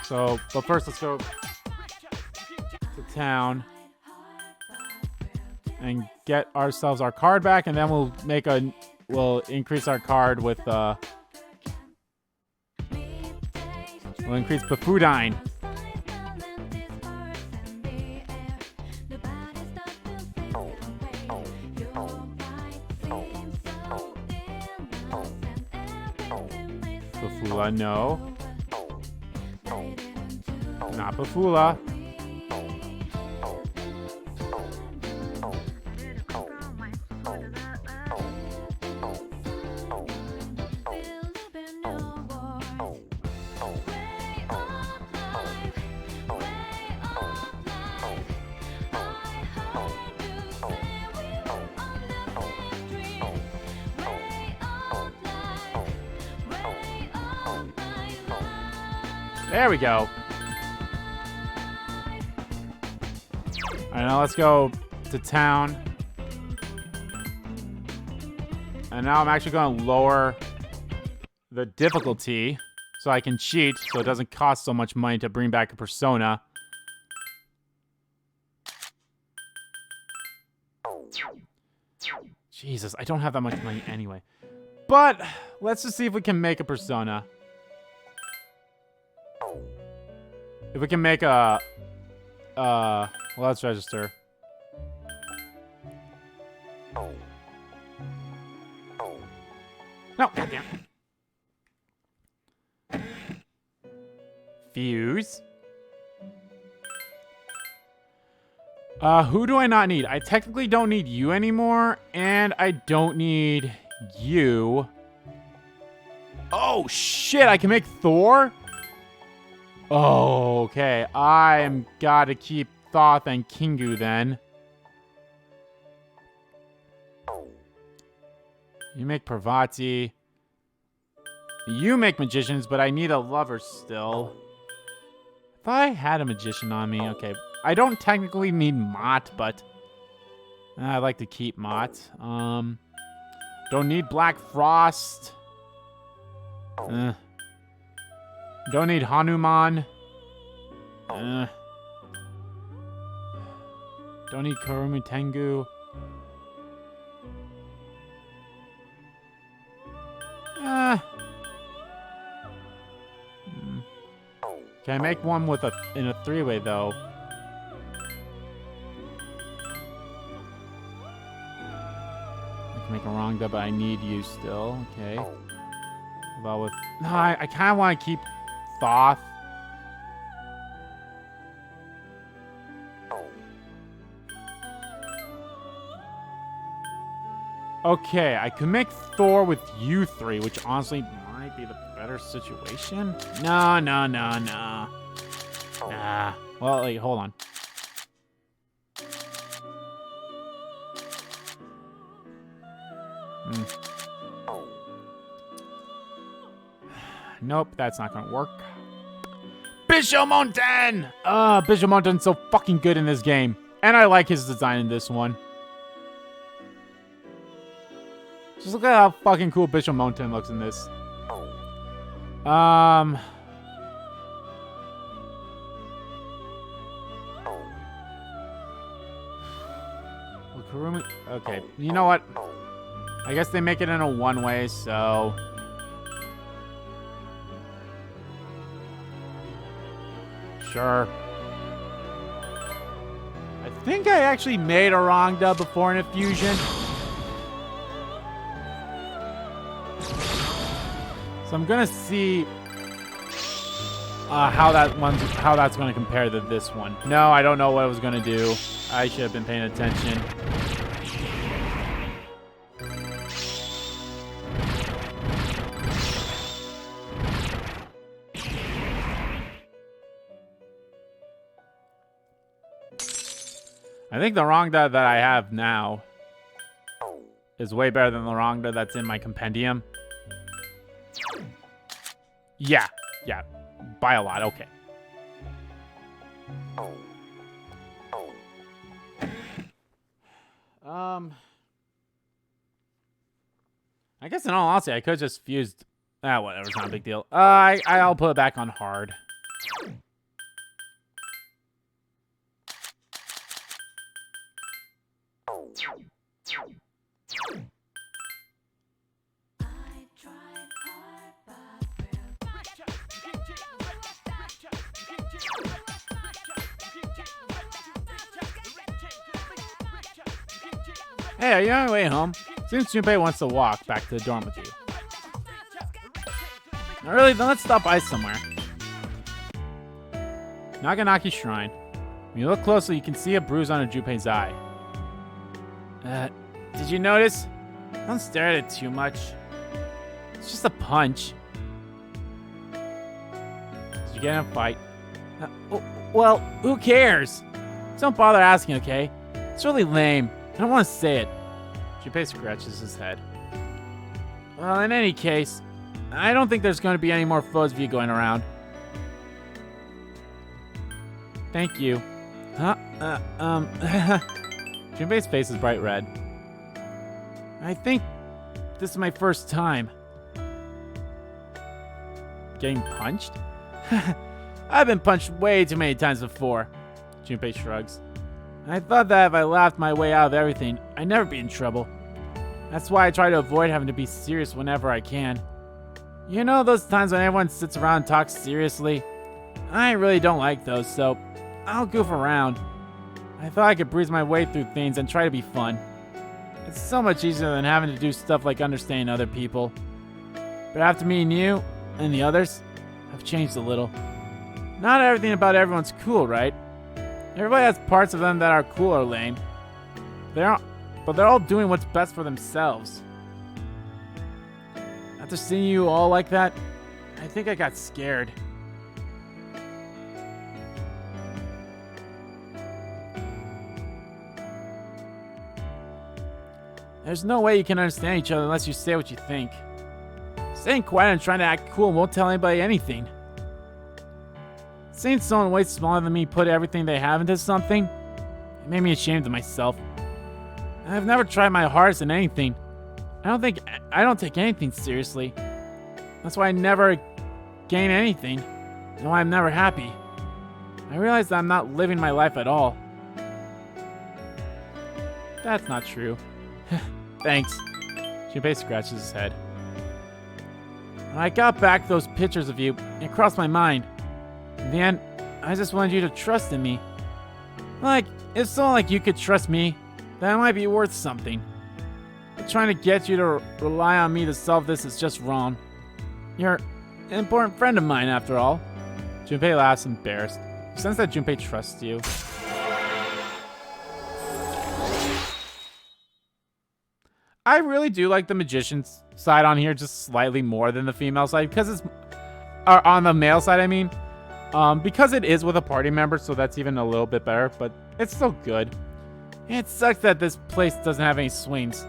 A: So, but first let's go to town and get ourselves our card back, and then we'll make a we'll increase our card with we'll increase Bafudine. Bafula, no. Not Bafula. There we go. Alright, now let's go to town. And now I'm actually going to lower the difficulty so I can cheat so it doesn't cost so much money to bring back a persona. Jesus, I don't have that much money anyway. But let's just see if we can make a persona. If we can make a, well, let's register. No, goddamn. Fuse. Who do I not need? I technically don't need you anymore, and I don't need you. Oh, shit, I can make Thor? Oh, okay. I am gotta keep Thoth and Kingu then. You make Parvati. You make magicians, but I need a lover still. I thought I had a magician on me. Okay. I don't technically need Mott, but I'd like to keep Mott. Don't need Black Frost. Don't need Hanuman. Don't need Kurumi Tengu. Can I make one with in a three-way though? I can make a wrong dub, but I need you still. Okay. About with no, I kind of want to keep Thoth. Okay, I can make Thor with you three, which honestly might be the better situation. No. Nah. Well, wait, hold on. Nope, that's not gonna work. Bishomonten! Bishomonten's so fucking good in this game. And I like his design in this one. Just look at how fucking cool Bishomonten looks in this. Kurumi. Okay, you know what? I guess they make it in a one-way, so... Sure. I think I actually made a wrong dub before in a fusion. So I'm gonna see how that's gonna compare to this one. No, I don't know what I was gonna do. I should have been paying attention. I think the wrongda that I have now is way better than the wrongda that's in my compendium. Yeah, by a lot, okay. I guess in all honesty, I could have just fused. Whatever, it's not a big deal. I'll put it back on hard. Hey, are you on your way home? Seems Junpei wants to walk back to the dorm with you. Not really, then let's stop by somewhere. Naganaki Shrine. When you look closely, you can see a bruise on Junpei's eye. Did you notice? Don't stare at it too much. It's just a punch. Did you get in a fight? Well, who cares? Don't bother asking, okay? It's really lame. I don't want to say it. Junpei scratches his head. Well, in any case, I don't think there's going to be any more photos of you going around. Thank you. Huh? Junpei's face is bright red. I think this is my first time. Getting punched? I've been punched way too many times before. Junpei shrugs. I thought that if I laughed my way out of everything, I'd never be in trouble. That's why I try to avoid having to be serious whenever I can. You know those times when everyone sits around and talks seriously? I really don't like those, so I'll goof around. I thought I could breeze my way through things and try to be fun. It's so much easier than having to do stuff like understanding other people. But after meeting you and the others, I've changed a little. Not everything about everyone's cool, right? Everybody has parts of them that are cool or lame. But they're all doing what's best for themselves. After seeing you all like that, I think I got scared. There's no way you can understand each other unless you say what you think. Staying quiet and trying to act cool won't tell anybody anything. Seeing someone way smaller than me put everything they have into something, it made me ashamed of myself. I've never tried my hardest in anything. I don't take anything seriously. That's why I never gain anything, and why I'm never happy. I realize that I'm not living my life at all. That's not true. Thanks. Junpei scratches his head. When I got back those pictures of you, it crossed my mind. In the end, I just wanted you to trust in me. Like, if someone like you could trust me, that might be worth something. But trying to get you to rely on me to solve this is just wrong. You're an important friend of mine, after all. Junpei laughs, embarrassed. You sense that Junpei trusts you. I really do like the magician's side on here just slightly more than the female side, because it's... Or on the male side, I mean. Because it is with a party member, so that's even a little bit better, but it's still good. It sucks that this place doesn't have any swings.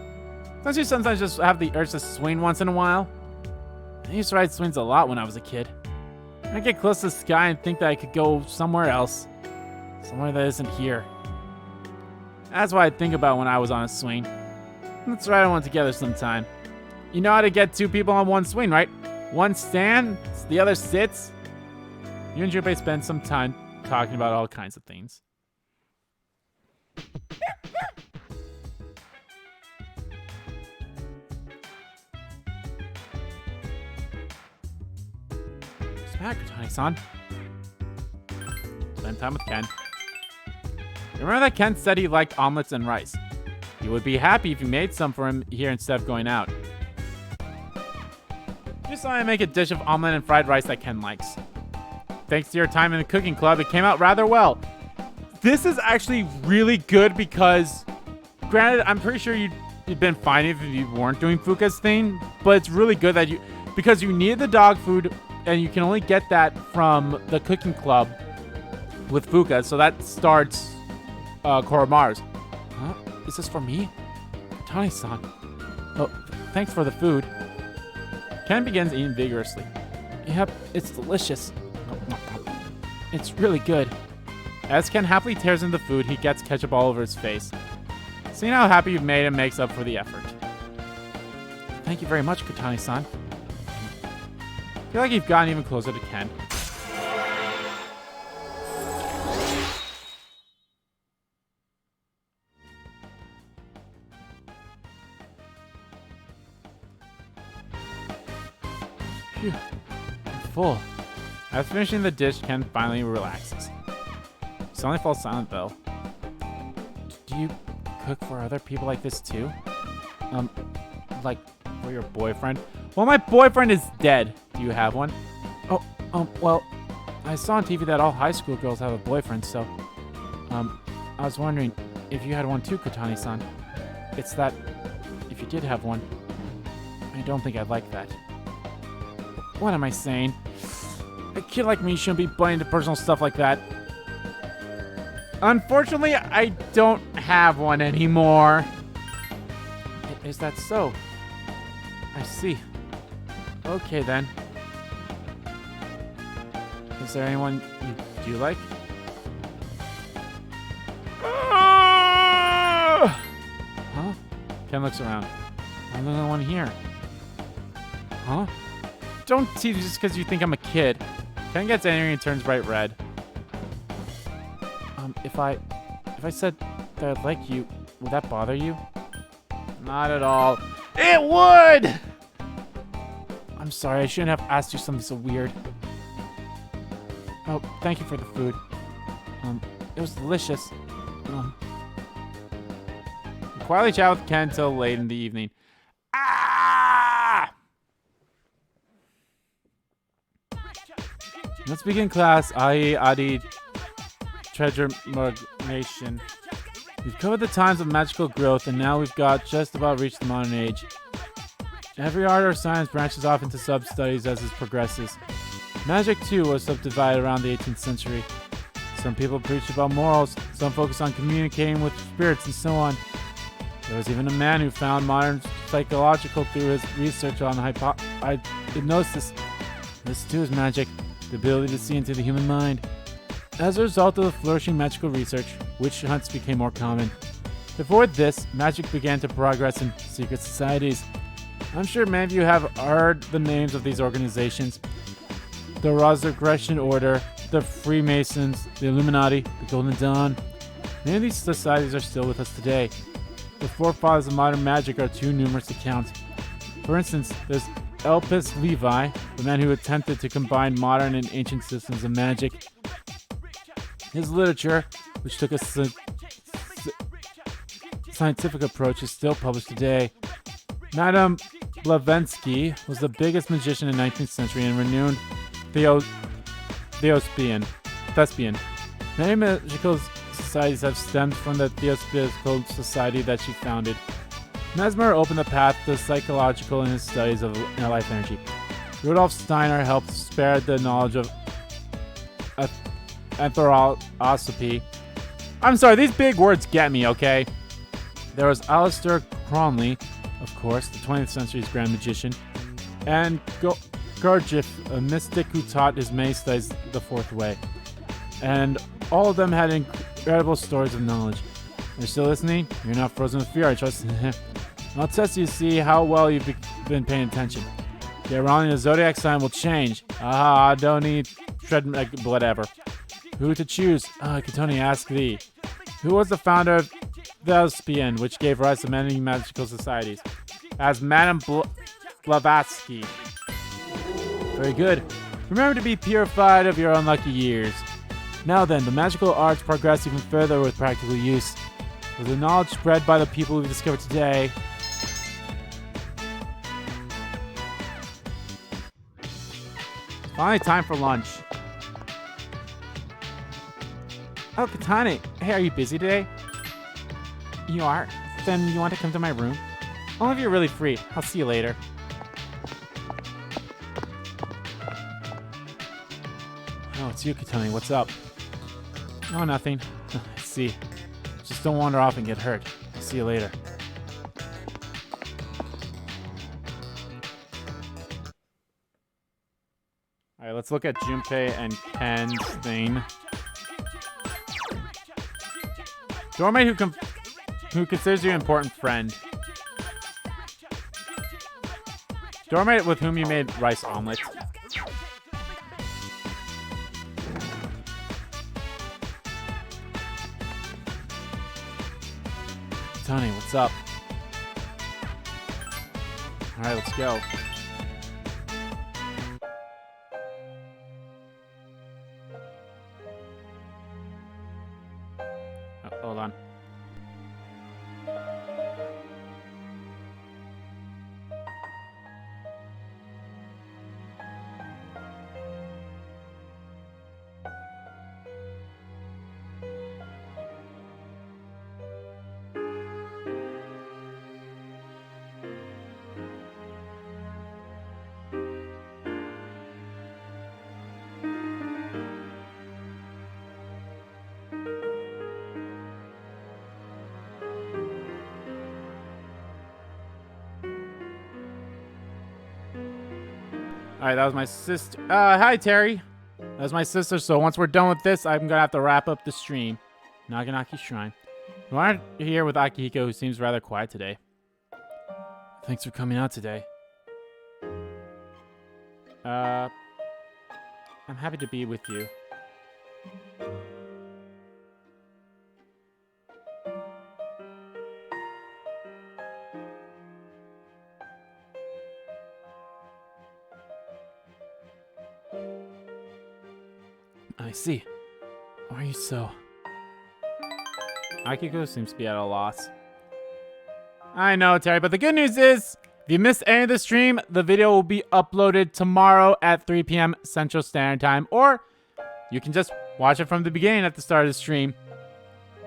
A: Don't you sometimes just have the urge to swing once in a while? I used to ride swings a lot when I was a kid. I get close to the sky and think that I could go somewhere else. Somewhere that isn't here. That's what I think about when I was on a swing. Let's ride on one together sometime. You know how to get two people on one swing, right? One stands, the other sits. You and Junpei spend some time talking about all kinds of things. What's the matter, Katani-san? Spend time with Ken. Remember that Ken said he liked omelets and rice. He would be happy if you made some for him here instead of going out. Just thought I'd make a dish of omelet and fried rice that Ken likes. Thanks to your time in the cooking club, it came out rather well. This is actually really good because, granted, I'm pretty sure you'd been fine if you weren't doing Fuka's thing, but it's really good that because you needed the dog food, and you can only get that from the cooking club with Fuka, so that starts Koromaru's. Huh? Is this for me? Tani-san. Oh, thanks for the food. Ken begins eating vigorously. Yep, it's delicious. It's really good. As Ken happily tears into the food, he gets ketchup all over his face. Seeing how happy you've made him makes up for the effort. Thank you very much, Katani-san. I feel like you've gotten even closer to Ken. Phew, I'm full. After finishing the dish, Ken finally relaxes. He suddenly falls silent, though. Do you cook for other people like this too? Like for your boyfriend? Well, my boyfriend is dead. Do you have one? Oh, well, I saw on TV that all high school girls have a boyfriend, so, I was wondering if you had one too, Kotani-san. It's that, if you did have one, I don't think I'd like that. What am I saying? A kid like me shouldn't be butting into personal stuff like that. Unfortunately, I don't have one anymore. Is that so? I see. Okay, then. Is there anyone you do like? Huh? Ken looks around. I'm the only one here. Huh? Don't tease me just because you think I'm a kid. Ken gets angry and turns bright red. If I said that I'd like you, would that bother you? Not at all. It would! I'm sorry, I shouldn't have asked you something so weird. Oh, thank you for the food. It was delicious. Quietly chat with Ken till late in the evening. Ah! Let's begin class. Ai Adi Treasure Nation. We've covered the times of magical growth, and now we've got just about reached the modern age. Every art or science branches off into sub-studies as it progresses. Magic, too, was subdivided around the 18th century. Some people preach about morals, some focus on communicating with spirits, and so on. There was even a man who found modern psychological through his research on hypnosis. This, too, is magic, the ability to see into the human mind. As a result of the flourishing magical research, witch hunts became more common. To avoid this, magic began to progress in secret societies. I'm sure many of you have heard the names of these organizations. The Rosicrucian Order, the Freemasons, the Illuminati, the Golden Dawn. Many of these societies are still with us today. The forefathers of modern magic are too numerous to count. For instance, there's Elpis Levi, the man who attempted to combine modern and ancient systems of magic. His literature, which took a scientific approach, is still published today. Madame Blavatsky was the biggest magician in the 19th century and renowned thespian. Many magical societies have stemmed from the Theosophical Society that she founded. Mesmer opened the path to psychological in his studies of life energy. Rudolf Steiner helped spread the knowledge of anthroposophy. I'm sorry, these big words get me, okay? There was Aleister Crowley, of course, the 20th century's grand magician, and Gurdjieff, a mystic who taught his many studies the fourth way. And all of them had incredible stories of knowledge. You're still listening? You're not frozen with fear, I trust. I'll test you to see how well you've been paying attention. Get wrong, the zodiac sign will change. I don't need whatever. Who to choose? Katoni, ask thee. Who was the founder of Thespian, which gave rise to many magical societies? As Madame Blavatsky. Very good. Remember to be purified of your unlucky years. Now then, the magical arts progress even further with practical use. With the knowledge spread by the people we've discovered today, it's finally time for lunch. Oh, Katani. Hey, are you busy today? You are? Then you want to come to my room? Only if you're really free. I'll see you later. Oh, it's you, Katani. What's up? Oh, nothing. I see. Just don't wander off and get hurt. I'll see you later. Alright, let's look at Junpei and Ken's thing. Doormate who considers you an important friend. Doormate with whom you made rice omelets. Tony, what's up? Alright, let's go. Oh, hold on. All right, that was my sister. Hi, Terry. That was my sister. So once we're done with this, I'm going to have to wrap up the stream. Naganaki Shrine. We are here with Akihiko, who seems rather quiet today. Thanks for coming out today. I'm happy to be with you. I see. Why are you so... Akiko seems to be at a loss. I know, Terry, but the good news is, if you missed any of the stream, the video will be uploaded tomorrow at 3 p.m. Central Standard Time, or you can just watch it from the beginning at the start of the stream.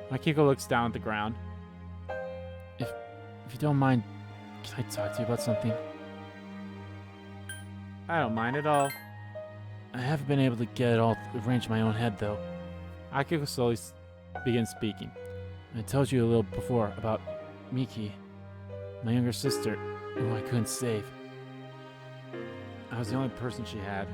A: Akiko looks down at the ground. If you don't mind, can I talk to you about something? I don't mind at all. I haven't been able to get it all arranged in my own head, though. Akiko slowly begins speaking. I told you a little before about Miki, my younger sister, who I couldn't save. I was the only person she had.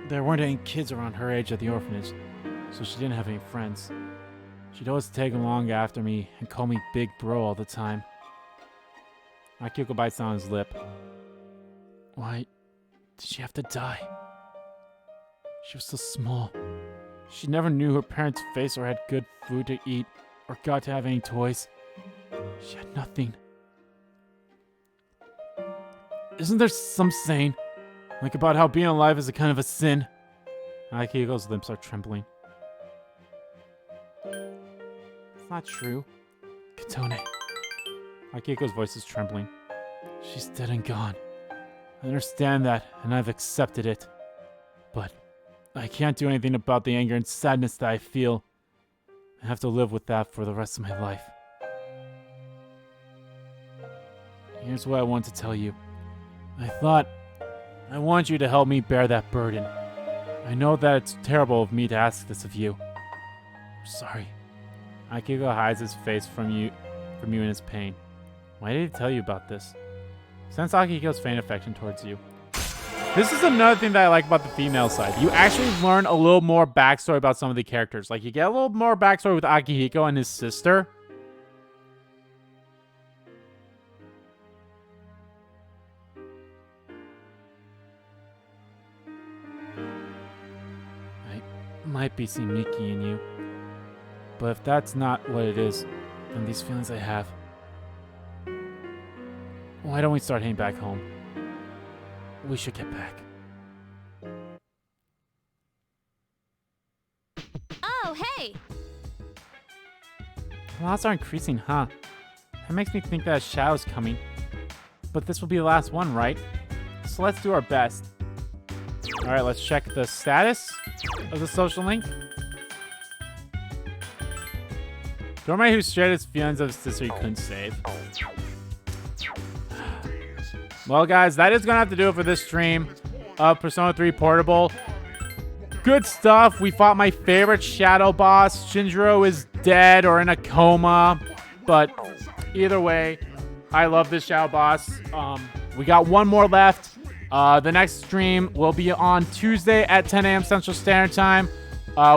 A: There weren't any kids around her age at the orphanage, so she didn't have any friends. She'd always tag along after me and call me Big Bro all the time. Akiko bites on his lip. Why did she have to die? She was so small. She never knew her parents' face or had good food to eat or got to have any toys. She had nothing. Isn't there some saying, like about how being alive is a kind of a sin? Akiko's lips are trembling. It's not true. Katone. Akiko's voice is trembling. She's dead and gone. I understand that, and I've accepted it. But I can't do anything about the anger and sadness that I feel. I have to live with that for the rest of my life. Here's what I want to tell you. I want you to help me bear that burden. I know that it's terrible of me to ask this of you. I'm sorry. Akiko hides his face from you in his pain. Why did he tell you about this? Sense Akiko's faint affection towards you. This is another thing that I like about the female side. You actually learn a little more backstory about some of the characters. Like, you get a little more backstory with Akihiko and his sister. I might be seeing Miki in you. But if that's not what it is, then these feelings I have... Why don't we start heading back home? We should get back.
H: Oh, hey!
A: The odds are increasing, huh? That makes me think that a shadow's coming. But this will be the last one, right? So let's do our best. Alright, let's check the status of the social link. Dorme, who shared his feelings of his sister he couldn't save. Well, guys, that is going to have to do it for this stream of Persona 3 Portable. Good stuff. We fought my favorite shadow boss. Shinjiro is dead or in a coma. But either way, I love this shadow boss. We got one more left. The next stream will be on Tuesday at 10 a.m. Central Standard Time.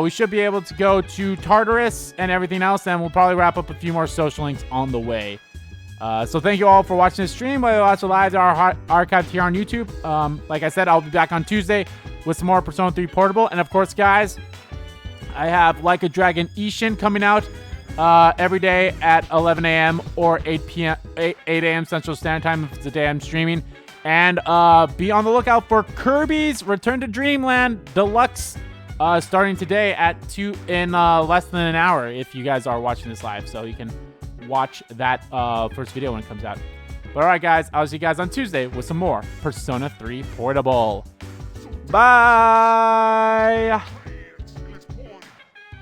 A: We should be able to go to Tartarus and everything else, and we'll probably wrap up a few more social links on the way. So thank you all for watching this stream. Whether you watch it live or archived here on YouTube. Like I said, I'll be back on Tuesday with some more Persona 3 Portable. And of course, guys, I have Like a Dragon Ishin coming out every day at 11 a.m. or 8 a.m. Central Standard Time if it's the day I'm streaming. And be on the lookout for Kirby's Return to Dreamland Deluxe starting today at 2 in less than an hour if you guys are watching this live. So you can watch that first video when it comes out. But alright guys, I'll see you guys on Tuesday with some more Persona 3 Portable. Bye!